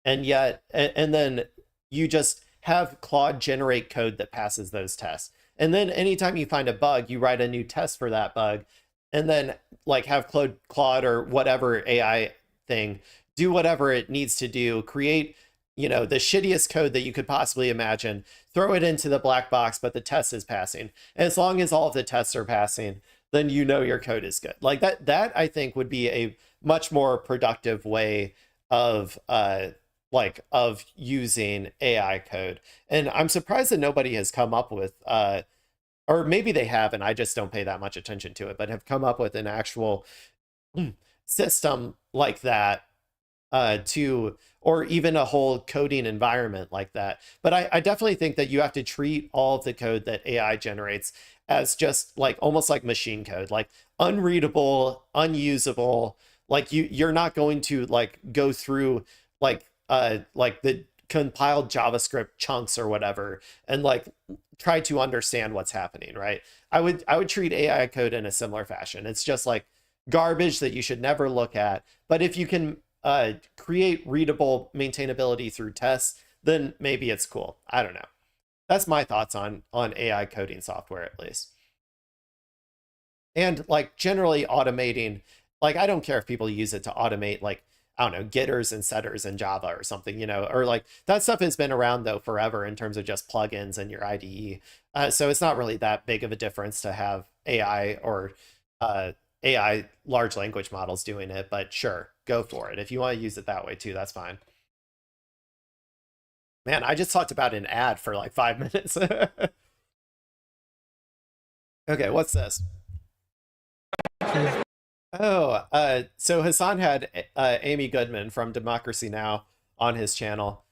And then you just have Claude generate code that passes those tests. And then anytime you find a bug, you write a new test for that bug, and then like have Claude or whatever AI thing do whatever it needs to do, create, the shittiest code that you could possibly imagine, throw it into the black box, but the test is passing. And as long as all of the tests are passing, then your code is good. Like that I think would be a much more productive way of using AI code. And I'm surprised that nobody has come up with, or maybe they have, and I just don't pay that much attention to it, but have come up with an actual system like that or even a whole coding environment like that. But I definitely think that you have to treat all of the code that AI generates as just like almost like machine code, like unreadable, unusable. Like you're not going to like go through like the compiled JavaScript chunks or whatever and like try to understand what's happening, right? I would treat AI code in a similar fashion. It's just like garbage that you should never look at. But if you can create readable maintainability through tests, then maybe it's cool. I don't know. That's my thoughts on AI coding software, at least. And like generally automating, like I don't care if people use it to automate like, I don't know, getters and setters in Java or something, or like that stuff has been around though forever in terms of just plugins in your IDE. So it's not really that big of a difference to have AI or AI large language models doing it, but sure, go for it. If you want to use it that way too, that's fine. Man, I just talked about an ad for like 5 minutes. Okay, what's this? Oh, so Hassan had Amy Goodman from Democracy Now! On his channel.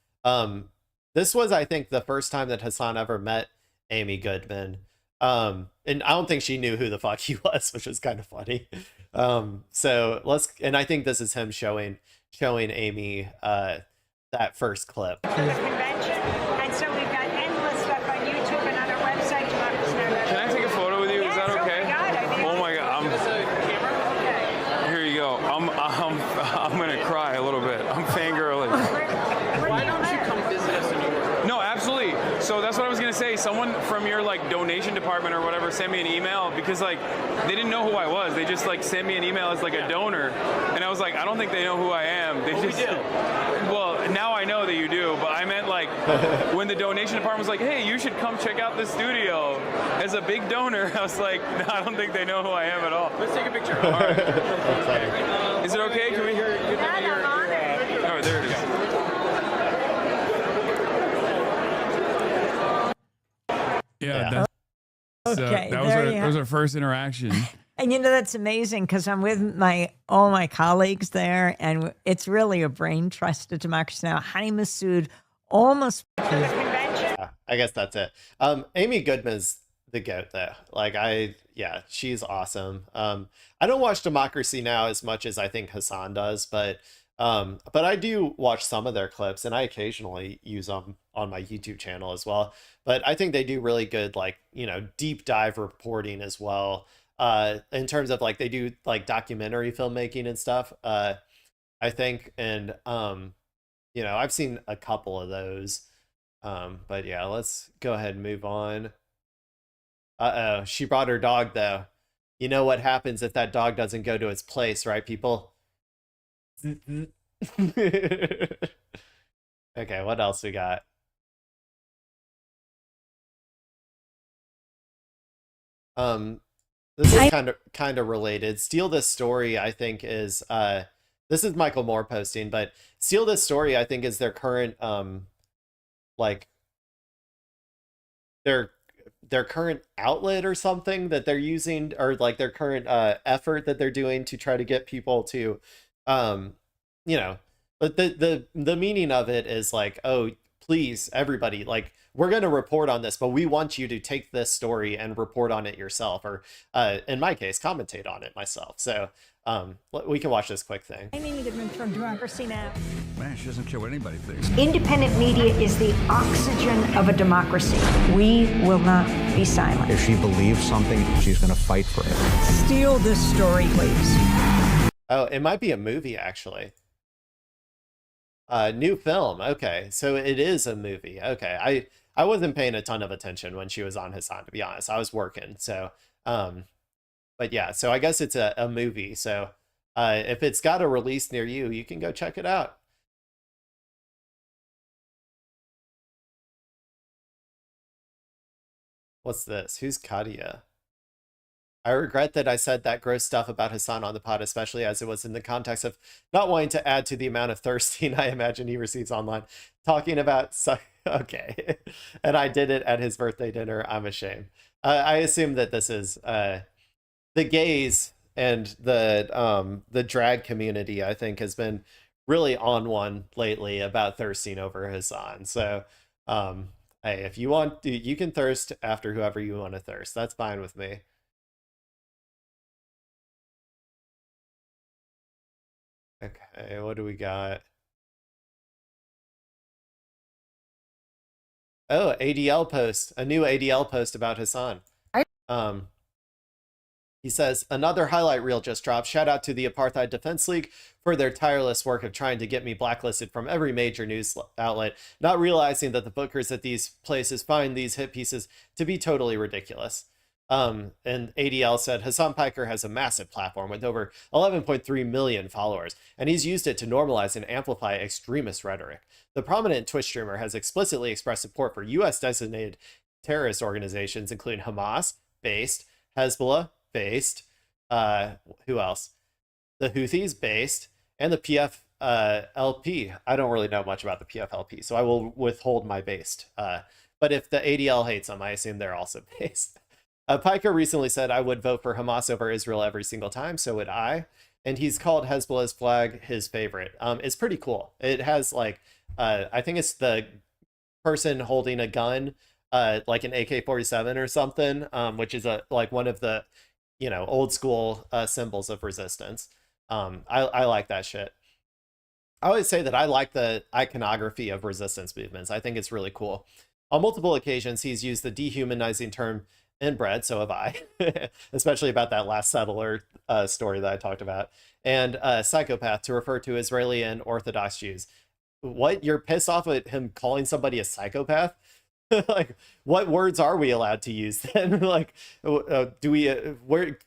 This was, I think, the first time that Hassan ever met Amy Goodman. And I don't think she knew who the fuck he was, which was kind of funny. And I think this is him showing Amy that first clip. Convention, and so we've got endless stuff on YouTube and on our website, democracynow.org. Can I take a photo with you? Is that okay? Oh my God! Here you go. I'm gonna cry a little bit. I'm fangirling. Why don't you come visit us in New York? No, absolutely. So that's what I was gonna say. Someone from your like donation department or whatever sent me an email because like they didn't know who I was. They just like sent me an email as like a donor, and I was like, I don't think they know who I am. They just. Well, now I know that you do, but I meant like when the donation department was like, hey, you should come check out the studio as a big donor. I was like, no, I don't think they know who I am at all. Let's take a picture. All right. Is it okay? Can we hear your oh, there it is. Yeah. Okay, That was our first interaction. And that's amazing because I'm with all my colleagues there, and it's really a brain trust of Democracy Now! Hani Massoud almost. Yeah, I guess that's it. Amy Goodman's the goat though. Like yeah, she's awesome. I don't watch Democracy Now! As much as I think Hassan does, but I do watch some of their clips, and I occasionally use them on my YouTube channel as well. But I think they do really good, like, deep dive reporting as well. In terms of like, they do like documentary filmmaking and stuff. I think, and I've seen a couple of those. But yeah, let's go ahead and move on. Uh-oh, she brought her dog though. You know what happens if that dog doesn't go to its place, right, people? Okay, what else we got? This is kind of related. Steal This Story, I think, is this is Michael Moore posting, but Steal This Story, I think, is their current like their current outlet or something that they're using, or like their current effort that they're doing to try to get people to but the meaning of it is like, oh, please, everybody, like, we're going to report on this, but we want you to take this story and report on it yourself, or in my case, commentate on it myself. So we can watch this quick thing. Amy from Democracy Now! Man, she doesn't care what anybody thinks. Independent media is the oxygen of a democracy. We will not be silent. If she believes something, she's going to fight for it. Steal This Story, please. Oh, it might be a movie, actually. New film. Okay, so it is a movie. Okay, I wasn't paying a ton of attention when she was on Hassan, to be honest. I was working, so but yeah, so I guess it's a movie. So if it's got a release near you, you can go check it out. What's this? Who's Kadia? I regret that I said that gross stuff about Hassan on the pod, especially as it was in the context of not wanting to add to the amount of thirsting I imagine he receives online. Talking about... Okay. And I did it at his birthday dinner. I'm ashamed. I assume that this is the gays and the drag community, I think, has been really on one lately about thirsting over Hassan. So, hey, if you want to, you can thirst after whoever you want to thirst. That's fine with me. Okay, what do we got? Oh, ADL post, a new ADL post about Hassan. He says, another highlight reel just dropped. Shout out to the Apartheid Defense League for their tireless work of trying to get me blacklisted from every major news outlet, not realizing that the bookers at these places find these hit pieces to be totally ridiculous. And ADL said, Hassan Piker has a massive platform with over 11.3 million followers, and he's used it to normalize and amplify extremist rhetoric. The prominent Twitch streamer has explicitly expressed support for U.S.-designated terrorist organizations, including Hamas-based, Hezbollah-based, who else? The Houthis-based, and the PFLP. I don't really know much about the PFLP, so I will withhold my based. But if the ADL hates them, I assume they're also based. Piker recently said, I would vote for Hamas over Israel every single time, so would I. And he's called Hezbollah's flag his favorite. It's pretty cool. It has like, I think it's the person holding a gun, like an AK-47 or something, which is like one of the, old school symbols of resistance. I like that shit. I always say that I like the iconography of resistance movements. I think it's really cool. On multiple occasions, he's used the dehumanizing term inbred, so have I, especially about that last settler story that I talked about, and psychopath to refer to Israeli and Orthodox Jews. What? You're pissed off at him calling somebody a psychopath? Like, what words are we allowed to use then? Like, do we,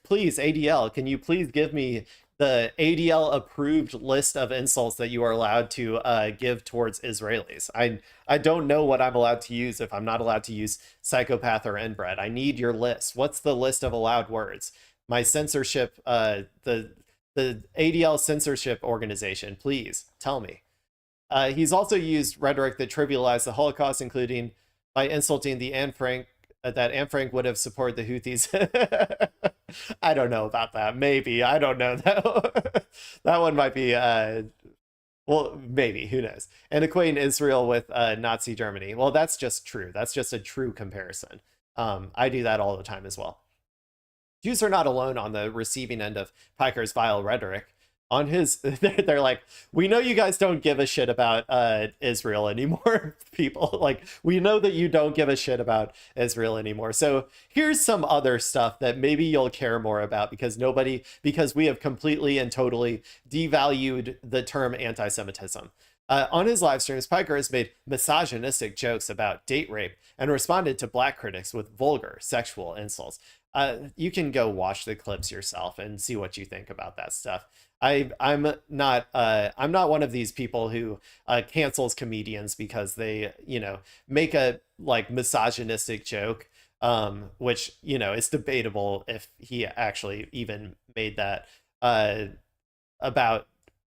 please, ADL, can you please give me the ADL approved list of insults that you are allowed to give towards Israelis? I don't know what I'm allowed to use if I'm not allowed to use psychopath or inbred. I need your list. What's the list of allowed words? My censorship, the ADL censorship organization, please tell me. He's also used rhetoric that trivialized the Holocaust, including by insulting the Anne Frank, that Anne Frank would have supported the Houthis. I don't know about that. Maybe. I don't know. That one might be, well, maybe. Who knows? And equating Israel with Nazi Germany. Well, that's just true. That's just a true comparison. I do that all the time as well. Jews are not alone on the receiving end of Piker's vile rhetoric. On his, they're like, we know you guys don't give a shit about Israel anymore, people. Like, we know that you don't give a shit about Israel anymore. So here's some other stuff that maybe you'll care more about because we have completely and totally devalued the term anti-Semitism. On his live streams, Piker has made misogynistic jokes about date rape and responded to black critics with vulgar sexual insults. You can go watch the clips yourself and see what you think about that stuff. I'm not one of these people who cancels comedians because they, make a like misogynistic joke, which, is debatable if he actually even made that about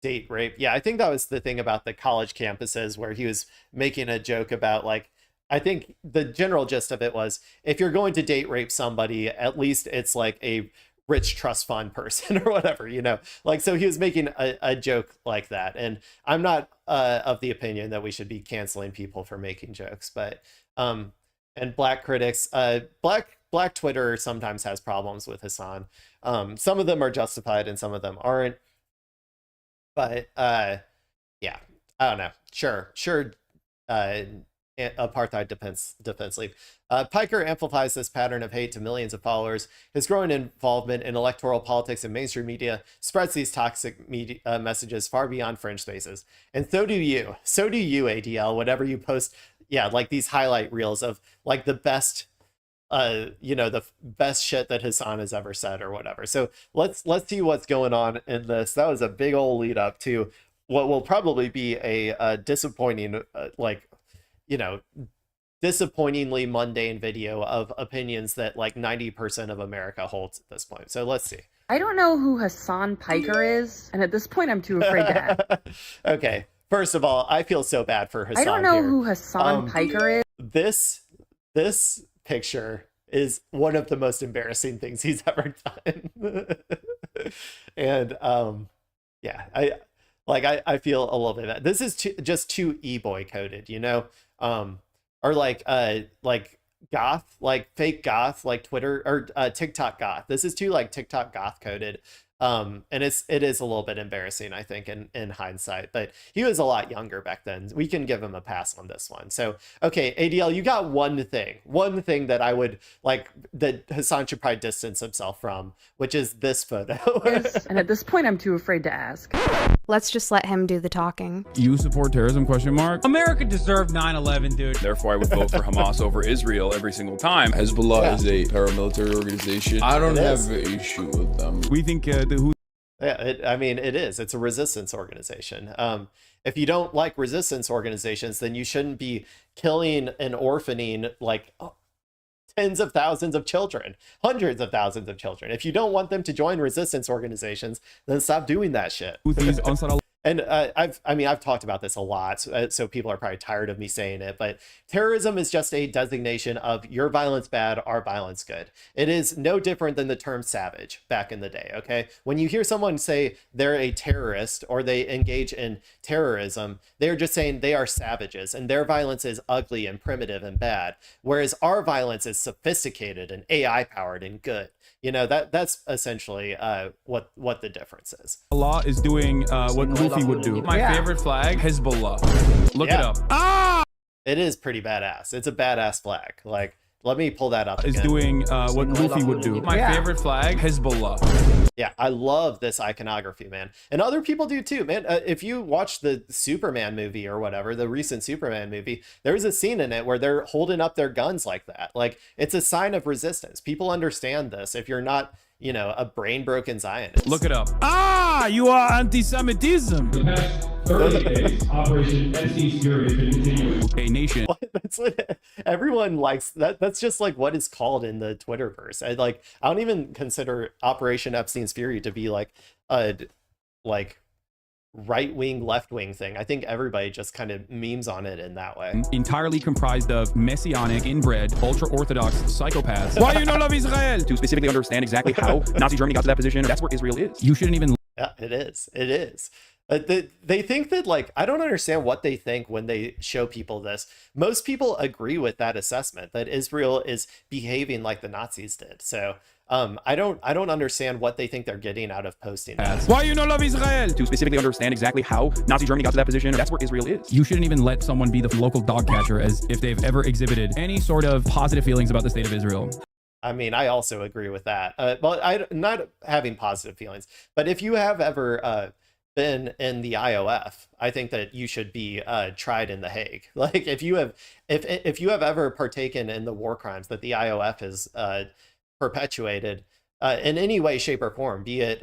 date rape. Yeah, I think that was the thing about the college campuses where he was making a joke about like, I think the general gist of it was if you're going to date rape somebody, at least it's like a rich trust fund person or whatever, like, so he was making a joke like that. And I'm not of the opinion that we should be canceling people for making jokes, but and black critics, black Twitter sometimes has problems with Hassan. Some of them are justified and some of them aren't. But yeah, I don't know. Sure. Apartheid Defense League. Piker amplifies this pattern of hate to millions of followers. His growing involvement in electoral politics and mainstream media spreads these toxic media, messages far beyond fringe spaces. And so do you. So do you, ADL, whenever you post, like these highlight reels of like the best, the best shit that Hassan has ever said or whatever. So let's see what's going on in this. That was a big old lead up to what will probably be a disappointing, disappointingly mundane video of opinions that like 90% of America holds at this point. So let's see. I don't know who Hassan Piker is, and at this point I'm too afraid to ask. Okay, first of all, I feel so bad for Hassan. I don't know here. who Hassan Piker is. This picture is one of the most embarrassing things he's ever done. And I feel a little bit bad. This is just too e-boy coded, or like goth, like fake goth, like Twitter or TikTok goth. This is too like TikTok goth coded. And it is a little bit embarrassing, I think, in hindsight, but he was a lot younger back then. We can give him a pass on this one. So, okay, ADL, you got one thing that I would like that Hassan should probably distance himself from, which is this photo. And at this point, I'm too afraid to ask. Let's just let him do the talking. You support terrorism, ? America deserved 9/11, dude. Therefore, I would vote for Hamas over Israel every single time. Hezbollah is a paramilitary organization. I don't have an issue with them. We think it is. It's a resistance organization. If you don't like resistance organizations, then you shouldn't be killing and orphaning like tens of thousands of children, hundreds of thousands of children. If you don't want them to join resistance organizations, then stop doing that shit. And I've talked about this a lot, so people are probably tired of me saying it, but terrorism is just a designation of your violence bad, our violence good. It is no different than the term savage back in the day, okay? When you hear someone say they're a terrorist or they engage in terrorism, they're just saying they are savages and their violence is ugly and primitive and bad, whereas our violence is sophisticated and AI powered and good. That's essentially what the difference is. Allah is doing what Goofy would do. My favorite flag, Hezbollah. Look it up. It is pretty badass. It's a badass flag. Like, let me pull that up again. Is doing what Goofy would do. My favorite flag, Hezbollah. Yeah, I love this iconography, man. And other people do too, man. If you watch the Superman movie or whatever, the recent Superman movie, there's a scene in it where they're holding up their guns like that. Like, it's a sign of resistance. People understand this. If you're not, a brain-broken Zionist. Look it up. You are anti-Semitism. The past 30 days, Operation Epstein's Fury has been continuing. A nation. That's what everyone likes. That's just like what is called in the Twitterverse. I don't even consider Operation Epstein's Fury to be like a right-wing, left-wing thing. I think everybody just kind of memes on it in that way. Entirely comprised of messianic, inbred, ultra-Orthodox psychopaths. Why you not love Israel? To specifically understand exactly how Nazi Germany got to that position, that's where Israel is. You shouldn't even... Yeah, it is. It is. They think that, like, I don't understand what they think when they show people this. Most people agree with that assessment that Israel is behaving like the Nazis did. So I don't understand what they think they're getting out of posting that. Why you not love Israel? To specifically understand exactly how Nazi Germany got to that position, that's where Israel is. You shouldn't even let someone be the local dog catcher as if they've ever exhibited any sort of positive feelings about the state of Israel. I mean, I also agree with that. Well, I'm not having positive feelings, but if you have ever been in the IOF, I think that you should be tried in The Hague. Like, if you have ever partaken in the war crimes that the IOF has perpetuated in any way, shape, or form, be it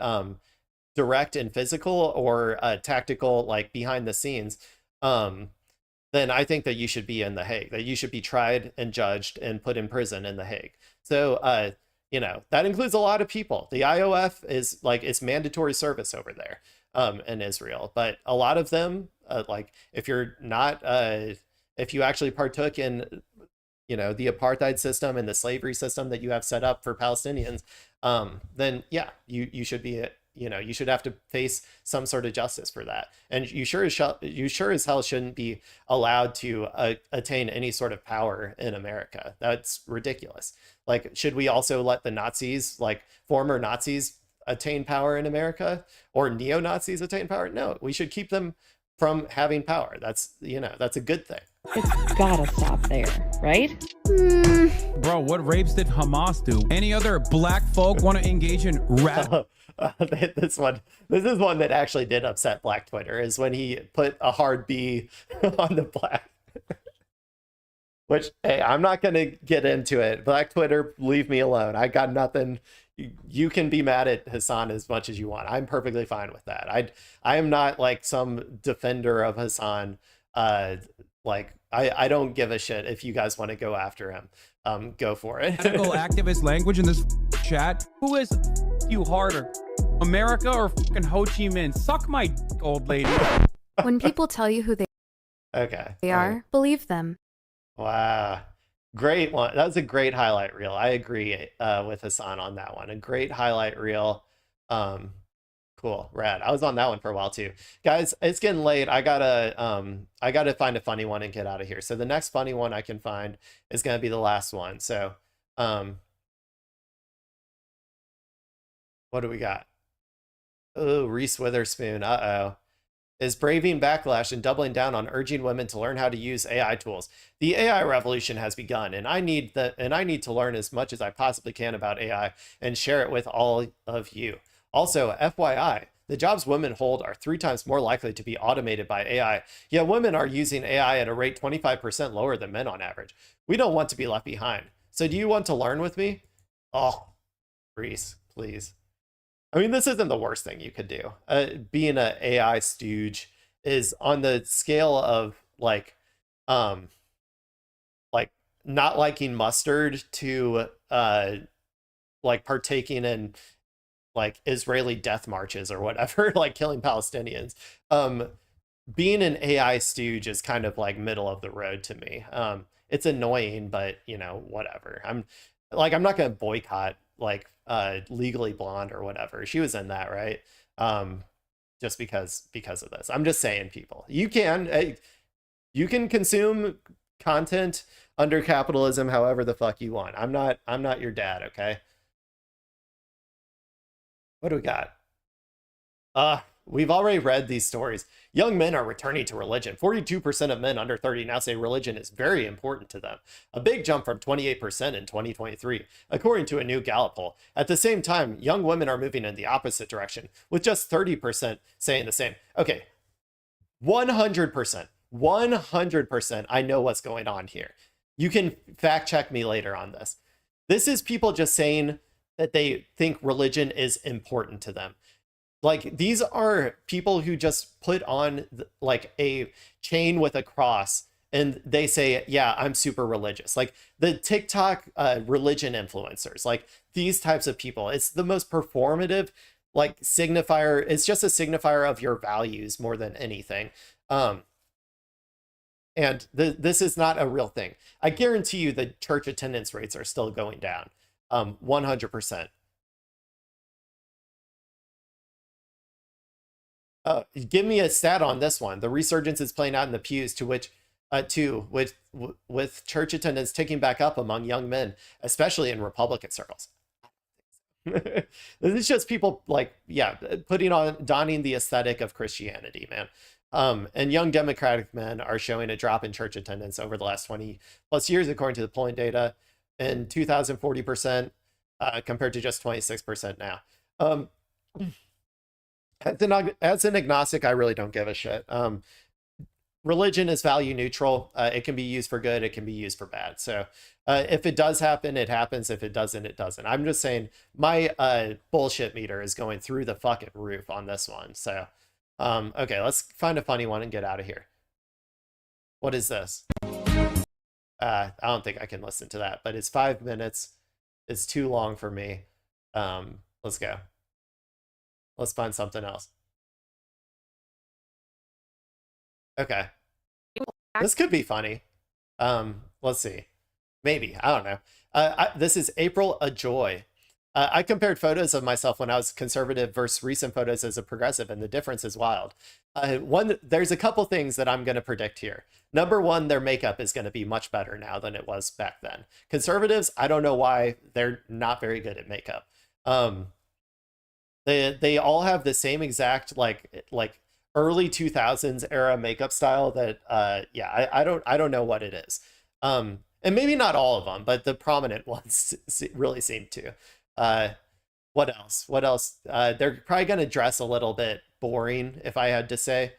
direct and physical or tactical, like behind the scenes, then I think that you should be in The Hague, that you should be tried and judged and put in prison in The Hague. So, you know, that includes a lot of people. The IOF is like, it's mandatory service over there in Israel, but a lot of them, like, if you're not, if you actually partook in, you know, the apartheid system and the slavery system that you have set up for Palestinians, then yeah, you should be, you know, you should have to face some sort of justice for that. And you sure as hell shouldn't be allowed to attain any sort of power in America. That's ridiculous. Like, should we also let the Nazis, like former Nazis, attain power in America, or neo-Nazis attain power? No, we should keep them from having power. That's, you know, that's a good thing. It's gotta stop there, right? Bro, what rapes did Hamas do? Any other black folk want to engage in rap? This is one that actually did upset Black Twitter, is when he put a hard B on the black. Which, hey, I'm not going to get into it. Black Twitter, leave me alone. I got nothing. You can be mad at Hassan as much as you want. I'm perfectly fine with that. I am not like some defender of Hassan. Like, I don't give a shit if you guys want to go after him. Go for it. Radical activist language in this chat. Who is you harder, America or fucking Ho Chi Minh? Suck my old lady. When people tell you who they are, believe them. Wow. Great one. That was a great highlight reel. I agree with Hassan on that one. A great highlight reel. Cool. Rad. I was on that one for a while too. Guys, it's getting late. I gotta find a funny one and get out of here. So the next funny one I can find is gonna be the last one. So what do we got? Oh, Reese Witherspoon. Uh-oh. Is braving backlash and doubling down on urging women to learn how to use AI tools. The AI revolution has begun, and I need to learn as much as I possibly can about AI and share it with all of you. Also, FYI, the jobs women hold are 3 times more likely to be automated by AI, yet women are using AI at a rate 25% lower than men on average. We don't want to be left behind. So do you want to learn with me? Oh, Reese, please. I mean, this isn't the worst thing you could do. Being an AI stooge is on the scale of like not liking mustard to like partaking in like Israeli death marches or whatever, like killing Palestinians. Being an AI stooge is kind of like middle of the road to me. It's annoying, but you know, whatever. I'm not gonna boycott like Legally Blonde or whatever. She was in that, right? Just because of this. I'm just saying, people, you can consume content under capitalism however the fuck you want. I'm not your dad, okay? What do we got? We've already read these stories. Young men are returning to religion. 42% of men under 30 now say religion is very important to them. A big jump from 28% in 2023, according to a new Gallup poll. At the same time, young women are moving in the opposite direction, with just 30% saying the same. Okay, 100%. 100% I know what's going on here. You can fact check me later on this. This is people just saying that they think religion is important to them. Like, these are people who just put on like a chain with a cross and they say, yeah, I'm super religious. Like the TikTok religion influencers, like these types of people, it's the most performative like signifier. It's just a signifier of your values more than anything. And this is not a real thing. I guarantee you the church attendance rates are still going down. 100%. Give me a stat on this one. The resurgence is playing out in the pews, with church attendance ticking back up among young men, especially in Republican circles. This is just people like, yeah, donning the aesthetic of Christianity, man. And young Democratic men are showing a drop in church attendance over the last 20 plus years, according to the polling data. In 2040%, compared to just 26% now. As an agnostic, I really don't give a shit. Religion is value neutral. It can be used for good. It can be used for bad. So if it does happen, it happens. If it doesn't, it doesn't. I'm just saying my bullshit meter is going through the fucking roof on this one. So, okay, let's find a funny one and get out of here. What is this? I don't think I can listen to that, but it's 5 minutes. It's too long for me. Let's go. Let's find something else. Okay. This could be funny. Let's see. Maybe. I don't know. This is April a Joy. I compared photos of myself when I was conservative versus recent photos as a progressive, and the difference is wild. There's a couple things that I'm going to predict here. Number one, their makeup is going to be much better now than it was back then. Conservatives, I don't know why they're not very good at makeup. They all have the same exact like early 2000s era makeup style that yeah, I don't know what it is. And maybe not all of them, but the prominent ones really seem to. What else? They're probably going to dress a little bit boring, if I had to say.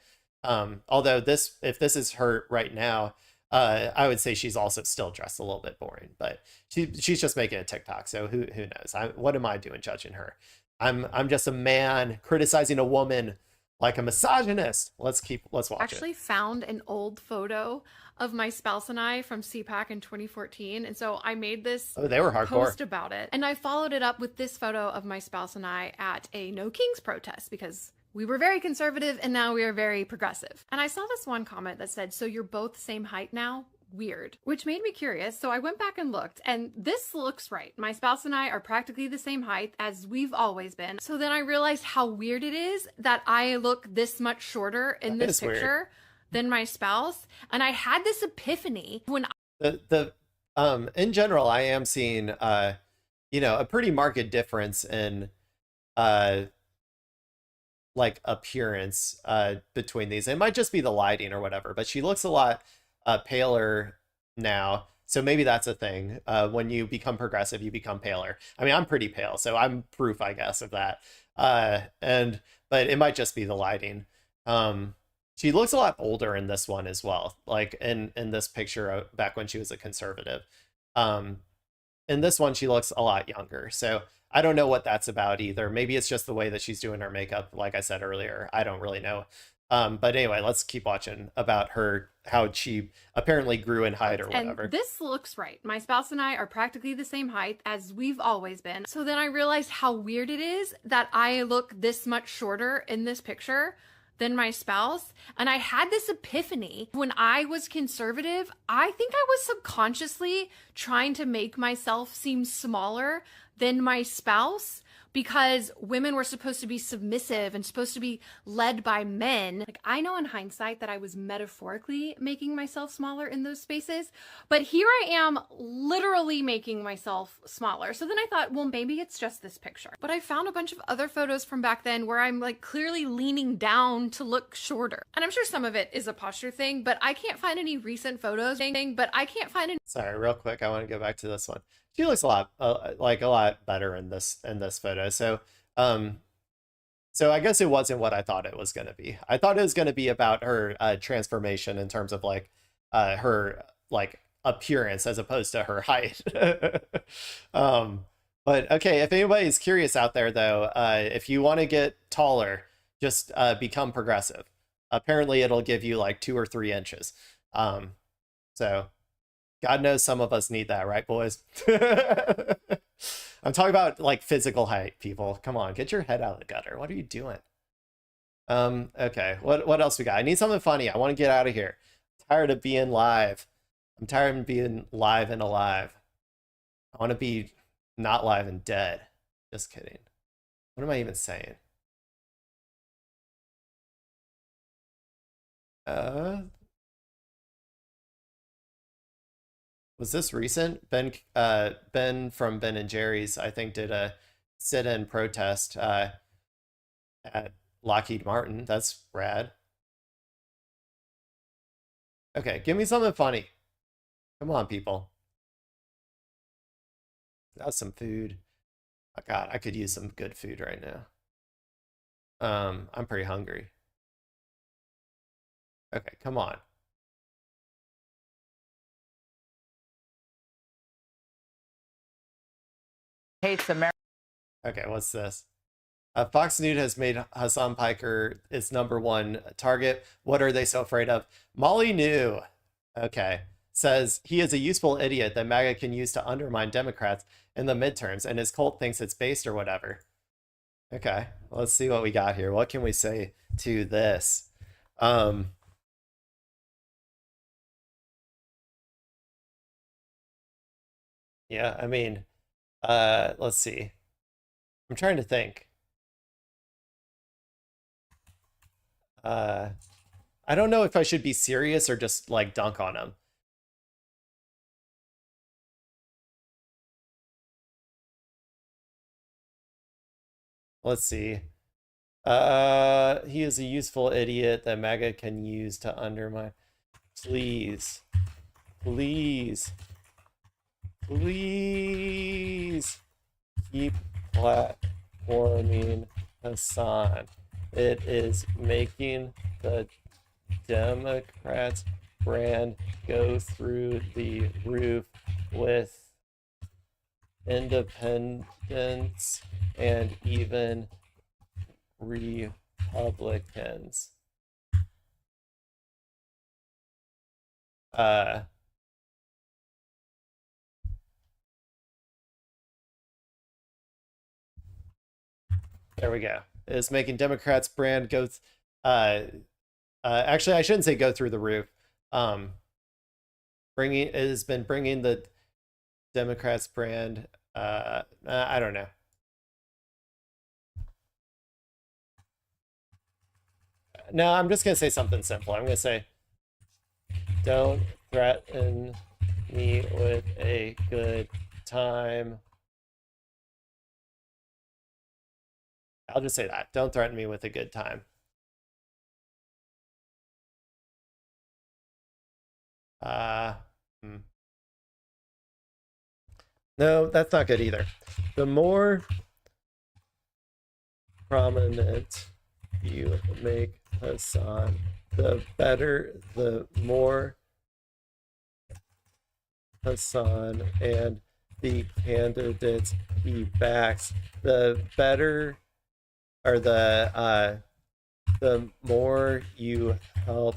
Although if this is her right now, I would say she's also still dressed a little bit boring, but she's just making a TikTok. So who knows? What am I doing judging her? I'm just a man criticizing a woman like a misogynist. Let's watch it. Actually found an old photo of my spouse and I from CPAC in 2014. And so I made this they were hardcore post about it. And I followed it up with this photo of my spouse and I at a No Kings protest because we were very conservative and now we are very progressive. And I saw this one comment that said, "So you're both the same height now? Weird," which made me curious. So I went back and looked, and this looks right. My spouse and I are practically the same height as we've always been. So then I realized how weird it is that I look this much shorter in this picture than my spouse. And I had this epiphany when in general, I am seeing a pretty marked difference in like appearance between these. It might just be the lighting or whatever, but she looks a lot paler now, so maybe that's a thing. When you become progressive, you become paler. I mean, I'm pretty pale, so I'm proof, I guess, of that. But it might just be the lighting. She looks a lot older in this one as well, like in this picture back when she was a conservative. In this one, she looks a lot younger, so I don't know what that's about either. Maybe it's just the way that she's doing her makeup, like I said earlier. I don't really know. But anyway, let's keep watching about how she apparently grew in height or whatever. And this looks right. My spouse and I are practically the same height as we've always been. So then I realized how weird it is that I look this much shorter in this picture than my spouse. And I had this epiphany when I was conservative. I think I was subconsciously trying to make myself seem smaller than my spouse, because women were supposed to be submissive and supposed to be led by men. Like, I know in hindsight that I was metaphorically making myself smaller in those spaces, but here I am literally making myself smaller. So then I thought, well, maybe it's just this picture. But I found a bunch of other photos from back then where I'm like clearly leaning down to look shorter. And I'm sure some of it is a posture thing, but I can't find any recent photos. Sorry, real quick, I want to go back to this one. She looks a lot better in this photo. So so I guess it wasn't what I thought it was going to be. I thought it was going to be about her transformation in terms of like her like appearance as opposed to her height. But okay, if anybody's curious out there though, if you want to get taller, just become progressive. Apparently it'll give you like 2 or 3 inches. So God knows some of us need that, right, boys? I'm talking about like physical height, people. Come on, get your head out of the gutter. What are you doing? Okay, what else we got? I need something funny. I want to get out of here. I'm tired of being live. I'm tired of being live and alive. I want to be not live and dead. Just kidding. What am I even saying? Was this recent? Ben from Ben and Jerry's, I think, did a sit-in protest at Lockheed Martin. That's rad. Okay, give me something funny. Come on, people. That's some food. Oh, God, I could use some good food right now. I'm pretty hungry. Okay, come on. Hates America. Okay, what's this? Fox News has made Hassan Piker its #1 target. What are they so afraid of? Molly New, okay, says he is a useful idiot that MAGA can use to undermine Democrats in the midterms, and his cult thinks it's based or whatever. Okay, let's see what we got here. What can we say to this? Yeah, I mean, let's see. I'm trying to think. I don't know if I should be serious or just like dunk on him. Let's see. He is a useful idiot that MAGA can use to undermine. Please. Please. Please keep platforming Hassan. It is making the Democrats' brand go through the roof with independents and even Republicans. There we go. Is making Democrats' brand go. Actually, I shouldn't say go through the roof. It has been bringing the Democrats' brand. I don't know. No, I'm just gonna say something simple. I'm gonna say, don't threaten me with a good time. I'll just say that. Don't threaten me with a good time. No, that's not good either. The more prominent you make Hassan, the better, the more Hassan and the candidates he backs, the better, or the more you help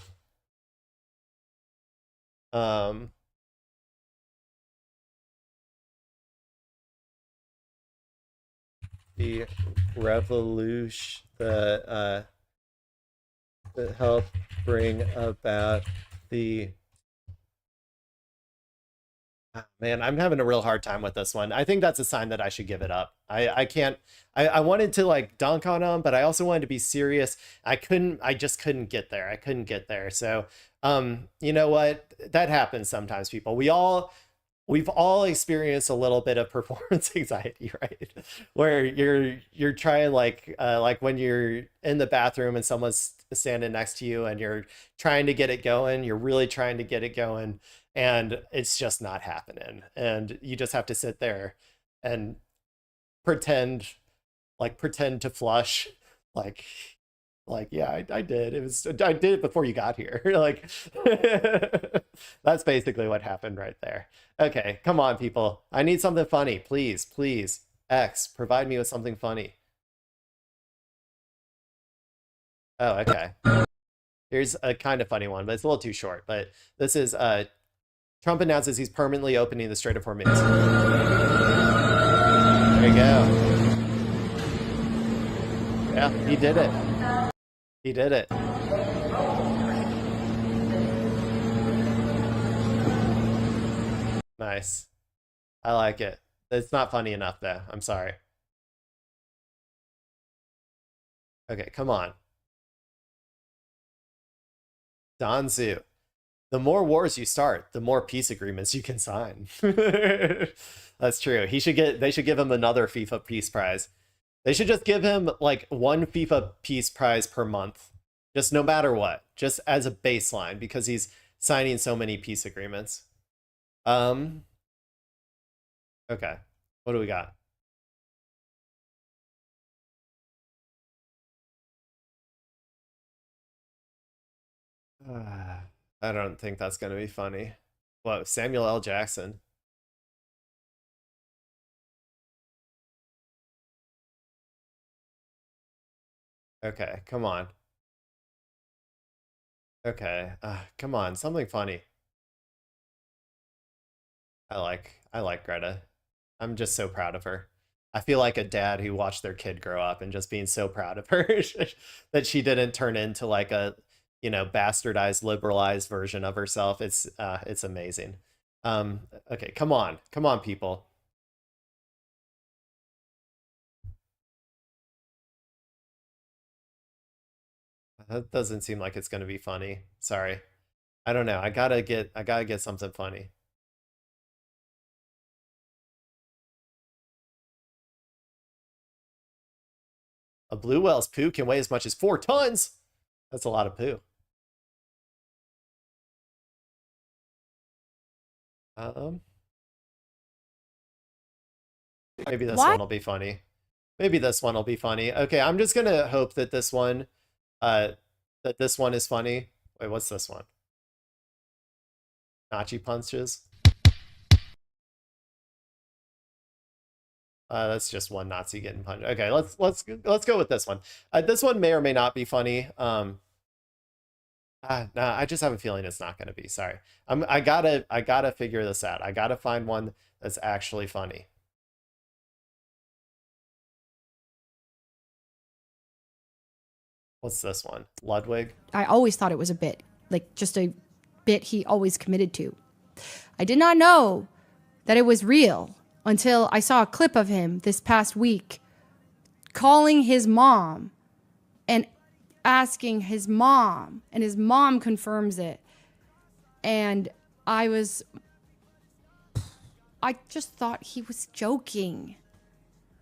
the revolution, the help bring about the man, I'm having a real hard time with this one. I think that's a sign that I should give it up. I can't. I wanted to like dunk on him, but I also wanted to be serious. I just couldn't get there. I couldn't get there. So, you know what? That happens sometimes, people. We've all experienced a little bit of performance anxiety, right? Where you're trying like when you're in the bathroom and someone's standing next to you and you're trying to get it going, you're really trying to get it going, and it's just not happening. And you just have to sit there and pretend to flush like yeah, I did. I did it before you got here. Like that's basically what happened right there. Okay, come on, people. I need something funny. Please, please. X, provide me with something funny. Oh, okay. Here's a kind of funny one, but it's a little too short. But this is Trump announces he's permanently opening the Strait of Hormuz. There you go. Yeah, he did it. He did it. Nice. I like it. It's not funny enough, though. I'm sorry. Okay, come on. Danzu. The more wars you start, the more peace agreements you can sign. That's true. They should give him another FIFA Peace Prize. They should just give him like one FIFA Peace Prize per month. Just no matter what. Just as a baseline, because he's signing so many peace agreements. Okay. What do we got? I don't think that's going to be funny. What, Samuel L. Jackson? Okay, come on. Okay, come on, something funny. I like Greta. I'm just so proud of her. I feel like a dad who watched their kid grow up and just being so proud of her that she didn't turn into like a, you know, bastardized, liberalized version of herself. It's amazing. Okay, come on, people. That doesn't seem like it's gonna be funny. Sorry, I don't know. I gotta get something funny. A blue whale's poo can weigh as much as 4 tons. That's a lot of poo. Maybe this one will be funny. Maybe this one will be funny. Okay, I'm just gonna hope that this one is funny. Wait, what's this one? Nachi punches. That's just one Nazi getting punched. Okay, let's go with this one. This one may or may not be funny. Nah, I just have a feeling it's not gonna be. Sorry. I gotta figure this out. I gotta find one that's actually funny. What's this one? Ludwig? I always thought it was a bit, like just a bit he always committed to. I did not know that it was real until I saw a clip of him this past week calling his mom and asking his mom, and his mom confirms it. And I just thought he was joking.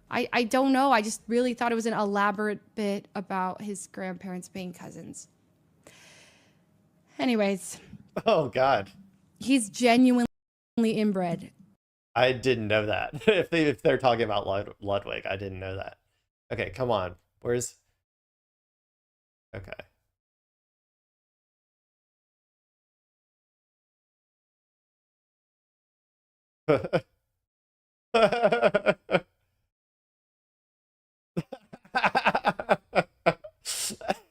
I don't know. I just really thought it was an elaborate bit about his grandparents being cousins. Anyways. Oh, God. He's genuinely inbred. I didn't know that. if they're talking about Ludwig, I didn't know that. Okay, come on. Where's... Okay.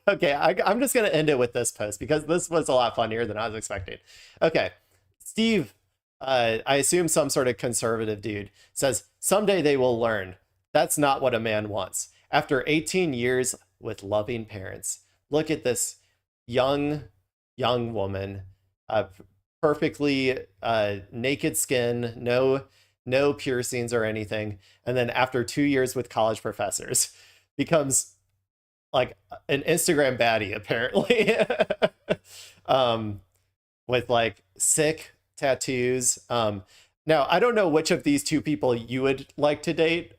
Okay, I'm just going to end it with this post because this was a lot funnier than I was expecting. Okay, Steve, I assume some sort of conservative dude, says, someday they will learn. That's not what a man wants. After 18 years with loving parents, look at this young woman, perfectly naked skin, no piercings or anything. And then after 2 years with college professors, becomes like an Instagram baddie, apparently. With like sick tattoos. Now, I don't know which of these two people you would like to date.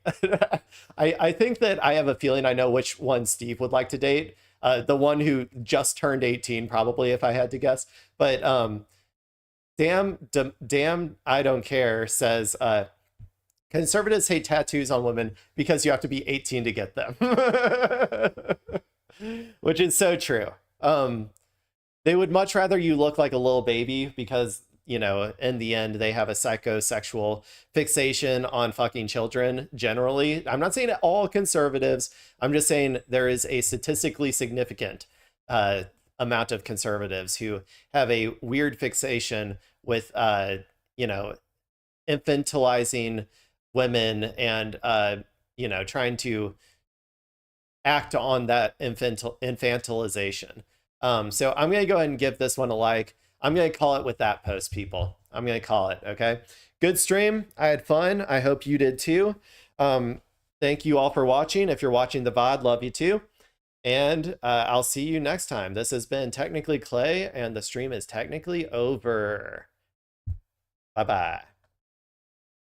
I think that I have a feeling I know which one Steve would like to date. The one who just turned 18, probably, if I had to guess. But damn, I don't care, says, conservatives hate tattoos on women because you have to be 18 to get them. Which is so true. They would much rather you look like a little baby because, you know, in the end, they have a psychosexual fixation on fucking children generally. I'm not saying all conservatives. I'm just saying there is a statistically significant amount of conservatives who have a weird fixation with, you know, infantilizing women and, you know, trying to act on that infantilization. So I'm going to go ahead and give this one a like. I'm going to call it with that post, people. I'm going to call it, okay? Good stream. I had fun. I hope you did too. Thank you all for watching. If you're watching the VOD, love you too. And I'll see you next time. This has been Technically Clay, and the stream is technically over. Bye-bye.